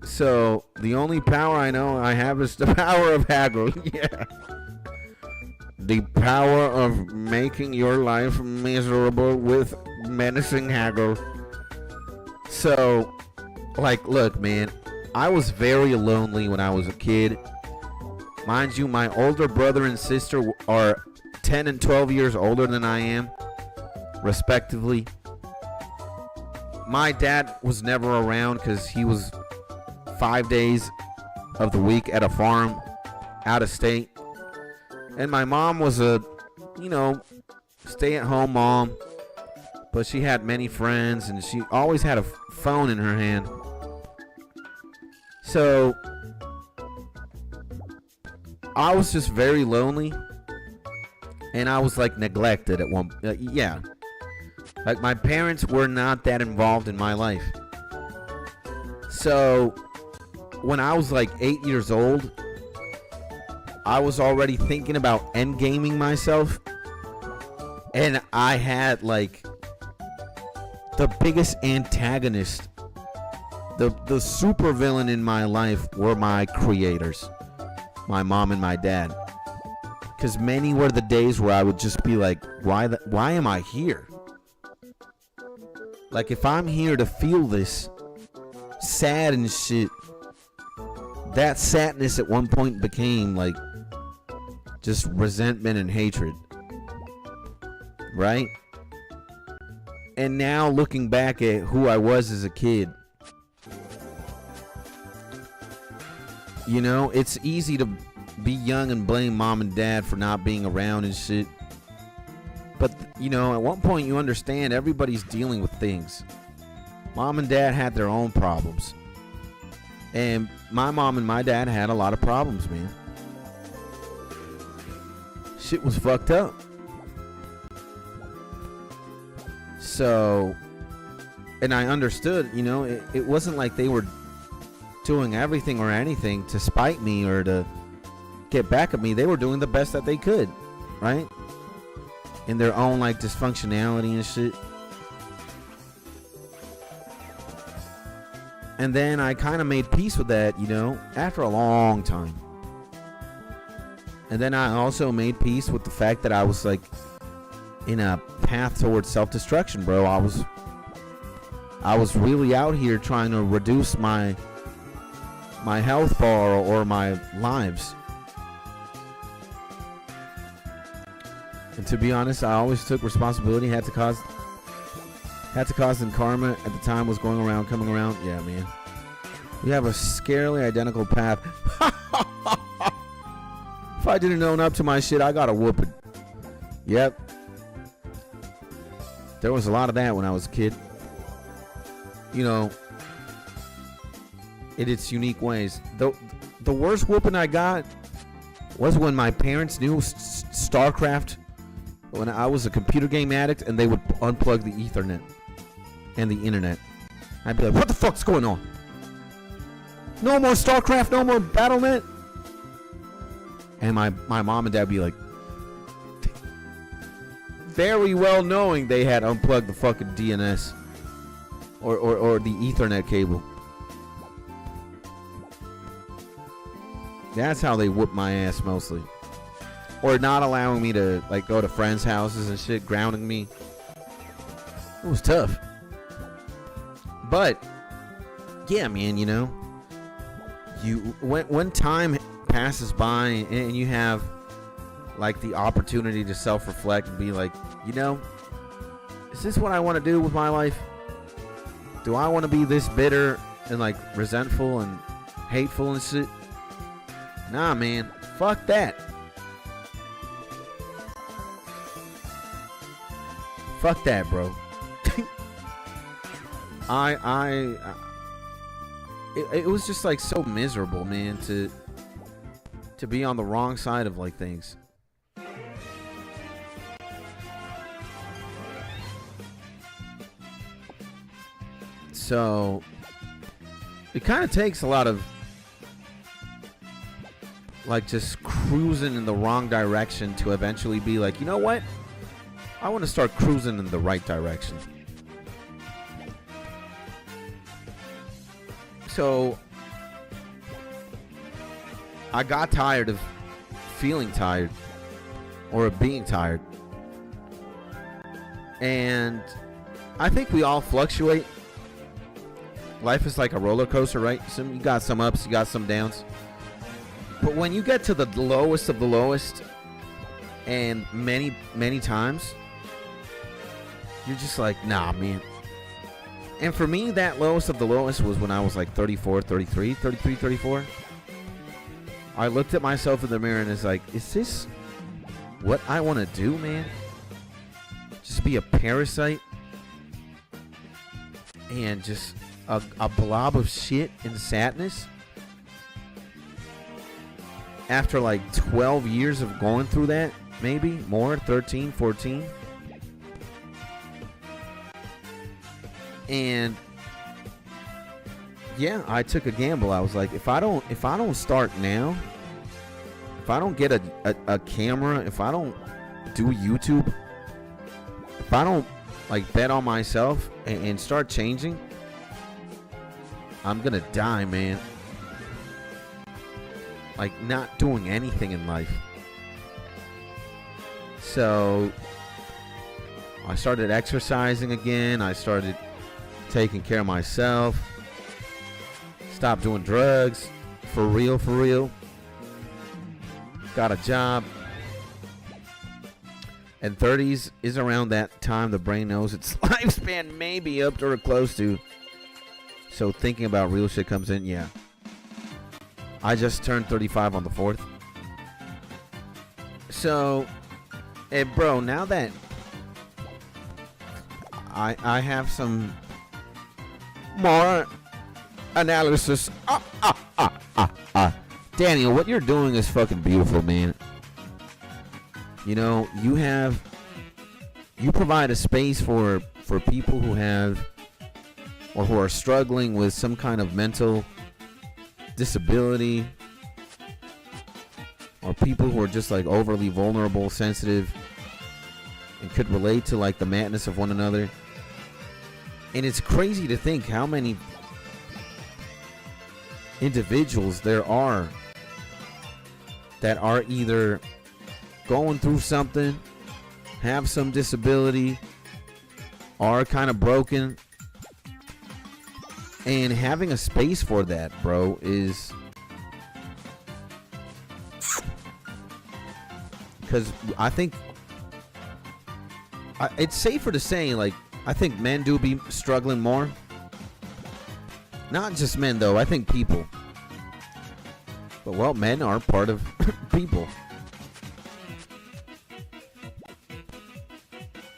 So the only power I know I have is the power of haggle. Yeah. The power of making your life miserable with menacing haggle. So, like, look, man, I was very lonely when I was a kid. Mind you, my older brother and sister are 10 and 12 years older than I am, respectively. My dad was never around because he was 5 days of the week at a farm out of state. And my mom was a, stay-at-home mom. But she had many friends and she always had a phone in her hand. So I was just very lonely. And I was like neglected at one. Yeah. Like my parents were not that involved in my life. So when I was like 8 years old, I was already thinking about endgaming myself. And I had like the biggest antagonist, the super villain in my life were my creators, my mom and my dad. Because many were the days where I would just be like, why am I here? Like, if I'm here to feel this sad and shit, that sadness at one point became like just resentment and hatred. Right? And now looking back at who I was as a kid, it's easy to be young and blame mom and dad for not being around and shit. But, at one point you understand everybody's dealing with things. Mom and dad had their own problems. And my mom and my dad had a lot of problems, man. Shit was fucked up. So, and I understood, it wasn't like they were doing everything or anything to spite me or to get back at me. They were doing the best that they could, right? In their own, like, dysfunctionality and shit. And then I kind of made peace with that, after a long time. And then I also made peace with the fact that I was, like, in a path towards self-destruction, bro. I was really out here trying to reduce my health bar or my lives. And to be honest, I always took responsibility, had to cause Had to cause and karma at the time was going around, coming around. Yeah, man. We have a scarily identical path. If I didn't own up to my shit, I got a whooping. Yep. There was a lot of that when I was a kid. You know, in its unique ways. The worst whooping I got was when my parents knew StarCraft, when I was a computer game addict, and they would unplug the Ethernet and the internet. I'd be like, what the fuck's going on? No more StarCraft, no more Battle.net. And my mom and dad would be like, very well knowing they had unplugged the fucking DNS or the Ethernet cable. That's how they whoop my ass mostly. Or not allowing me to like go to friends' houses and shit, grounding me. It was tough. But yeah, man, you know, when time passes by and you have like the opportunity to self-reflect and be like, you know, is this what I want to do with my life? Do I want to be this bitter and like resentful and hateful and shit? Nah, man, fuck that. Fuck that, bro. It was just like so miserable, man, to be on the wrong side of like things. So it kind of takes a lot of like just cruising in the wrong direction to eventually be like, you know what? I want to start cruising in the right direction. So I got tired of feeling tired or of being tired. And I think we all fluctuate. Life is like a roller coaster, right? So you got some ups, you got some downs. But when you get to the lowest of the lowest, and many, many times, you're just like, nah, man. And for me, that lowest of the lowest was when I was like 34, 33, 33, 34. I looked at myself in the mirror and it's like, is this what I want to do, man? Just be a parasite and just a blob of shit and sadness? After like 12 years of going through that, maybe more, 13, 14. And yeah, I took a gamble. I was like, if I don't start now, if I don't get a camera, if I don't do YouTube, if I don't like bet on myself and start changing, I'm gonna die, man. Like not doing anything in life. So I started exercising again. I started taking care of myself. Stopped doing drugs. For real, for real. Got a job. And 30s is around that time the brain knows its lifespan may be up to or close to. So thinking about real shit comes in, yeah. I just turned 35 on the 4th. So, hey, bro, now that I have some more analysis. Daniel, what you're doing is fucking beautiful, man. You know, you provide a space for people who have or who are struggling with some kind of mental disability, or people who are just like overly vulnerable, sensitive, and could relate to like the madness of one another. And it's crazy to think how many individuals there are that are either going through something, have some disability, are kind of broken. And having a space for that, bro, is... Because I think... it's safer to say, like, I think men do be struggling more. Not just men, though. I think people. But, well, men are part of people.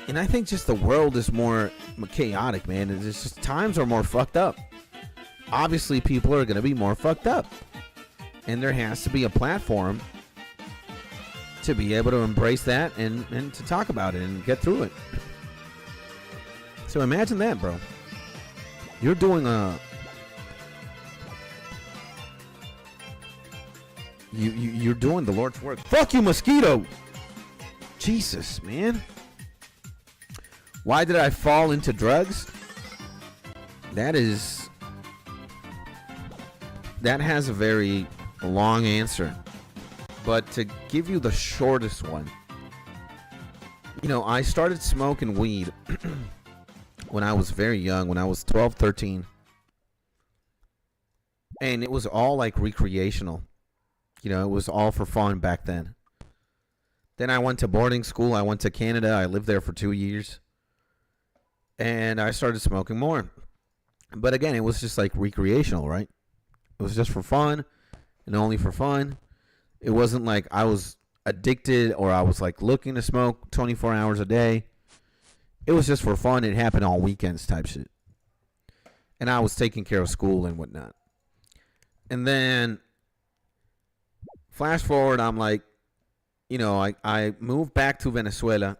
And I think just the world is more chaotic, man. It's just times are more fucked up. Obviously, people are going to be more fucked up. And there has to be a platform to be able to embrace that and to talk about it and get through it. So imagine that, bro. You're doing you're doing the Lord's work. Fuck you, mosquito. Jesus, man. Why did I fall into drugs? That has a very long answer. But to give you the shortest one, I started smoking weed when I was very young, when I was 12, 13. And it was all like recreational. It was all for fun back then. Then I went to boarding school. I went to Canada. I lived there for 2 years. And I started smoking more. But again, it was just like recreational, right? It was just for fun and only for fun. It wasn't like I was addicted or I was like looking to smoke 24 hours a day. It was just for fun. It happened on weekends type shit. And I was taking care of school and whatnot. And then flash forward, I'm like, I moved back to Venezuela.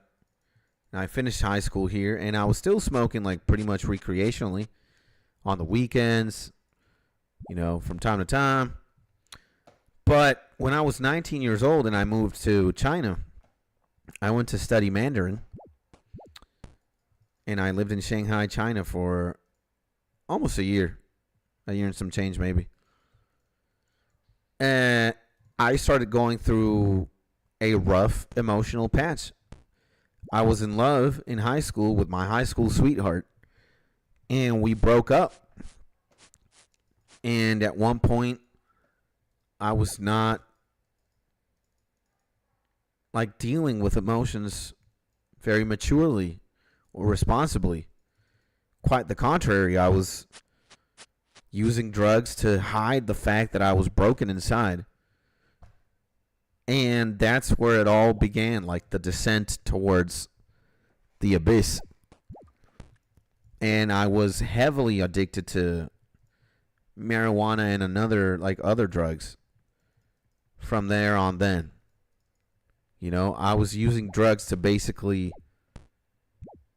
And I finished high school here. And I was still smoking like pretty much recreationally on the weekends, from time to time. But when I was 19 years old and I moved to China, I went to study Mandarin. And I lived in Shanghai, China for almost a year. A year and some change, maybe. And I started going through a rough emotional patch. I was in love in high school with my high school sweetheart. And we broke up. And at one point, I was not like dealing with emotions very maturely or responsibly. Quite the contrary, I was using drugs to hide the fact that I was broken inside. And that's where it all began, like the descent towards the abyss. And I was heavily addicted to marijuana and other drugs from there on then. I was using drugs to basically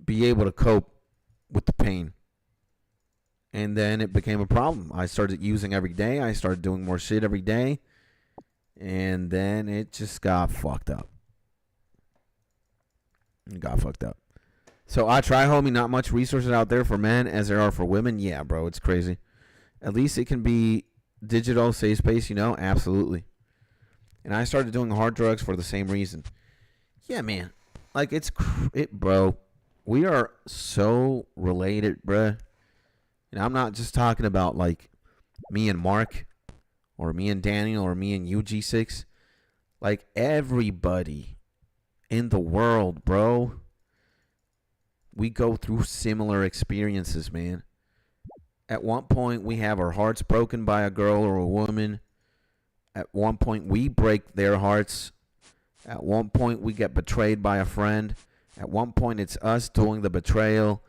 be able to cope with the pain. And then it became a problem. I started using every day. I started doing more shit every day. And then it just got fucked up. So I try, homie, not much resources out there for men as there are for women. Yeah, bro, it's crazy. At least it can be digital, safe space, absolutely. And I started doing hard drugs for the same reason. Yeah, man. Like, bro. We are so related, bruh. And I'm not just talking about, like, me and Mark, or me and Daniel, or me and UG6. Like, everybody in the world, bro. We go through similar experiences, man. At one point, we have our hearts broken by a girl or a woman. At one point, we break their hearts. At one point, we get betrayed by a friend. At one point, it's us doing the betrayal.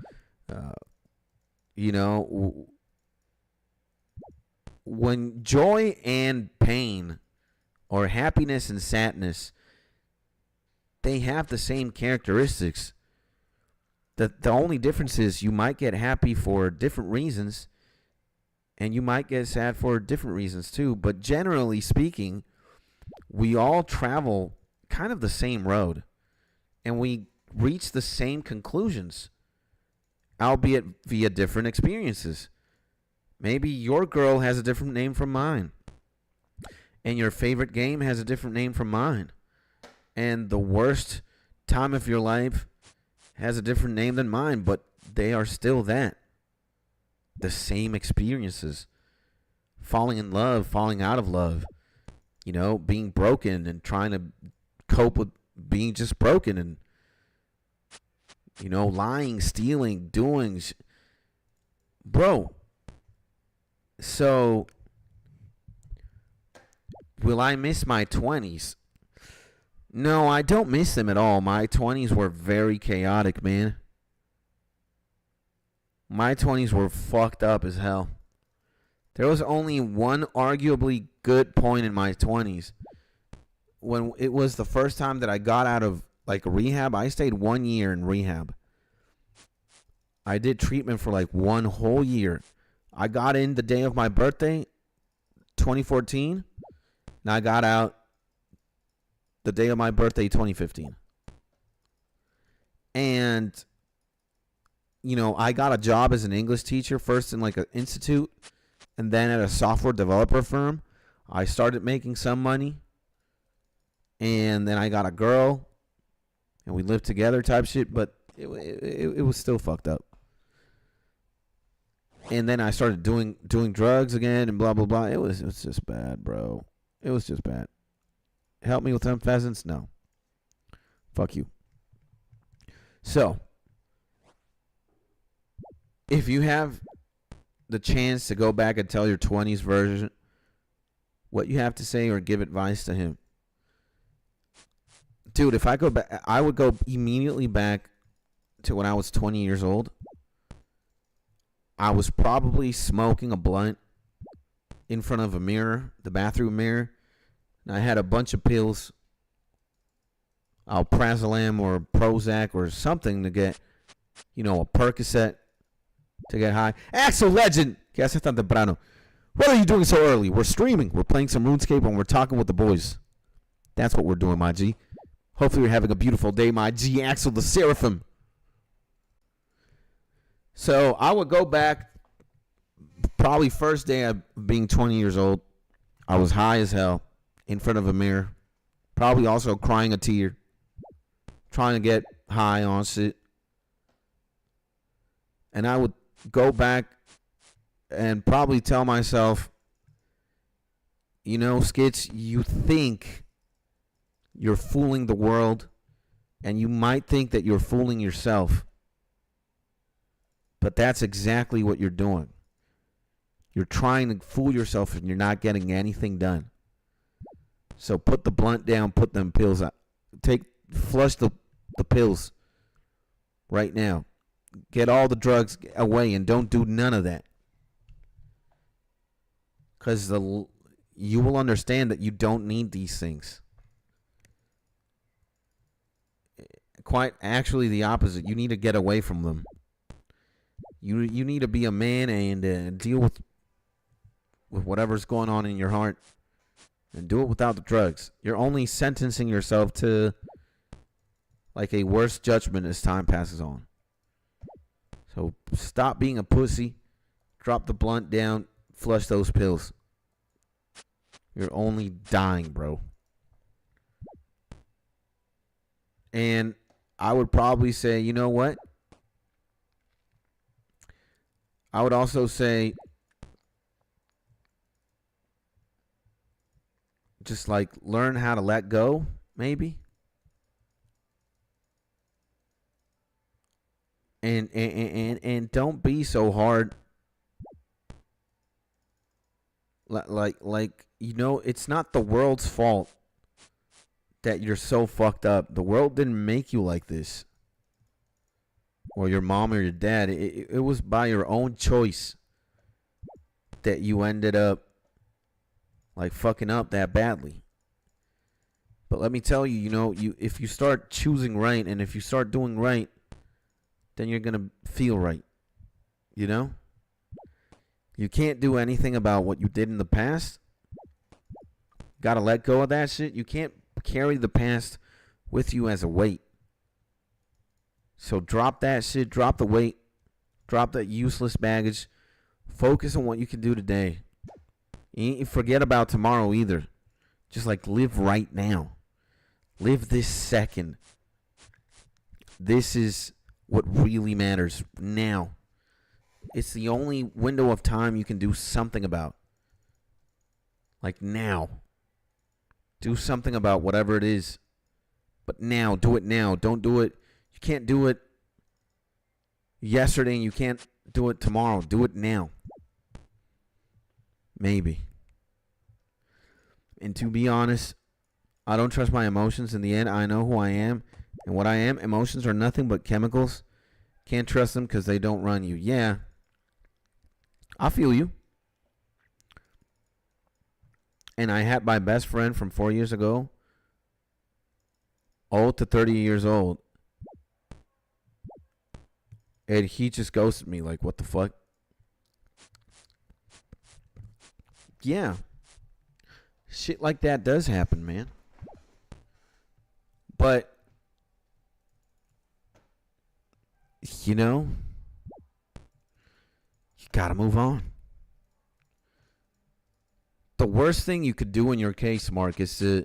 When joy and pain, or happiness and sadness, they have the same characteristics. The only difference is you might get happy for different reasons, and you might get sad for different reasons too. But generally speaking, we all travel kind of the same road, and we reach the same conclusions, albeit via different experiences. Maybe your girl has a different name from mine, and your favorite game has a different name from mine, and the worst time of your life has a different name than mine, but they are still that. The same experiences. Falling in love, falling out of love, being broken and trying to cope with being just broken, and You know, lying, stealing, doing. Bro. So, will I miss my 20s? No, I don't miss them at all. My 20s were very chaotic, man. My 20s were fucked up as hell. There was only one arguably good point in my 20s. When it was the first time that I got out of like rehab. I stayed 1 year in rehab. I did treatment for like 1 whole year. I got in the day of my birthday, 2014, and I got out the day of my birthday, 2015. And, you know, I got a job as an English teacher, first in like an institute, and then at a software developer firm. I started making some money, and then I got a girl, and we lived together type shit, but it was still fucked up. And then I started doing drugs again and blah, blah, blah. It was just bad, bro. It was just bad. Help me with them pheasants? No. Fuck you. So, if you have the chance to go back and tell your 20s version what you have to say or give advice to him. Dude, if I go back, I would go immediately back to when I was 20 years old. I was probably smoking a blunt in front of a mirror, the bathroom mirror. And I had a bunch of pills, Alprazolam or Prozac or something to get, you know, a Percocet to get high. Axel Legend! Que hace tan temprano? What are you doing so early? We're streaming. We're playing some RuneScape and we're talking with the boys. That's what we're doing, my G. Hopefully you're having a beautiful day, my G. Axel the Seraphim. So I would go back, probably first day of being 20 years old. I was high as hell in front of a mirror. Probably also crying a tear. Trying to get high on shit. And I would go back and probably tell myself, you know, Skits, you think you're fooling the world. And you might think that you're fooling yourself. But that's exactly what you're doing. You're trying to fool yourself and you're not getting anything done. So put the blunt down, put them pills out. Flush the pills right now. Get all the drugs away and don't do none of that. Because you will understand that you don't need these things. Quite actually the opposite. You need to get away from them. You need to be a man and deal with whatever's going on in your heart and do it without the drugs. You're only sentencing yourself to like a worse judgment as time passes on. So stop being a pussy. Drop the blunt down. Flush those pills. You're only dying, bro. And I would probably say, you know what? I would also say, just like learn how to let go, maybe. And don't be so hard. Like you know, it's not the world's fault that you're so fucked up. The world didn't make you like this. Or your mom or your dad. It was by your own choice that you ended up like fucking up that badly. But let me tell you, you know, if you start choosing right and if you start doing right, then you're going to feel right. You know? You can't do anything about what you did in the past. Got to let go of that shit. You can't carry the past with you as a weight. So drop that shit, drop the weight, drop that useless baggage. Focus on what you can do today. You forget about tomorrow either. Just like live right now. Live this second. This is what really matters now. It's the only window of time you can do something about. Like now. Do something about whatever it is. But now, do it now. Don't do it. You can't do it yesterday and you can't do it tomorrow. Do it now. Maybe. And to be honest, I don't trust my emotions. In the end, I know who I am and what I am. Emotions are nothing but chemicals. Can't trust them because they don't run you. Yeah. I feel you. And I had my best friend from 4 years ago, old to 30 years old. And he just ghosted me. Like, what the fuck? Yeah. Shit like that does happen, man. But, you know, you gotta move on. The worst thing you could do in your case, Mark, is to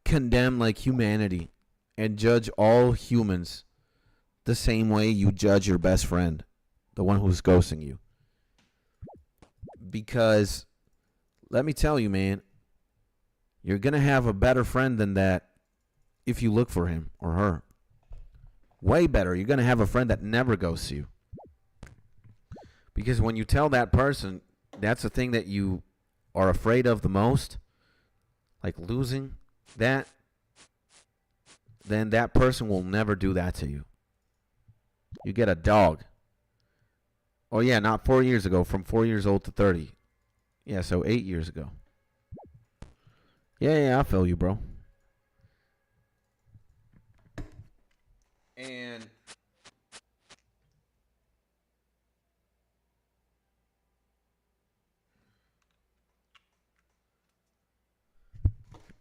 condemn like humanity and judge all humans the same way you judge your best friend, the one who's ghosting you. Because let me tell you, man, you're going to have a better friend than that if you look for him or her. Way better. You're going to have a friend that never ghosts you. Because when you tell that person that's the thing that you are afraid of the most, like losing that, then that person will never do that to you. You get a dog. Oh, yeah, not 4 years ago, from 4 years old to 30. Yeah, so 8 years ago. Yeah, I feel you, bro.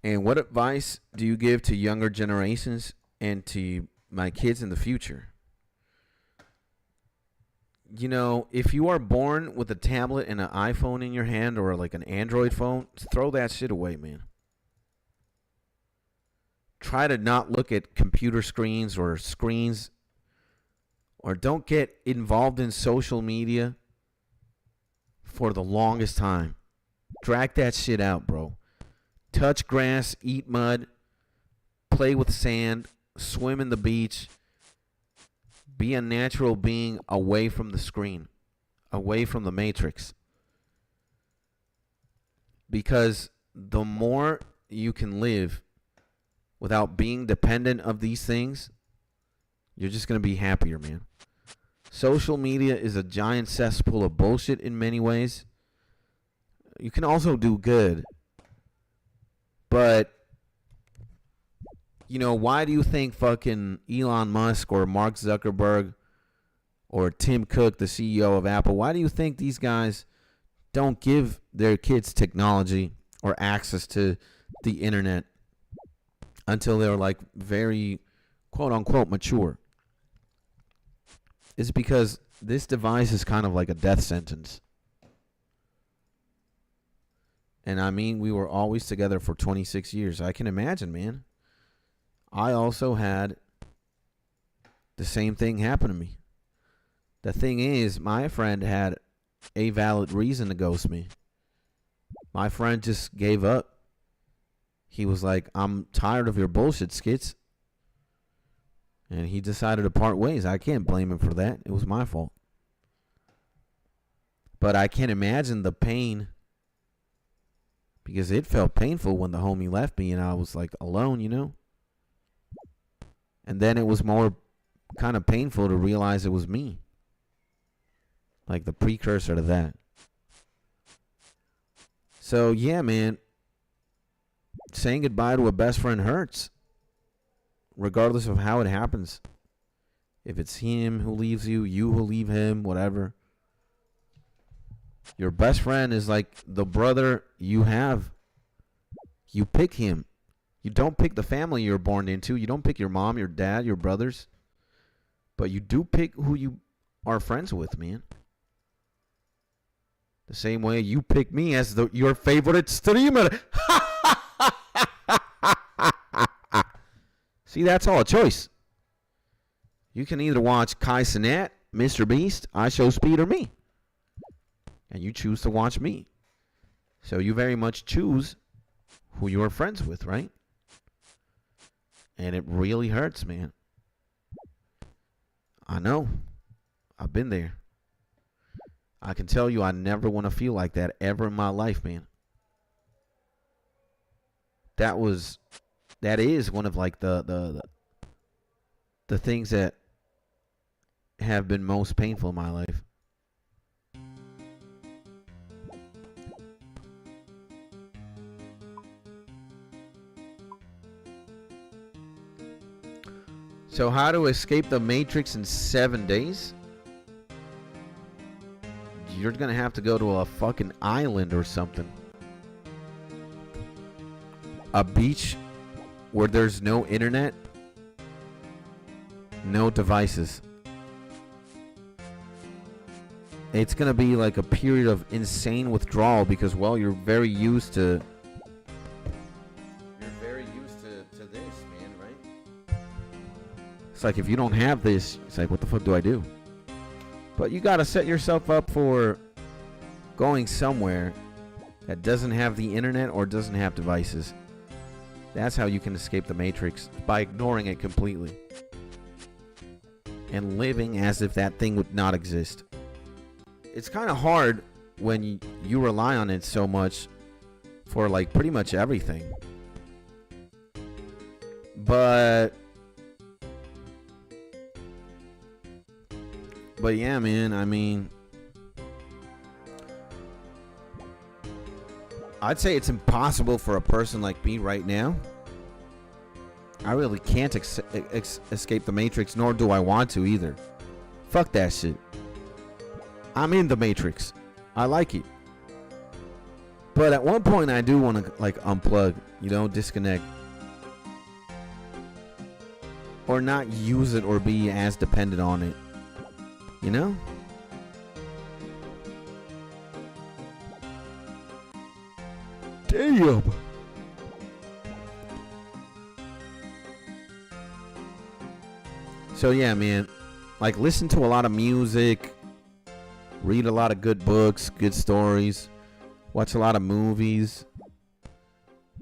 And what advice do you give to younger generations and to my kids in the future? You know, if you are born with a tablet and an iPhone in your hand or like an Android phone, throw that shit away, man. Try to not look at computer screens or don't get involved in social media for the longest time. Drag that shit out, bro. Touch grass, eat mud, play with sand, swim in the beach. Be a natural being away from the screen, away from the matrix. Because the more you can live without being dependent of these things, you're just going to be happier, man. Social media is a giant cesspool of bullshit in many ways. You can also do good. But, you know, why do you think fucking Elon Musk or Mark Zuckerberg or Tim Cook, the CEO of Apple, why do you think these guys don't give their kids technology or access to the internet until they're like very quote unquote mature? It's because this device is kind of like a death sentence. And I mean, we were always together for 26 years. I can imagine, man. I also had the same thing happen to me. The thing is, my friend had a valid reason to ghost me. My friend just gave up. He was like, I'm tired of your bullshit, skits. And he decided to part ways. I can't blame him for that. It was my fault. But I can't imagine the pain, because it felt painful when the homie left me and I was like alone, you know? And then it was more kind of painful to realize it was me. Like the precursor to that. So, yeah, man. Saying goodbye to a best friend hurts. Regardless of how it happens. If it's him who leaves you, you who leave him, whatever. Your best friend is like the brother you have. You pick him. You don't pick the family you're born into. You don't pick your mom, your dad, your brothers. But you do pick who you are friends with, man. The same way you pick me as your favorite streamer. See, that's all a choice. You can either watch Kai Cenat, Mr. Beast, I Show Speed, or me. And you choose to watch me. So you very much choose who you are friends with, right? And it really hurts, man. I know. I've been there. I can tell you I never want to feel like that ever in my life, man. That is one of like the things that have been most painful in my life. So how to escape the Matrix in 7 days? You're gonna have to go to a fucking island or something. A beach where there's no internet, no devices. It's gonna be like a period of insane withdrawal because, well, you're very used to this, man, right? It's like if you don't have this, it's like, what the fuck do I do? But you gotta set yourself up for going somewhere that doesn't have the internet or doesn't have devices. That's how you can escape the Matrix, by ignoring it completely and living as if that thing would not exist. It's kind of hard when you rely on it so much for like pretty much everything. But yeah, man, I mean, I'd say it's impossible for a person like me right now. I really can't escape the Matrix, nor do I want to either. Fuck that shit. I'm in the Matrix. I like it. But at one point I do want to like unplug, you know, disconnect. Or not use it or be as dependent on it. You know? Damn. So yeah, man, like listen to a lot of music, read a lot of good books, good stories, watch a lot of movies,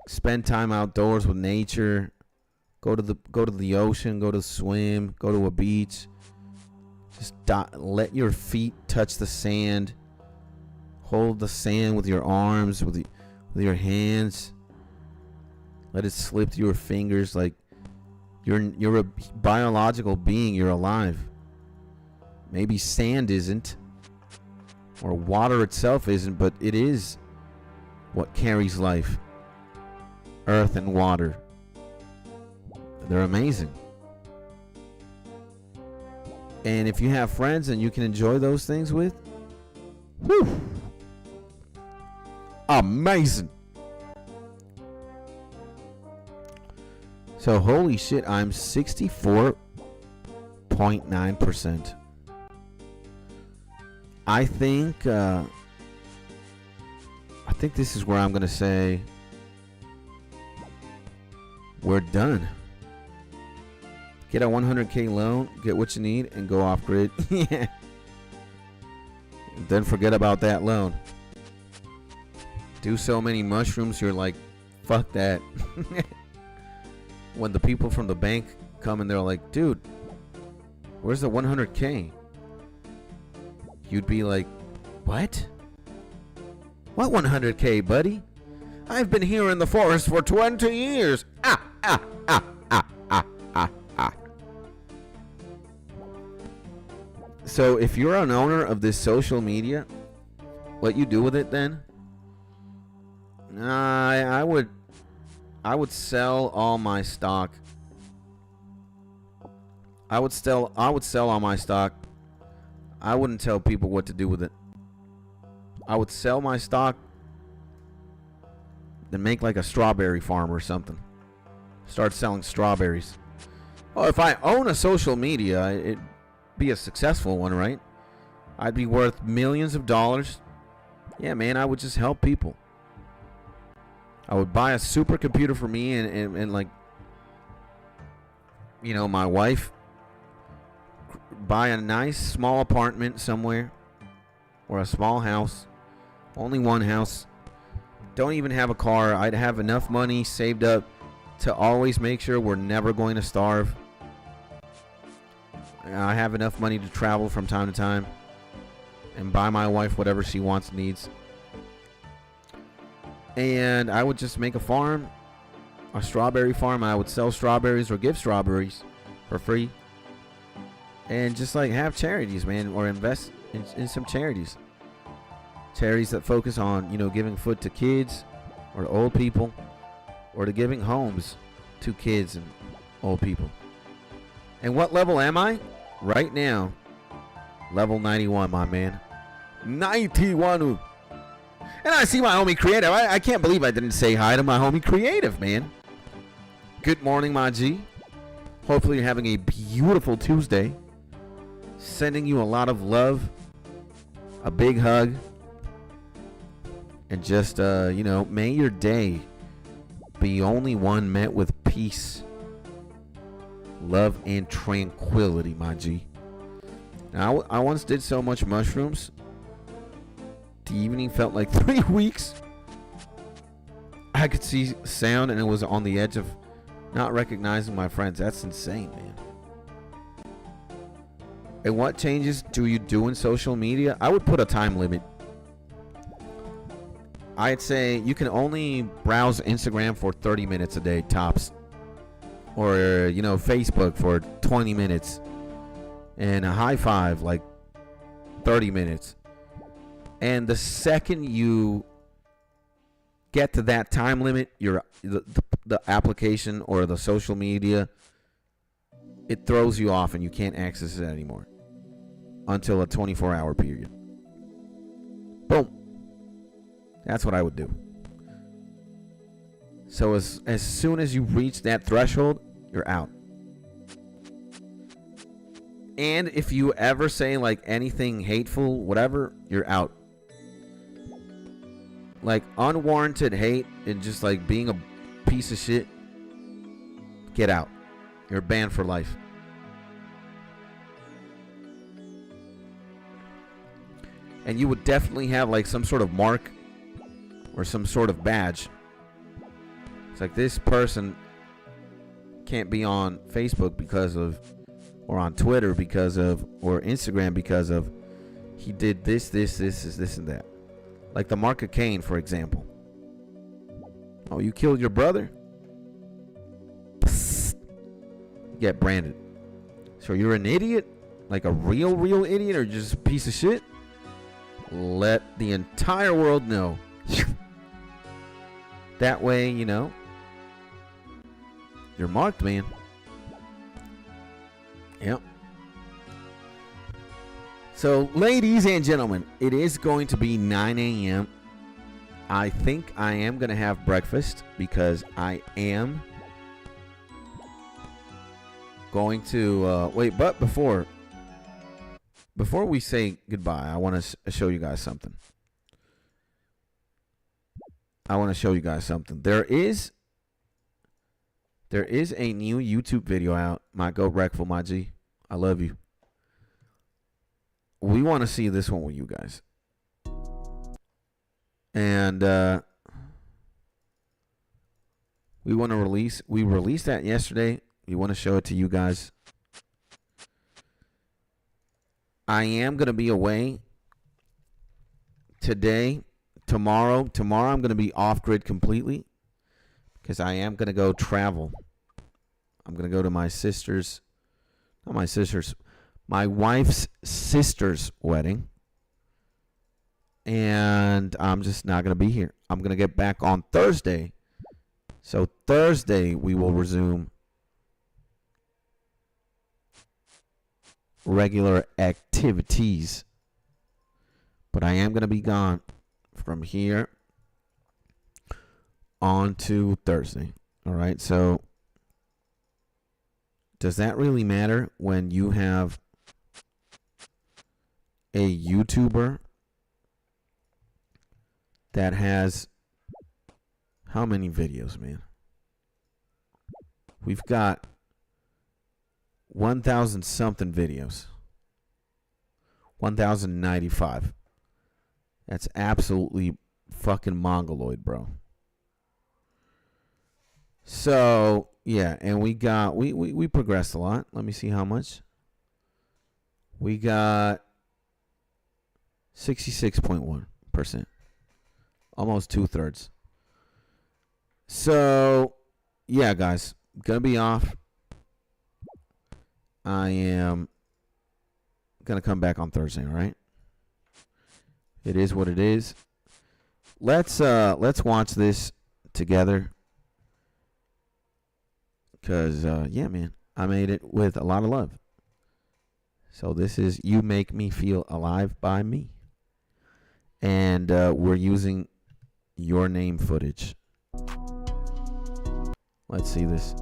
spend time outdoors with nature, go to the ocean, go to swim, go to a beach. Just let your feet touch the sand. Hold the sand with your arms, with your hands. Let it slip through your fingers. Like you're a biological being. You're alive. Maybe sand isn't, or water itself isn't, but it is what carries life. Earth and water. They're amazing. And if you have friends and you can enjoy those things with, whew, amazing. So holy shit, I'm 64.9%. I think this is where I'm gonna say we're done. Get a 100K loan, get what you need, and go off grid. Yeah. Then forget about that loan. Do so many mushrooms, you're like, fuck that. When the people from the bank come and they're like, dude, where's the 100K? You'd be like, what? What 100K, buddy? I've been here in the forest for 20 years. Ah, ah, ah, ah, ah, ah, ah. So if you're an owner of this social media, what you do with it then? I would sell all my stock. I would sell all my stock. I wouldn't tell people what to do with it. I would sell my stock, then make like a strawberry farm or something. Start selling strawberries. Well, if I own a social media, it'd be a successful one, right? I'd be worth millions of dollars. Yeah, man, I would just help people. I would buy a supercomputer for me and like, you know, my wife. Buy a nice small apartment somewhere, or a small house. Only one house. Don't even have a car. I'd have enough money saved up to always make sure we're never going to starve. I have enough money to travel from time to time and buy my wife whatever she wants and needs. And I would just make a farm, a strawberry farm. I would sell strawberries or give strawberries for free. And just like have charities, man, or invest in some charities. Charities that focus on, giving food to kids or to old people, or to giving homes to kids and old people. And what level am I? Right now, level 91, my man. 91. And I see my homie Creative. I can't believe I didn't say hi to my homie Creative, man. Good morning, my G. Hopefully you're having a beautiful Tuesday. Sending you a lot of love, a big hug, and just, may your day be only one met with peace, love, and tranquility, my G. Now, I once did so much mushrooms, the evening felt like 3 weeks. I could see sound, and it was on the edge of not recognizing my friends. That's insane, man. And what changes do you do in social media? I would put a time limit. I'd say you can only browse Instagram for 30 minutes a day, tops. Or, Facebook for 20 minutes. And a high five, like 30 minutes. And the second you get to that time limit, the application or the social media, it throws you off and you can't access it anymore until a 24-hour period. Boom. That's what I would do. So as soon as you reach that threshold, you're out. And if you ever say like anything hateful, whatever, you're out. Like unwarranted hate and just like being a piece of shit, get out. You're banned for life. And you would definitely have like some sort of mark or some sort of badge. It's like this person can't be on Facebook because of, or on Twitter because of, or Instagram because of, he did this, and that. Like the mark of Cain, for example. Oh, you killed your brother? Psst. You get branded. So you're an idiot? Like a real idiot, or just a piece of shit? Let the entire world know. That way, you're marked, man. Yep. So, ladies and gentlemen, it is going to be 9 a.m. I think I am going to have breakfast because I am going to wait, but before we say goodbye, I want to show you guys something. There is a new YouTube video out. My Goat Wreckful, my G. I love you. We want to see this one with you guys. And we released that yesterday. We want to show it to you guys. I am going to be away today, tomorrow. Tomorrow I'm going to be off grid completely because I am going to go travel. I'm going to go to my wife's sister's wedding. And I'm just not going to be here. I'm going to get back on Thursday. So Thursday we will resume regular activities. But I am going to be gone from here on to Thursday. All right. So does that really matter when you have a YouTuber that has how many videos, man? We've got 1,000 something videos. 1,095. That's absolutely fucking mongoloid, bro. So, yeah, and we progressed a lot. Let me see how much. We got 66.1%. Almost 2/3. So, yeah, guys. Gonna be off. I am gonna come back on Thursday, all right? It is what it is. Let's watch this together. Cause yeah, man, I made it with a lot of love. So this is "You Make Me Feel Alive" by me, and we're using Your Name footage. Let's see this.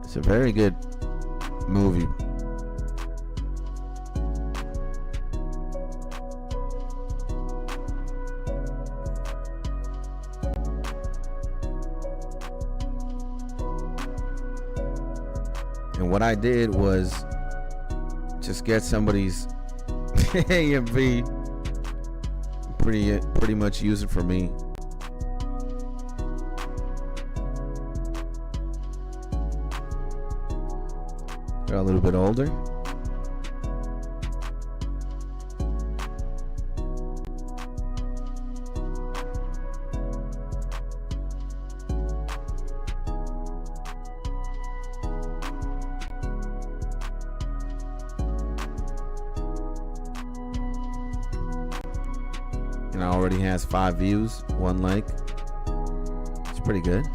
It's a very good movie. And what I did was just get somebody's A and B, pretty much use it for me. They're a little bit older. And it already has 5 views, 1 like. It's pretty good.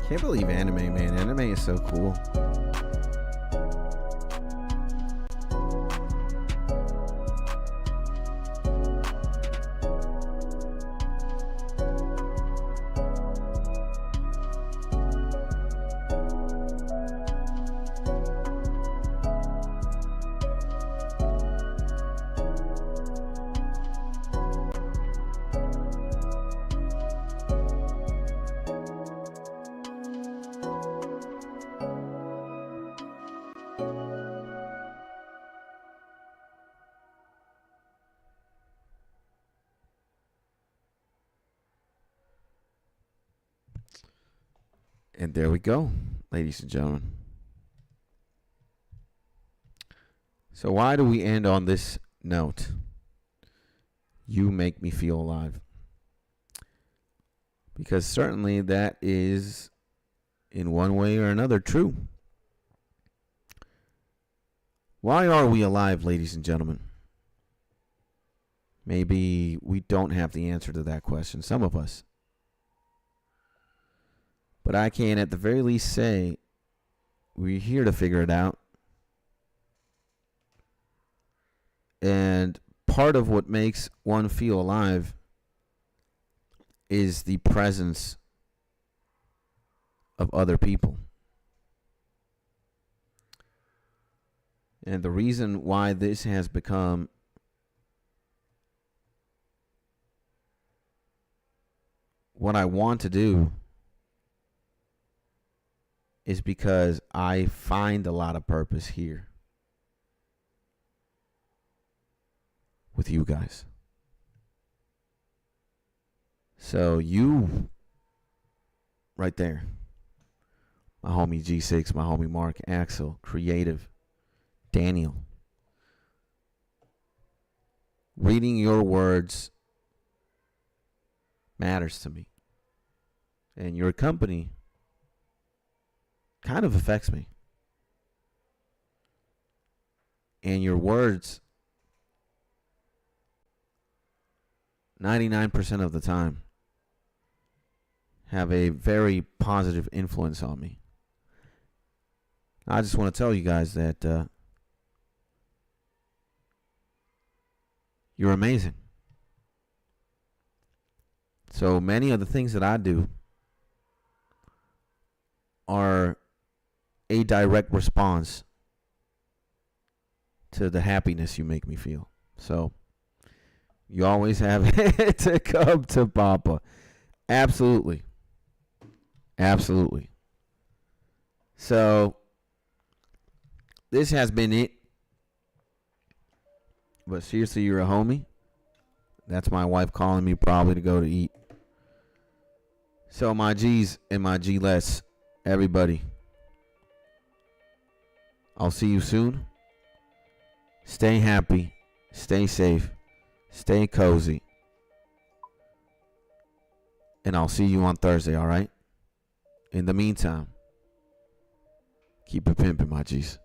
Can't believe anime, man. Anime is so cool. And there we go, ladies and gentlemen. So why do we end on this note? You make me feel alive. Because certainly that is, in one way or another, true. Why are we alive, ladies and gentlemen? Maybe we don't have the answer to that question, some of us. But I can at the very least say we're here to figure it out. And part of what makes one feel alive is the presence of other people. And the reason why this has become what I want to do is because I find a lot of purpose here with you guys. So you right there, my homie G6, my homie Mark, Axel, Creative, Daniel, reading your words matters to me. And your company kind of affects me. And your words 99% of the time, have a very positive influence on me. I just want to tell you guys that you're amazing. So many of the things that I do are a direct response to the happiness you make me feel. So you always have to come to Papa. Absolutely. Absolutely. So this has been it. But seriously, you're a homie. That's my wife calling me probably to go to eat. So my G's and my G-less, everybody, I'll see you soon. Stay happy. Stay safe. Stay cozy. And I'll see you on Thursday, all right? In the meantime, keep it pimping, my G's.